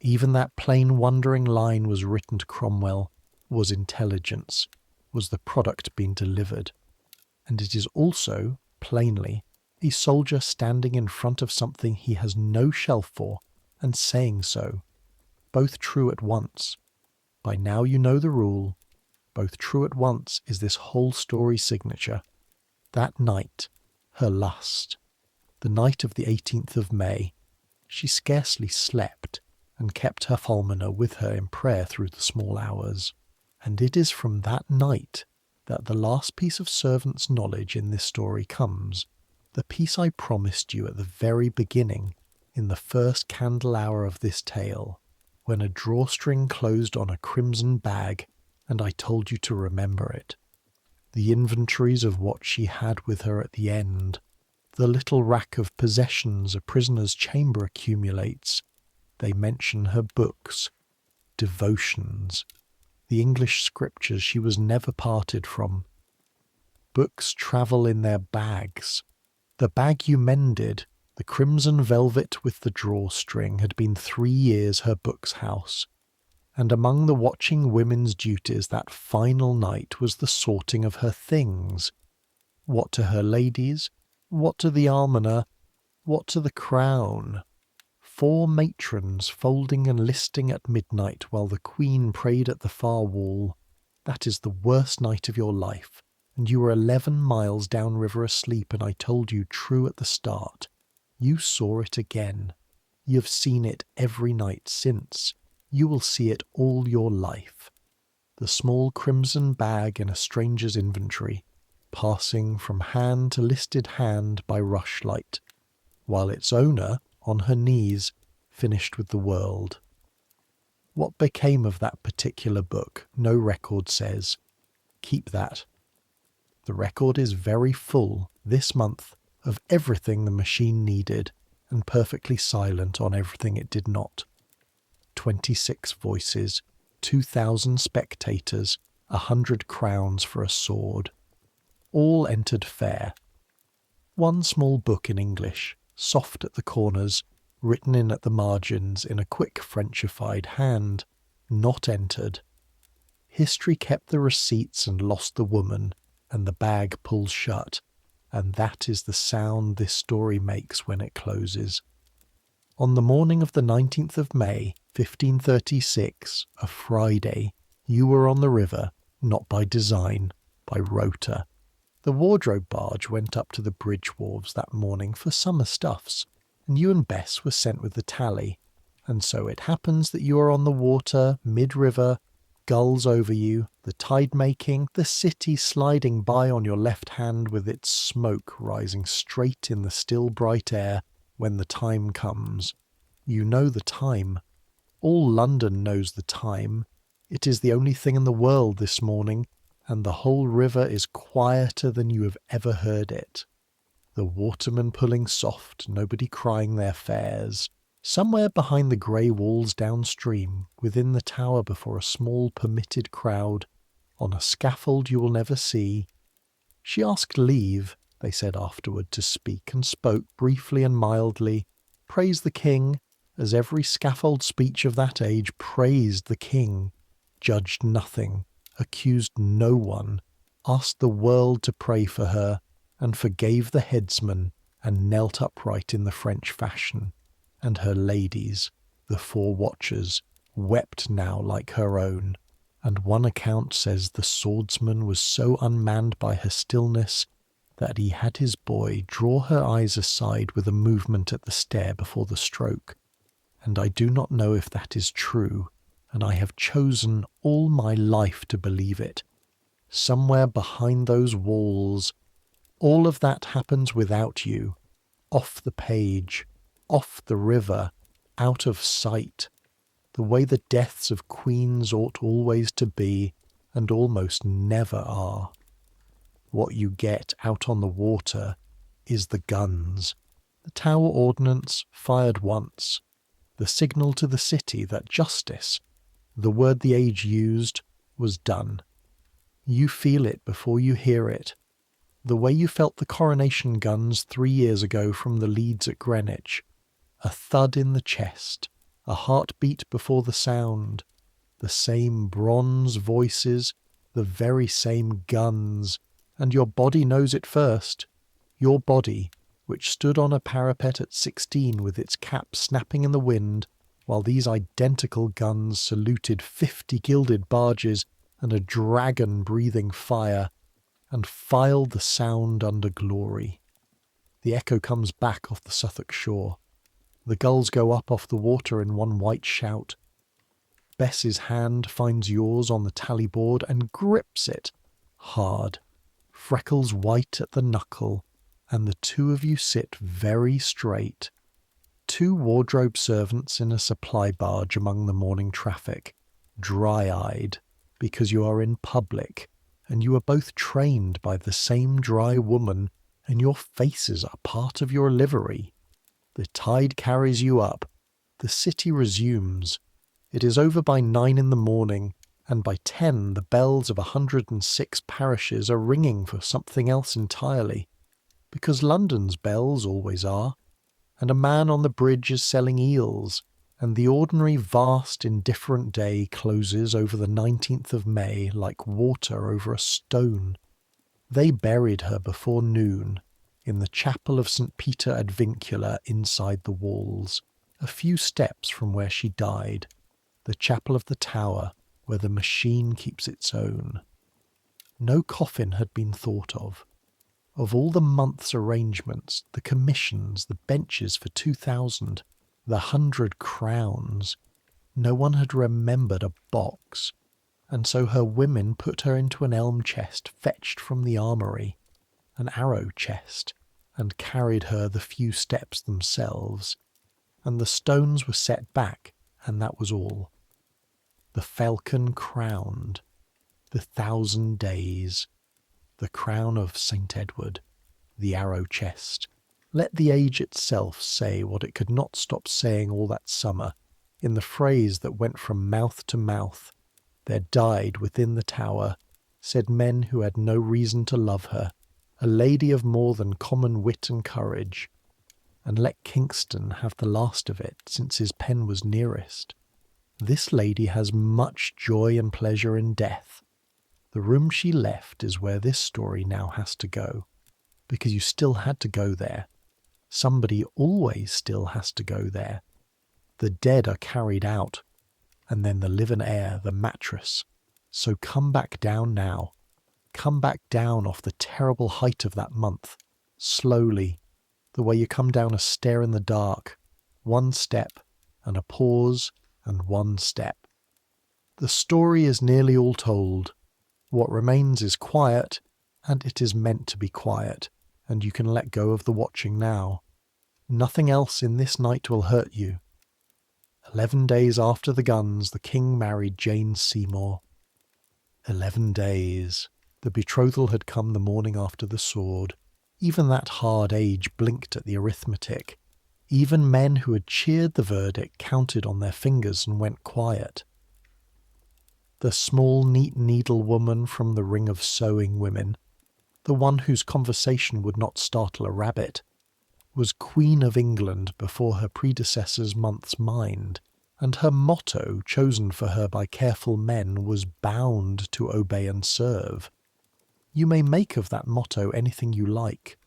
Even that plain wandering line was written to Cromwell, was intelligence, was the product being delivered. And it is also, plainly, a soldier standing in front of something he has no shelf for, and saying so. Both true at once. By now you know the rule. Both true at once is this whole story signature. That night, her lust, the night of the 18th of May, she scarcely slept, and kept her almoner with her in prayer through the small hours. And it is from that night that the last piece of servant's knowledge in this story comes, the piece I promised you at the very beginning, in the first candle hour of this tale, when a drawstring closed on a crimson bag, and I told you to remember it. The inventories of what she had with her at the end, the little rack of possessions a prisoner's chamber accumulates. They mention her books, devotions, the English scriptures she was never parted from. Books travel in their bags. The bag you mended, the crimson velvet with the drawstring, had been 3 years her book's house. And among the watching women's duties that final night was the sorting of her things. What to her ladies? What to the almoner? What to the crown? 4 matrons folding and listing at midnight while the Queen prayed at the far wall. That is the worst night of your life, and you were 11 miles downriver asleep, and I told you true at the start. You saw it again. You have seen it every night since. You will see it all your life. The small crimson bag in a stranger's inventory, passing from hand to listed hand by rushlight, while its owner, on her knees, finished with the world. What became of that particular book, no record says. Keep that. The record is very full, this month, of everything the machine needed, and perfectly silent on everything it did not. 26 voices, 2,000 spectators, 100 crowns for a sword. All entered fair. One small book in English, soft at the corners, written in at the margins in a quick Frenchified hand, not entered. History kept the receipts and lost the woman, and the bag pulls shut, and that is the sound this story makes when it closes. On the morning of the 19th of May, 1536, a Friday, you were on the river, not by design, by rota. The wardrobe barge went up to the bridge wharves that morning for summer stuffs, and you and Bess were sent with the tally, and so it happens that you are on the water, mid-river, gulls over you, the tide making, the city sliding by on your left hand with its smoke rising straight in the still bright air when the time comes. You know the time. All London knows the time. It is the only thing in the world this morning, and the whole river is quieter than you have ever heard it. The watermen pulling soft, nobody crying their fares. Somewhere behind the grey walls downstream, within the tower before a small permitted crowd, on a scaffold you will never see. She asked leave, they said afterward, to speak, and spoke briefly and mildly, praise the king, as every scaffold speech of that age praised the king, judged nothing, accused no one, asked the world to pray for her, and forgave the headsman, and knelt upright in the French fashion. And her ladies, the 4 watchers, wept now like her own, and one account says the swordsman was so unmanned by her stillness that he had his boy draw her eyes aside with a movement at the stair before the stroke, and I do not know if that is true, and I have chosen all my life to believe it. somewhere behind those walls. All of that happens without you, off the page, off the river, out of sight, the way the deaths of queens ought always to be, and almost never are. What you get out on the water is the guns, the Tower Ordnance fired once, the signal to the city that justice, the word the age used, was done. You feel it before you hear it, the way you felt the coronation guns 3 years ago from the leads at Greenwich. A thud in the chest, a heartbeat before the sound, the same bronze voices, the very same guns, and your body knows it first. Your body, which stood on a parapet at 16 with its cap snapping in the wind, while these identical guns saluted 50 gilded barges and a dragon breathing fire, and filed the sound under glory. The echo comes back off the Suffolk shore. The gulls go up off the water in one white shout. Bess's hand finds yours on the tally board and grips it hard, freckles white at the knuckle, and the two of you sit very straight. 2 wardrobe servants in a supply barge among the morning traffic, dry-eyed, because you are in public, and you are both trained by the same dry woman, and your faces are part of your livery. The tide carries you up. The city resumes. It is over by 9 in the morning, and by 10 the bells of 106 parishes are ringing for something else entirely, because London's bells always are, and a man on the bridge is selling eels, and the ordinary vast indifferent day closes over the 19th of May like water over a stone. They buried her before noon, in the chapel of St. Peter ad Vincula inside the walls, a few steps from where she died, the chapel of the Tower, where the machine keeps its own. No coffin had been thought of. Of all the month's arrangements, the commissions, the benches for 2,000, the 100 crowns, no one had remembered a box, and so her women put her into an elm chest fetched from the armoury, an arrow chest, and carried her the few steps themselves, and the stones were set back, and that was all. The falcon crowned, the 1,000 days, the crown of St. Edward, the arrow chest. Let the age itself say what it could not stop saying all that summer, in the phrase that went from mouth to mouth. There died within the Tower, said men who had no reason to love her, a lady of more than common wit and courage. And let Kingston have the last of it, since his pen was nearest. This lady has much joy and pleasure in death. The room she left is where this story now has to go, because you still had to go there. Somebody always still has to go there. The dead are carried out, and then the living air, the mattress. So come back down now. Come back down off the terrible height of that month, slowly, the way you come down a stair in the dark, 1 step, and a pause, and 1 step. The story is nearly all told. What remains is quiet, and it is meant to be quiet, and you can let go of the watching now. Nothing else in this night will hurt you. 11 days after the guns, the king married Jane Seymour. 11 days. The betrothal had come the morning after the sword. Even that hard age blinked at the arithmetic. Even men who had cheered the verdict counted on their fingers and went quiet. The small, neat needlewoman from the ring of sewing women, the one whose conversation would not startle a rabbit, was Queen of England before her predecessor's month's mind, and her motto, chosen for her by careful men, was bound to obey and serve. You may make of that motto anything you like.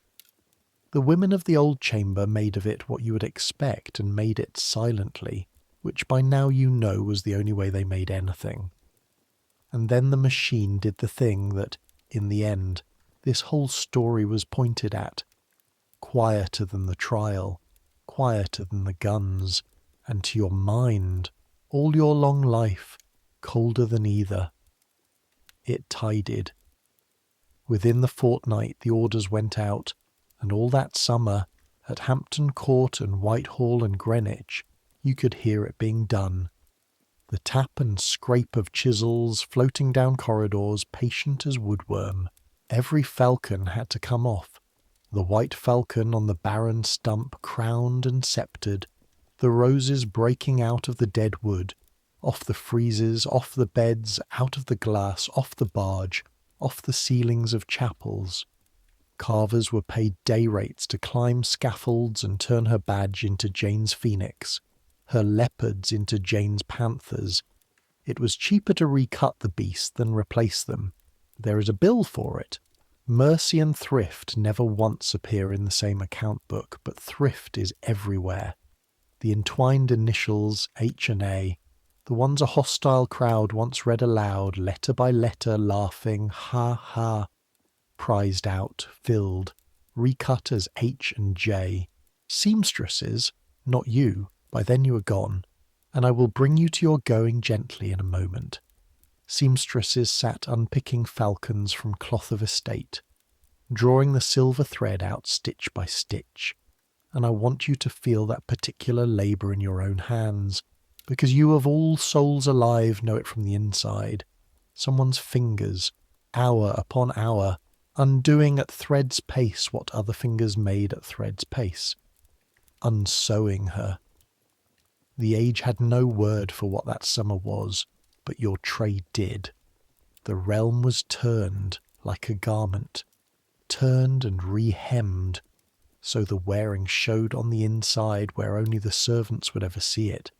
The women of the old chamber made of it what you would expect, and made it silently, which by now you know was the only way they made anything. And then the machine did the thing that, in the end, this whole story was pointed at. Quieter than the trial, quieter than the guns, and to your mind, all your long life, colder than either. It tided. Within the fortnight the orders went out, and all that summer, at Hampton Court and Whitehall and Greenwich, you could hear it being done. The tap and scrape of chisels floating down corridors, patient as woodworm. Every falcon had to come off. The white falcon on the barren stump, crowned and sceptred, the roses breaking out of the dead wood, off the friezes, off the beds, out of the glass, off the barge, off the ceilings of chapels. Carvers were paid day rates to climb scaffolds and turn her badge into Jane's phoenix, her leopards into Jane's panthers. It was cheaper to recut the beast than replace them. There is a bill for it. Mercy and thrift never once appear in the same account book, but thrift is everywhere. The entwined initials H and A, the ones a hostile crowd once read aloud, letter by letter, laughing, ha ha, prized out, filled, recut as H and J. Seamstresses, not you, by then you are gone, and I will bring you to your going gently in a moment. Seamstresses sat unpicking falcons from cloth of estate, drawing the silver thread out stitch by stitch, and I want you to feel that particular labour in your own hands, because you of all souls alive know it from the inside. Someone's fingers, hour upon hour, undoing at thread's pace what other fingers made at thread's pace, unsewing her. The age had no word for what that summer was, but your trade did. The realm was turned like a garment, turned and re-hemmed, so the wearing showed on the inside where only the servants would ever see it.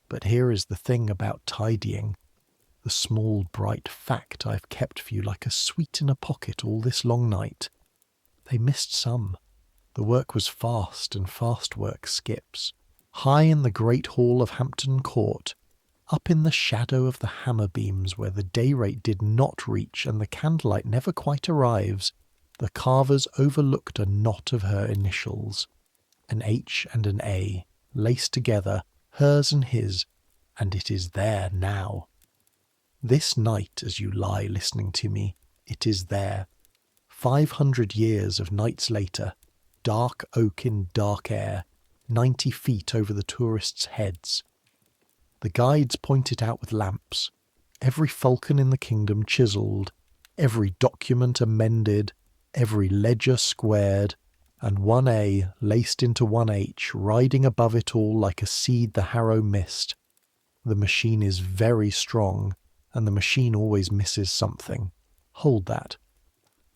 But here is the thing about tidying, the small bright fact I've kept for you like a sweet in a pocket all this long night. They missed some. The work was fast, and fast work skips. High in the great hall of Hampton Court, up in the shadow of the hammer beams where the day rate did not reach and the candlelight never quite arrives, the carvers overlooked a knot of her initials, an H and an A, laced together, hers and his, and it is there now. This night, as you lie listening to me, it is there. 500 years of nights later, dark oak in dark air, 90 feet over the tourists' heads. The guides point it out with lamps, every falcon in the kingdom chiselled, every document amended, every ledger squared, and one A laced into one H, riding above it all like a seed the harrow missed. The machine is very strong, and the machine always misses something. Hold that.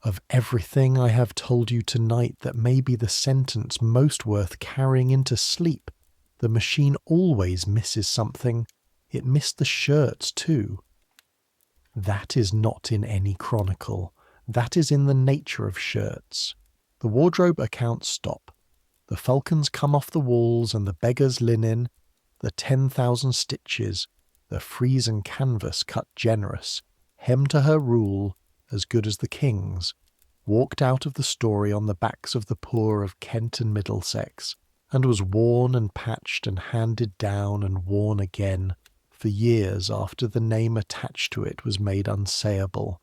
Of everything I have told you tonight that may be the sentence most worth carrying into sleep, the machine always misses something. It missed the shirts too. That is not in any chronicle. That is in the nature of shirts. The wardrobe accounts stop. The falcons come off the walls and the beggar's linen, the 10,000 stitches, the frieze and canvas cut generous, hem to her rule, as good as the king's, walked out of the story on the backs of the poor of Kent and Middlesex, and was worn and patched and handed down and worn again, for years after the name attached to it was made unsayable.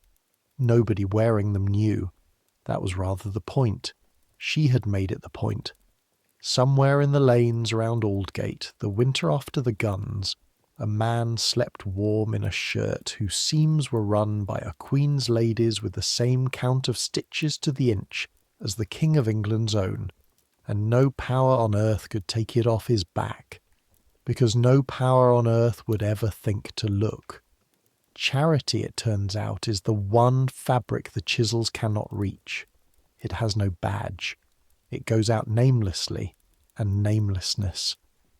Nobody wearing them knew. That was rather the point. She had made it the point. Somewhere in the lanes round Aldgate, the winter after the guns, a man slept warm in a shirt whose seams were run by a queen's ladies with the same count of stitches to the inch as the King of England's own, and no power on earth could take it off his back, because no power on earth would ever think to look. Charity, it turns out, is the one fabric the chisels cannot reach. It has no badge. It goes out namelessly, and namelessness.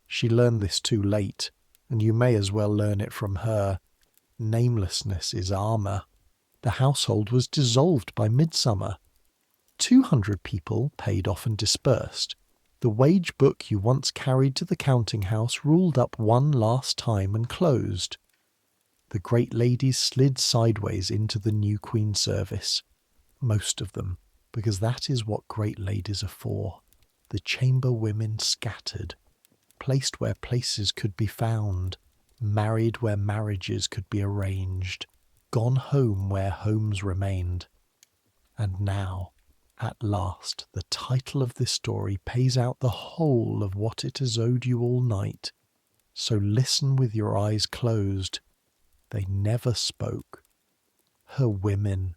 She learned this too late, and you may as well learn it from her. Namelessness is armour. The household was dissolved by midsummer. 200 people paid off and dispersed. The wage book you once carried to the counting-house ruled up one last time and closed. The great ladies slid sideways into the new Queen service. Most of them, because that is what great ladies are for. The chamber women scattered, placed where places could be found, married where marriages could be arranged, gone home where homes remained. And now, at last, the title of this story pays out the whole of what it has owed you all night. So listen with your eyes closed. They never spoke. Her women,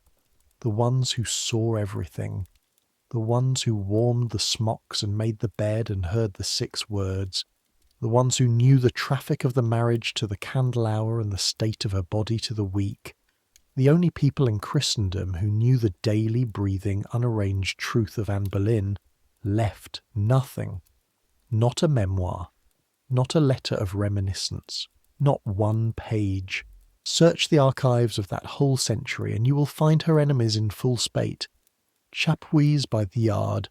the ones who saw everything, the ones who warmed the smocks and made the bed and heard the 6 words, the ones who knew the traffic of the marriage to the candle hour and the state of her body to the week, the only people in Christendom who knew the daily breathing unarranged truth of Anne Boleyn, left nothing. Not a memoir, not a letter of reminiscence, not one page. Search the archives of that whole century and you will find her enemies in full spate. Chapuis by the yard,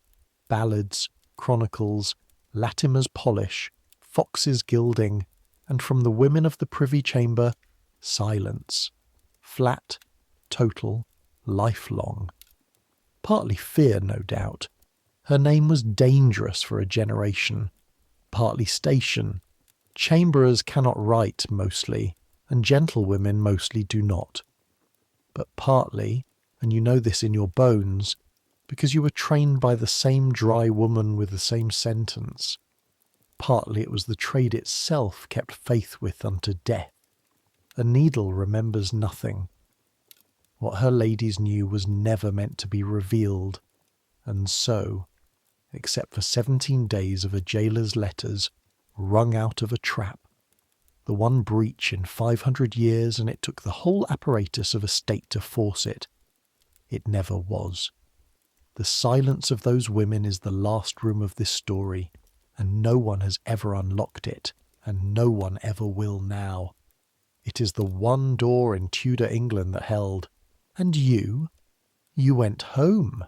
ballads, chronicles, Latimer's polish, Fox's gilding, and from the women of the Privy Chamber, silence. Flat, total, lifelong. Partly fear, no doubt. Her name was dangerous for a generation. Partly station. Chamberers cannot write mostly, and gentlewomen mostly do not. But partly, and you know this in your bones, because you were trained by the same dry woman with the same sentence. Partly it was the trade itself kept faith with unto death. A needle remembers nothing. What her ladies knew was never meant to be revealed, and so, except for 17 days of a jailer's letters wrung out of a trap, the one breach in 500 years, and it took the whole apparatus of a state to force it, it never was. The silence of those women is the last room of this story, and no one has ever unlocked it, and no one ever will now. It is the one door in Tudor England that held. And you went home.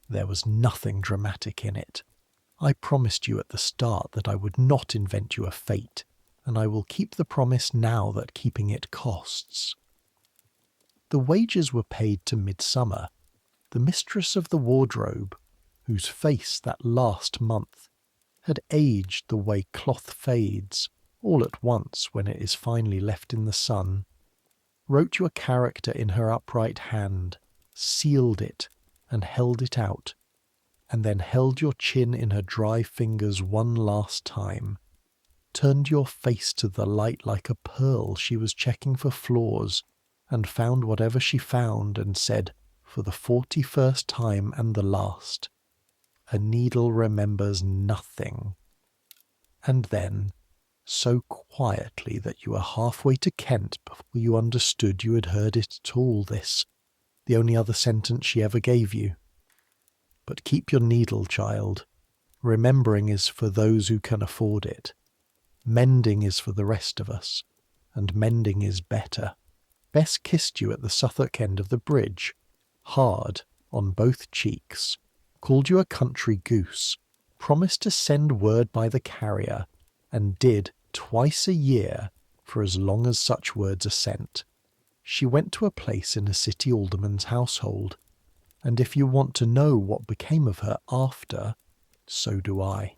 There was nothing dramatic in it. I promised you at the start that I would not invent you a fate, and I will keep the promise now that keeping it costs. The wages were paid to Midsummer, the mistress of the wardrobe, whose face that last month had aged the way cloth fades, all at once when it is finally left in the sun, wrote you a character in her upright hand, sealed it, and held it out, and then held your chin in her dry fingers one last time, turned your face to the light like a pearl she was checking for flaws, and found whatever she found, and said, for the 41st time and the last, a needle remembers nothing. And then, so quietly that you were halfway to Kent before you understood you had heard it at all, this, the only other sentence she ever gave you. But keep your needle, child. Remembering is for those who can afford it. Mending is for the rest of us, and mending is better. Bess kissed you at the Suffolk end of the bridge, hard, on both cheeks, called you a country goose, promised to send word by the carrier, and did twice a year for as long as such words are sent. She went to a place in a city alderman's household, and if you want to know what became of her after, so do I.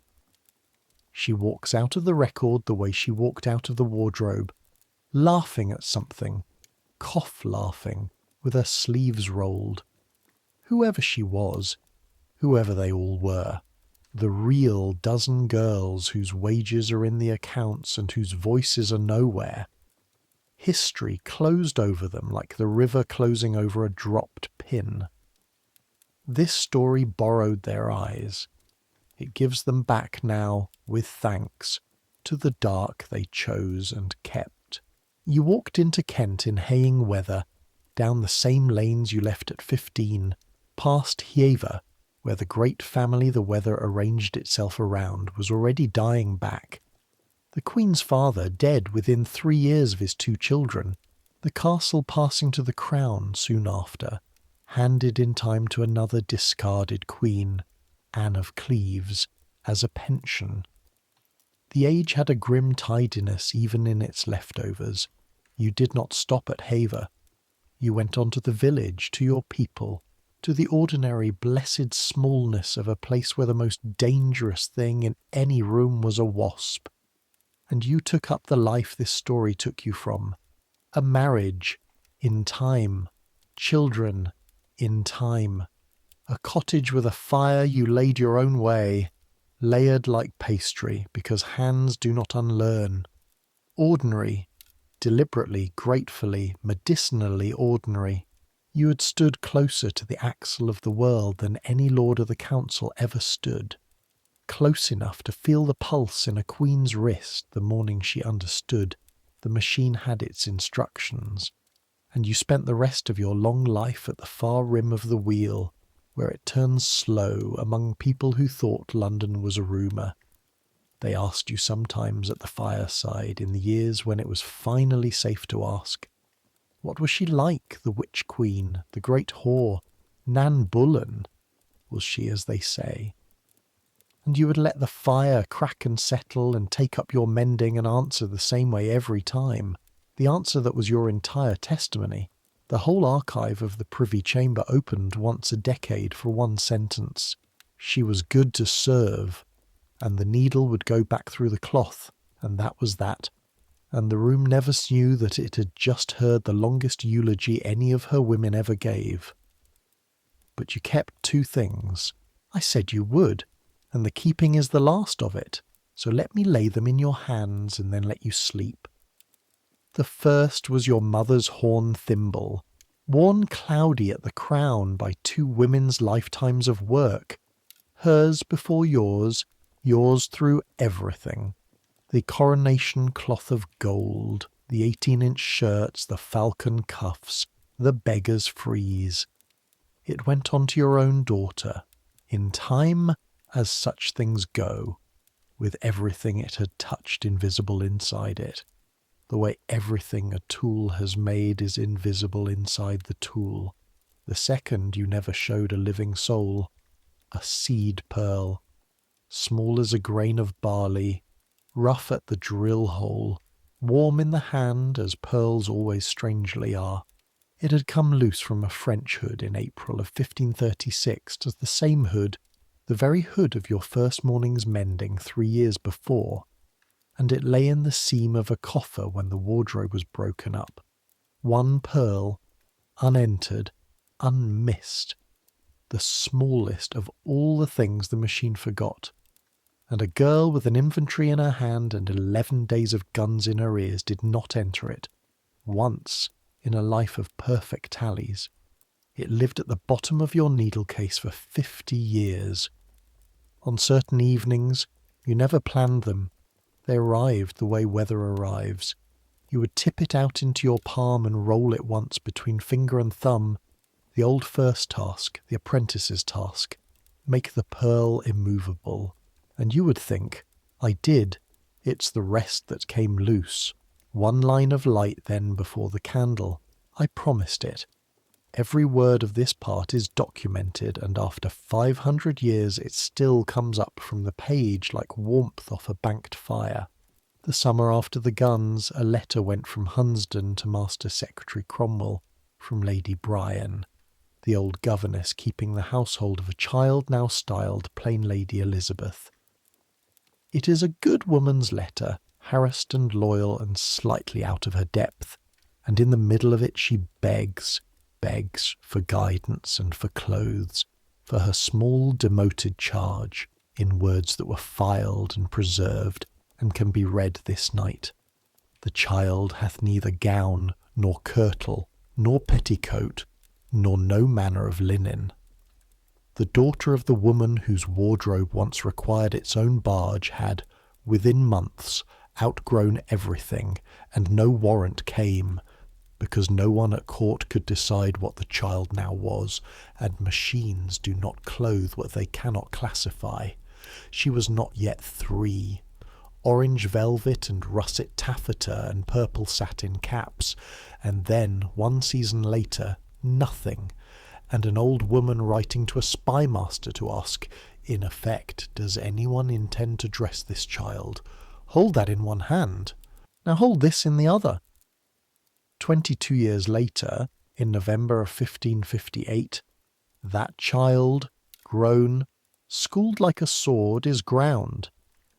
She walks out of the record the way she walked out of the wardrobe, laughing at something, cough-laughing, with her sleeves rolled. Whoever she was, whoever they all were, the real dozen girls whose wages are in the accounts and whose voices are nowhere. History closed over them like the river closing over a dropped pin. This story borrowed their eyes. It gives them back now, with thanks, to the dark they chose and kept. You walked into Kent in haying weather, down the same lanes you left at 15, past Hieva, where the great family the weather arranged itself around was already dying back. The Queen's father dead within 3 years of his 2 children, the castle passing to the crown soon after, handed in time to another discarded queen, Anne of Cleves, as a pension. The age had a grim tidiness even in its leftovers. You did not stop at Haver. You went on to the village, to your people, to the ordinary blessed smallness of a place where the most dangerous thing in any room was a wasp. And you took up the life this story took you from. A marriage, in time, children, in time. A cottage with a fire you laid your own way, layered like pastry, because hands do not unlearn. Ordinary, deliberately, gratefully, medicinally ordinary. You had stood closer to the axle of the world than any lord of the council ever stood. Close enough to feel the pulse in a queen's wrist the morning she understood the machine had its instructions. And you spent the rest of your long life at the far rim of the wheel, where it turns slow among people who thought London was a rumour. They asked you sometimes at the fireside in the years when it was finally safe to ask. What was she like, the witch queen, the great whore, Anne Boleyn? Was she as they say? And you would let the fire crack and settle and take up your mending and answer the same way every time. The answer that was your entire testimony. The whole archive of the Privy Chamber opened once a decade for one sentence. She was good to serve. And the needle would go back through the cloth, and that was that. And the room never knew that it had just heard the longest eulogy any of her women ever gave. But you kept two things. I said you would, and the keeping is the last of it, so let me lay them in your hands and then let you sleep. The first was your mother's horn thimble, worn cloudy at the crown by two women's lifetimes of work, hers before yours, yours through everything. The coronation cloth of gold, the 18-inch shirts, the falcon cuffs, the beggar's frieze. It went on to your own daughter, in time, as such things go, with everything it had touched invisible inside it, the way everything a tool has made is invisible inside the tool. The second you never showed a living soul, a seed pearl, small as a grain of barley, rough at the drill hole, warm in the hand as pearls always strangely are. It had come loose from a French hood in April of 1536 as the same hood, the very hood of your first morning's mending 3 years before, and it lay in the seam of a coffer when the wardrobe was broken up. One pearl, unentered, unmissed, the smallest of all the things the machine forgot. And a girl with an inventory in her hand and 11 days of guns in her ears did not enter it, once in a life of perfect tallies. It lived at the bottom of your needle case for 50 years. On certain evenings, you never planned them. They arrived the way weather arrives. You would tip it out into your palm and roll it once between finger and thumb. The old first task, the apprentice's task, make the pearl immovable. And you would think, I did. It's the rest that came loose. One line of light then before the candle. I promised it. Every word of this part is documented, and after 500 years it still comes up from the page like warmth off a banked fire. The summer after the guns, a letter went from Hunsdon to Master Secretary Cromwell, from Lady Bryan, the old governess keeping the household of a child now styled plain Lady Elizabeth. It is a good woman's letter, harassed and loyal and slightly out of her depth, and in the middle of it she begs for guidance and for clothes, for her small demoted charge, in words that were filed and preserved, and can be read this night. The child hath neither gown, nor kirtle, nor petticoat, nor no manner of linen. The daughter of the woman whose wardrobe once required its own barge had, within months, outgrown everything, and no warrant came, because no one at court could decide what the child now was, and machines do not clothe what they cannot classify. She was not yet 3. Orange velvet and russet taffeta and purple satin caps, and then, 1 season later, nothing, and an old woman writing to a spymaster to ask, in effect, does anyone intend to dress this child? Hold that in one hand. Now hold this in the other. 22 years later, in November of 1558, that child, grown, schooled like a sword, is ground,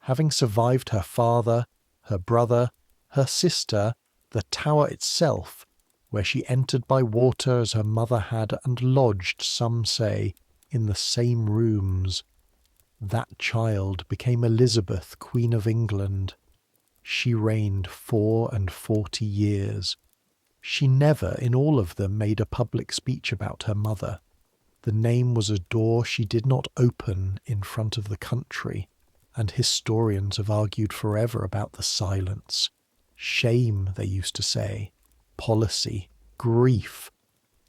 having survived her father, her brother, her sister, the Tower itself, where she entered by water as her mother had, and lodged, some say, in the same rooms. That child became Elizabeth, Queen of England. She reigned 44 years. She never, in all of them, made a public speech about her mother. The name was a door she did not open in front of the country, and historians have argued forever about the silence. Shame, they used to say, policy, grief,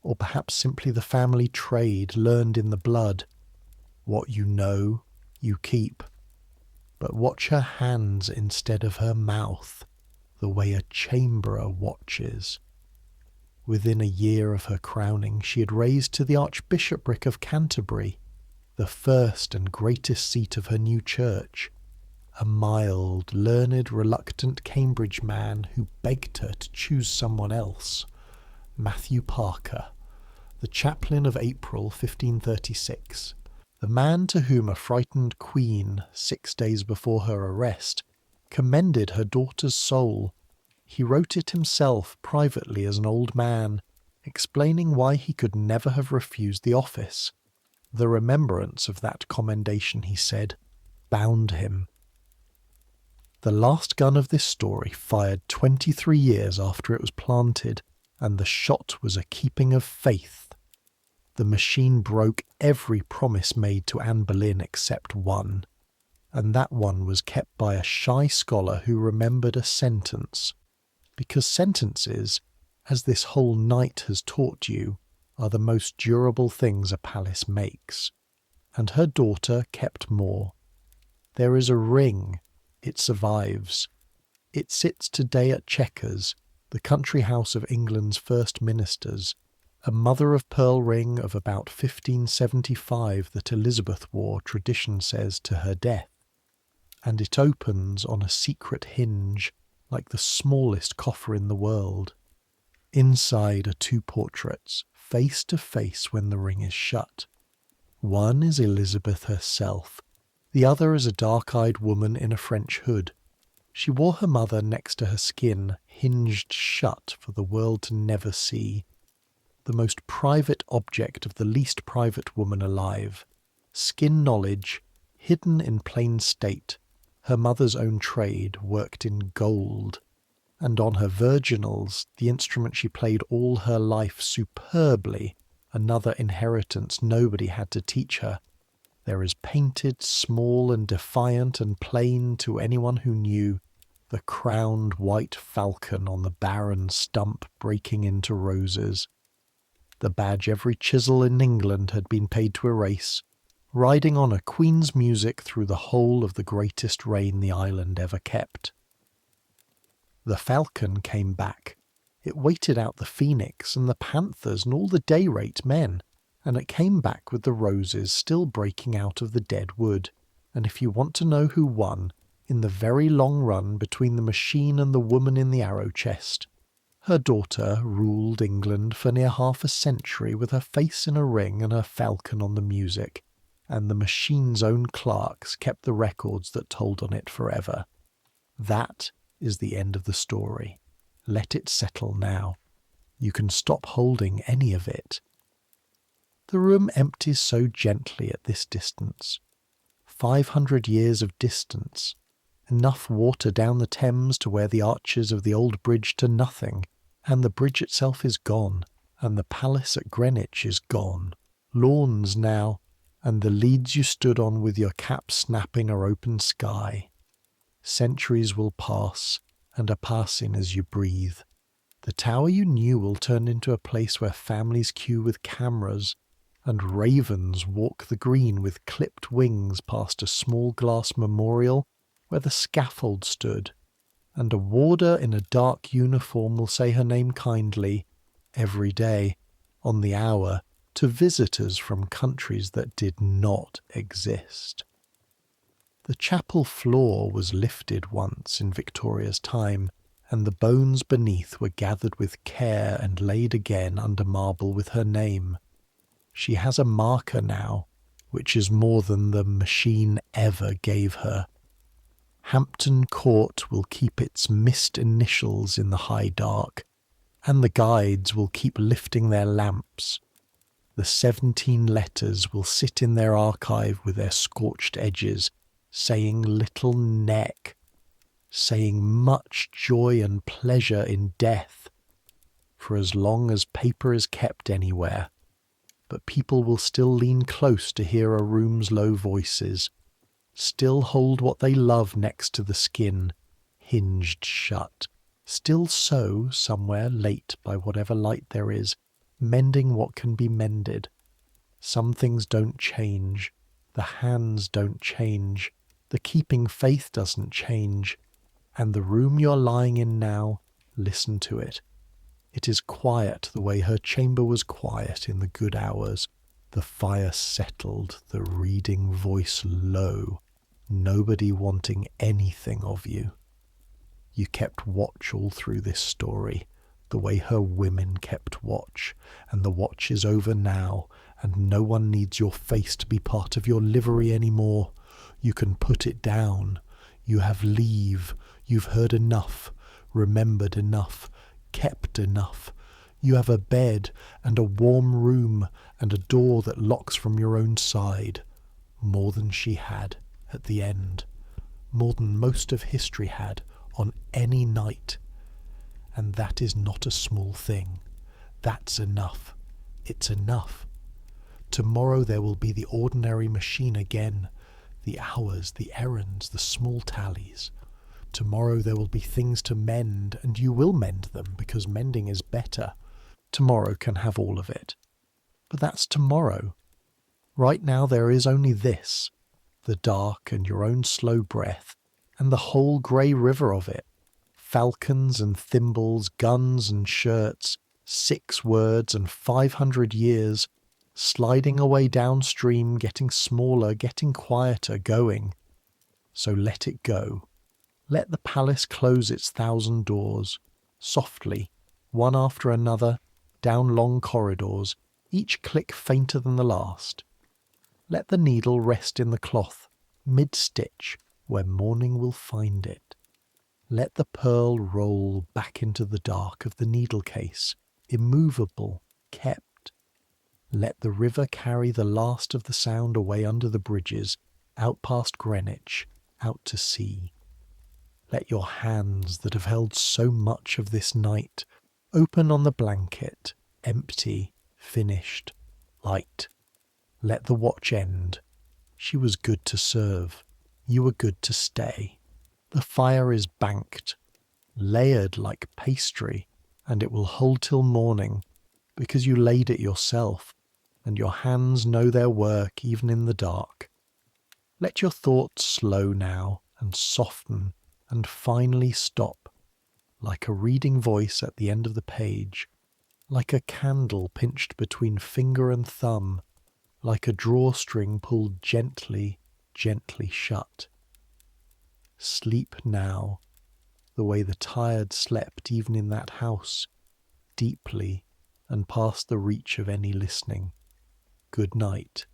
or perhaps simply the family trade learned in the blood. What you know, you keep. But watch her hands instead of her mouth, the way a chamberer watches. Within a year of her crowning, she had raised to the Archbishopric of Canterbury, the first and greatest seat of her new church, a mild, learned, reluctant Cambridge man who begged her to choose someone else, Matthew Parker, the chaplain of April 1536, the man to whom a frightened queen, 6 days before her arrest, commended her daughter's soul. He wrote it himself privately as an old man, explaining why he could never have refused the office. The remembrance of that commendation, he said, bound him. The last gun of this story fired 23 years after it was planted, and the shot was a keeping of faith. The machine broke every promise made to Anne Boleyn except one, and that one was kept by a shy scholar who remembered a sentence, because sentences, as this whole night has taught you, are the most durable things a palace makes. And her daughter kept more. There is a ring. It survives. It sits today at Chequers, the country house of England's first ministers, a mother-of-pearl ring of about 1575 that Elizabeth wore, tradition says, to her death. And it opens on a secret hinge, like the smallest coffer in the world. Inside are 2 portraits, face to face when the ring is shut. One is Elizabeth herself, the other is a dark-eyed woman in a French hood. She wore her mother next to her skin, hinged shut for the world to never see. The most private object of the least private woman alive. Skin knowledge, hidden in plain state, her mother's own trade, worked in gold. And on her virginals, the instrument she played all her life superbly, another inheritance nobody had to teach her, there is painted, small and defiant and plain to anyone who knew, the crowned white falcon on the barren stump breaking into roses. The badge every chisel in England had been paid to erase, riding on a queen's music through the whole of the greatest reign the island ever kept. The falcon came back. It waited out the phoenix and the panthers and all the day-rate men, and it came back with the roses still breaking out of the dead wood. And if you want to know who won, in the very long run between the machine and the woman in the arrow chest, her daughter ruled England for near half a century with her face in a ring and her falcon on the music, and the machine's own clerks kept the records that told on it forever. That is the end of the story. Let it settle now. You can stop holding any of it. The room empties so gently at this distance. 500 years of distance. Enough water down the Thames to wear the arches of the old bridge to nothing, and the bridge itself is gone, and the palace at Greenwich is gone. Lawns now, and the leads you stood on with your cap snapping are open sky. Centuries will pass, and are passing as you breathe. The tower you knew will turn into a place where families queue with cameras, and ravens walk the green with clipped wings past a small glass memorial where the scaffold stood, and a warder in a dark uniform will say her name kindly, every day, on the hour, to visitors from countries that did not exist. The chapel floor was lifted once in Victoria's time, and the bones beneath were gathered with care and laid again under marble with her name. She has a marker now, which is more than the machine ever gave her. Hampton Court will keep its missed initials in the high dark, And the guides will keep lifting their lamps. The 17 letters will sit in their archive with their scorched edges, saying little neck, saying much joy and pleasure in death, for as long as paper is kept anywhere. But people will still lean close to hear a room's low voices, still hold what they love next to the skin, hinged shut, still sew somewhere late by whatever light there is, mending what can be mended. Some things don't change, the hands don't change, the keeping faith doesn't change, and the room you're lying in now, listen to it. It is quiet the way her chamber was quiet in the good hours, the fire settled, the reading voice low, nobody wanting anything of you. You kept watch all through this story, the way her women kept watch, and the watch is over now, and no one needs your face to be part of your livery any more. You can put it down. You have leave. You've heard enough, remembered enough, kept enough. You have a bed and a warm room and a door that locks from your own side. More than she had at the end. More than most of history had on any night. And that is not a small thing. That's enough. It's enough. Tomorrow there will be the ordinary machine again, the hours, the errands, the small tallies. Tomorrow there will be things to mend, and you will mend them because mending is better. Tomorrow can have all of it. But that's tomorrow. Right now there is only this, the dark and your own slow breath, and the whole grey river of it. Falcons and thimbles, guns and shirts, 6 words and 500 years, sliding away downstream, getting smaller, getting quieter, going. So let it go. Let the palace close its 1,000 doors, softly, one after another, down long corridors, each click fainter than the last. Let the needle rest in the cloth, mid-stitch, where morning will find it. Let the pearl roll back into the dark of the needle case, immovable, kept. Let the river carry the last of the sound away under the bridges, out past Greenwich, out to sea. Let your hands that have held so much of this night open on the blanket, empty, finished, light. Let the watch end. She was good to serve. You were good to stay. The fire is banked, layered like pastry, and it will hold till morning, because you laid it yourself, and your hands know their work even in the dark. Let your thoughts slow now, and soften, and finally stop, like a reading voice at the end of the page, like a candle pinched between finger and thumb, like a drawstring pulled gently, gently shut. Sleep now, the way the tired slept even in that house, deeply and past the reach of any listening. Good night.